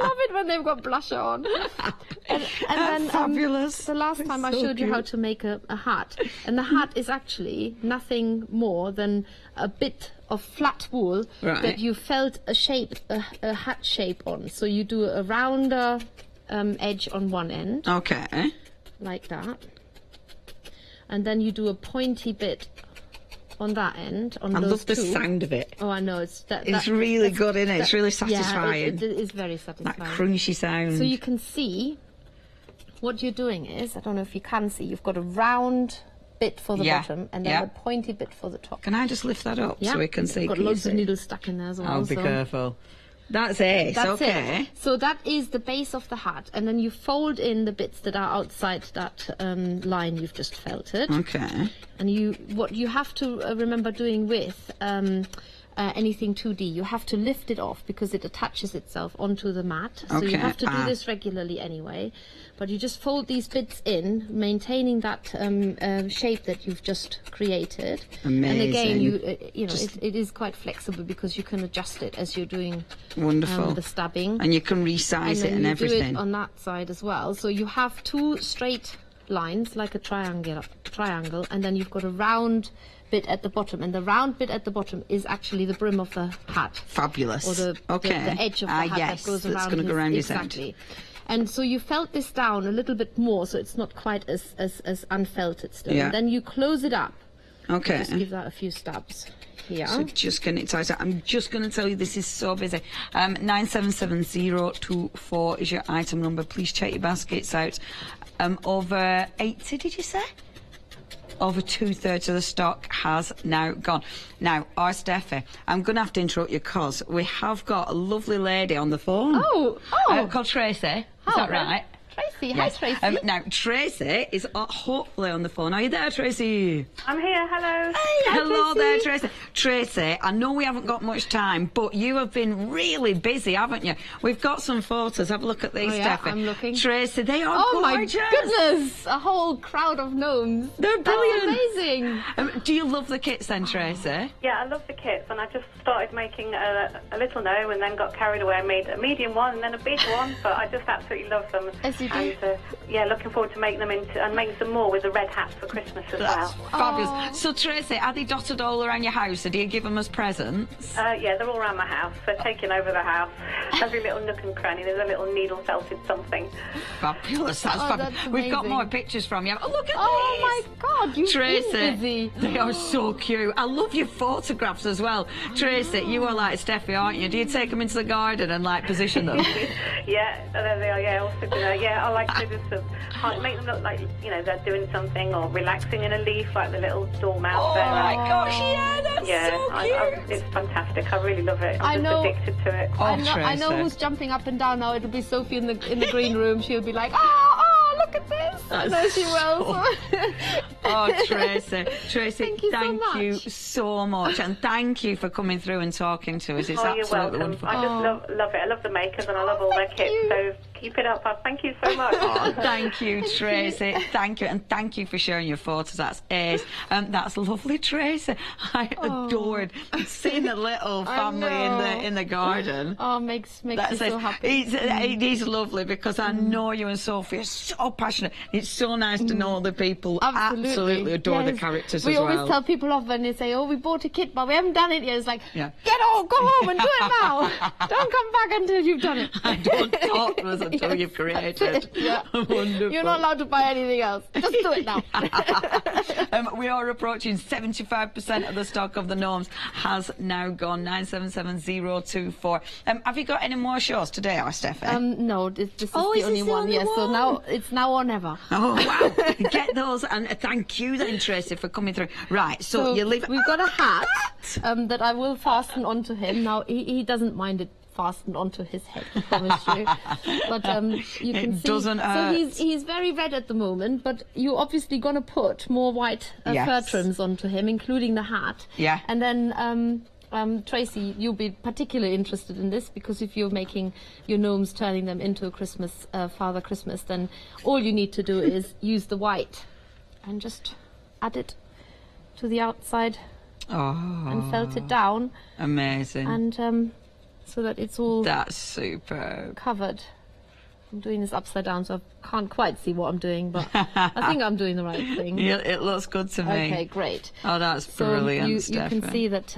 love it when they've got blush on. And then fabulous. The last time I showed you how to make a hat, and the hat is actually nothing more than a bit of flat wool that you felt a hat shape on. So you do a rounder edge on one end. Okay. Like that. And then you do a pointy bit on that end. On I those love the two. sound of it. Oh, I know. It's really good, isn't it? It's really satisfying. Yeah, it is very satisfying. That crunchy sound. So you can see what you're doing is, I don't know if you can see, you've got a round bit for the bottom and then a pointy bit for the top. Can I just lift that up so we can see? Got loads of needles stuck in there as well. I'll be careful. That's it. That's okay. it. So that is the base of the hat, and then you fold in the bits that are outside that line you've just felted. Okay. And what you have to remember doing with anything 2D, you have to lift it off because it attaches itself onto the mat. So you have to do this regularly anyway. But you just fold these bits in, maintaining that shape that you've just created. Amazing. And again, you know, it is quite flexible because you can adjust it as you're doing the stabbing. And you can resize it and everything. You do it on that side as well. So you have two straight lines, like a triangle, and then you've got a round bit at the bottom, and the round bit at the bottom is actually the brim of the hat. Fabulous. Or the edge of the hat that goes around. That's going to go around his head. Exactly. And so you felt this down a little bit more, so it's not quite as unfelted still. Yeah. And then you close it up. Okay. Just give that a few stabs here. So just getting it tight. I'm just going to tell you this is so busy. 977024 is your item number. Please check your baskets out. Over 80, did you say? Over 2/3 of the stock has now gone. Now, our Steffi, I'm going to have to interrupt you because we have got a lovely lady on the phone. Called Tracy. Is that right? Tracy. Yes. Hi, Tracy. Now, Tracy is hopefully on the phone. Are you there, Tracy? I'm here, hello. Hey, hello there, Tracy. Tracy, I know we haven't got much time, but you have been really busy, haven't you? We've got some photos. Have a look at these, Steffi. I'm looking. Tracy, they are gorgeous. Oh, my goodness. A whole crowd of gnomes. They're brilliant. That's amazing. Do you love the kits then, Tracy? Yeah, I love the kits, and I just started making a little gnome and then got carried away and made a medium one and then a big one, but I just absolutely love them. Yes, you do. And, yeah, looking forward to making them and making some more with the red hats for Christmas as well. Fabulous. So, Tracy, are they dotted all around your house, or do you give them as presents? Yeah, they're all around my house. They're taking over the house. Every little nook and cranny, there's a little needle felted something. Fabulous. That's fabulous. That's We've got amazing. more pictures from you. Oh, look at Oh, my God, you've Tracy, been busy. they are so cute. I love your photographs as well. Tracy, you are like Steffi, aren't you? Do you take them into the garden and, like, position them? Yeah, there they are, yeah, all sitting there. Yeah, I like to just make them look like, you know, they're doing something or relaxing in a leaf, like the little dormouse there. Oh, my gosh, yeah, that's so cute. It's fantastic. I really love it. I I'm just know. addicted to it. I know who's jumping up and down now. It'll be Sophie in the green room. She'll be like, oh, look at this. I know she will. Oh, Tracy, Thank you so much, and thank you for coming through and talking to us. It's you're absolutely welcome. wonderful. I just love it. I love the makers and I love all their kits. So keep it up. Thank you so much. Oh, thank you, Tracy. Thank you, and thank you for sharing your photos. That's ace. That's lovely, Tracy. I adored seeing the little family in the garden. Oh, makes me so happy. It is lovely because I know you and Sophie are so passionate. It's so nice to know the people absolutely adore the characters we as well. always tell people off when they say, oh, we bought a kit, but we haven't done it yet. It's like, go home and do it now. Don't come back until you've done it. I don't talk to us until you've created. Yeah. Wonderful. You're not allowed to buy anything else. Just do it now. We are approaching 75% of the stock of the Gnomes has now gone. 977024. Have you got any more shows today, Steffi? No, this is the only one. Yes, so now it's now or never. Oh wow! Get those, and thank you then, Tracy, for coming through. Right, so you leave. We've got a hat that I will fasten onto him. Now he doesn't mind it fastened onto his head, I promise you. But you can see. Doesn't hurt. So he's very red at the moment, but you're obviously going to put more white fur trims onto him, including the hat. Yeah. And then Tracy, you'll be particularly interested in this, because if you're making your gnomes, turning them into a Christmas, Father Christmas, then all you need to do is use the white and just add it to the outside and felt it down. Amazing. And so that it's all covered. I'm doing this upside down, so I can't quite see what I'm doing, but I think I'm doing the right thing. Yeah, it looks good to me. Okay, great. Oh, that's brilliant, so you can see that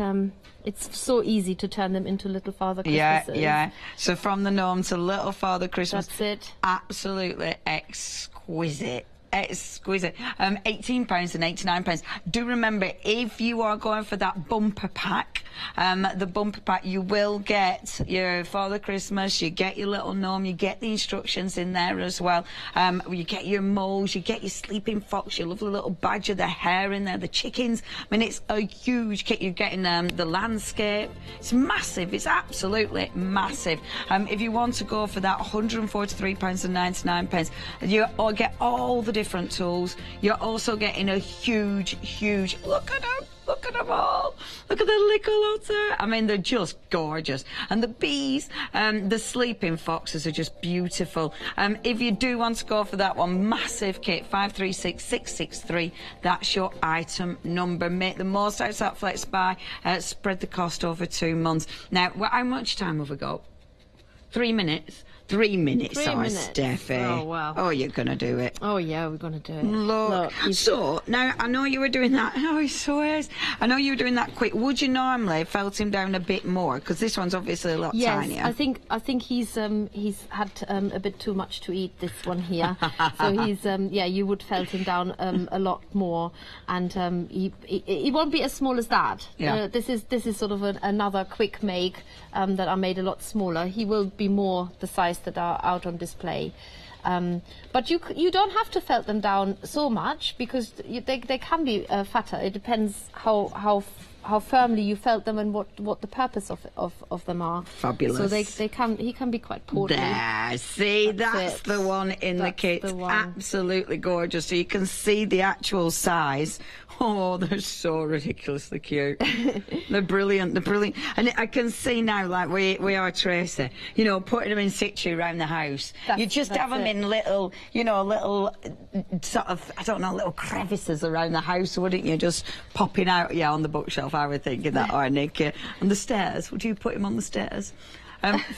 it's so easy to turn them into Little Father Christmases. Yeah. So from the Gnome to Little Father Christmas. That's it. Absolutely exquisite. Exquisite. £18 and £89. Do remember, if you are going for that bumper pack, the bumper pack, you will get your Father Christmas, you get your little gnome, you get the instructions in there as well. You get your moles, you get your sleeping fox, your lovely little badger, the hare in there, the chickens. I mean, it's a huge kit. You're getting the landscape. It's massive. It's absolutely massive. If you want to go for that £143 and 99, you get all the different tools. You're also getting a huge look at them. Look at them all. Look at the little otter. I mean, they're just gorgeous. And the bees, the sleeping foxes are just beautiful. If you do want to go for that one, massive kit, 536663. That's your item number. Make the most out of that flex buy. Spread the cost over 2 months. Now, how much time have we got? 3 minutes. 3 minutes, Steffi. Oh, wow. Oh, you're going to do it. Oh, yeah, we're going to do it. Look. So, now, I know you were doing that. Oh, he swears. I know you were doing that quick. Would you normally felt him down a bit more? Because this one's obviously a lot tinier. Yes, I think he's had a bit too much to eat, this one here. So he's, you would felt him down a lot more. And he won't be as small as that. Yeah. This is sort of another quick make that I made a lot smaller. He will be more the size that are out on display. But you don't have to felt them down so much, because they can be fatter. It depends how firmly you felt them and what the purpose of them are. Fabulous. So he can be quite portly. There, see, that's the one in the kit. Absolutely gorgeous. So you can see the actual size. Oh, they're so ridiculously cute. They're brilliant. They're brilliant. And I can see now, like we are, Tracy, you know, putting them in situ around the house. You just have them in little, little sort of, I don't know, little crevices around the house, wouldn't you? Just popping out, on the bookshelf, I would think, that, or Nick. On the stairs, would you put him on the stairs?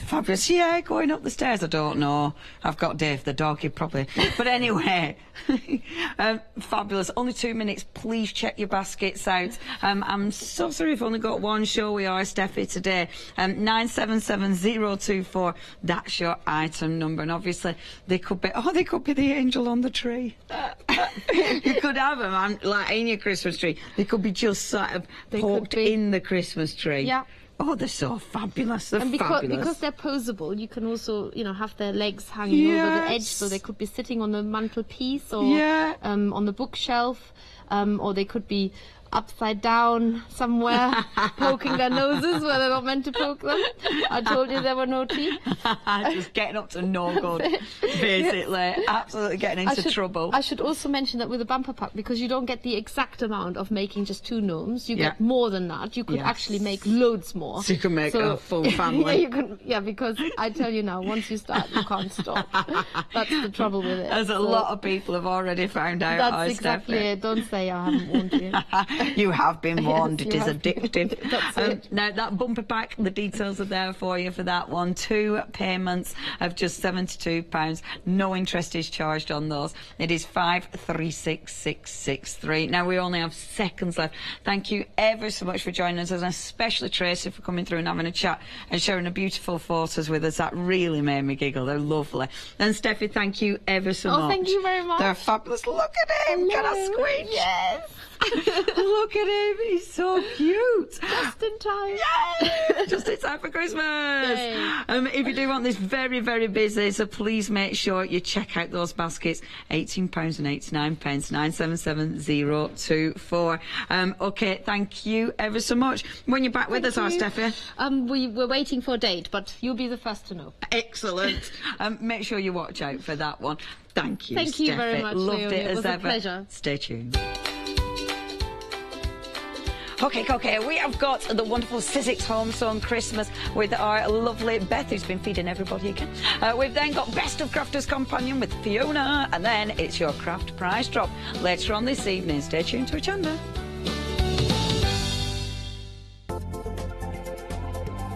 Fabulous. Yeah, going up the stairs, I don't know. I've got Dave the dog, he probably. But anyway, fabulous. Only 2 minutes. Please check your baskets out. I'm so sorry I've only got one show. We are Steffi today. 977024. That's your item number. And obviously, they could be the angel on the tree. You could have them like in your Christmas tree. They could be just sort of poked in the Christmas tree. Yeah. Oh, they're so fabulous. They're fabulous. Because they're posable, you can also, have their legs hanging over the edge, so they could be sitting on the mantelpiece or on the bookshelf, or they could be upside down somewhere, poking their noses where they're not meant to poke them. I told you there were no teeth. Just getting up to no good, basically. Absolutely getting into trouble. I should also mention that with a bumper pack, because you don't get the exact amount of making just 2 gnomes, you get more than that. You could actually make loads more. So you can make a full family. You can, because I tell you now, once you start, you can't stop. That's the trouble with it. As a lot of people have already found out. That's exactly it. Don't say I haven't warned you. You have been warned. Yes, it is addictive. That's it. Now, that bumper pack, the details are there for you for that one. 2 payments of just £72. No interest is charged on those. It is 536663. Now, we only have seconds left. Thank you ever so much for joining us, and especially Tracy for coming through and having a chat and sharing the beautiful photos with us. That really made me giggle. They're lovely. And Steffi, thank you ever so much. Oh, thank you very much. They're fabulous. Look at him. Can I squeeze? Yes. Look at him. He's so cute. Just in time. Yay! Just in time for Christmas. If you do want this very, very busy, so please make sure you check out those baskets. £18.89, 977024. Okay, thank you ever so much. When you're back with us, Steffi? We're waiting for a date, but you'll be the first to know. Excellent. Make sure you watch out for that one. Thank you, Thank you very much, Loved Leonie. it as was a ever. pleasure. Stay tuned. Okay, we have got the wonderful Sizzix Home Sewn Christmas with our lovely Beth, who's been feeding everybody again. We've then got Best of Crafters Companion with Fiona, and then it's your craft price drop later on this evening. Stay tuned to Hochanda.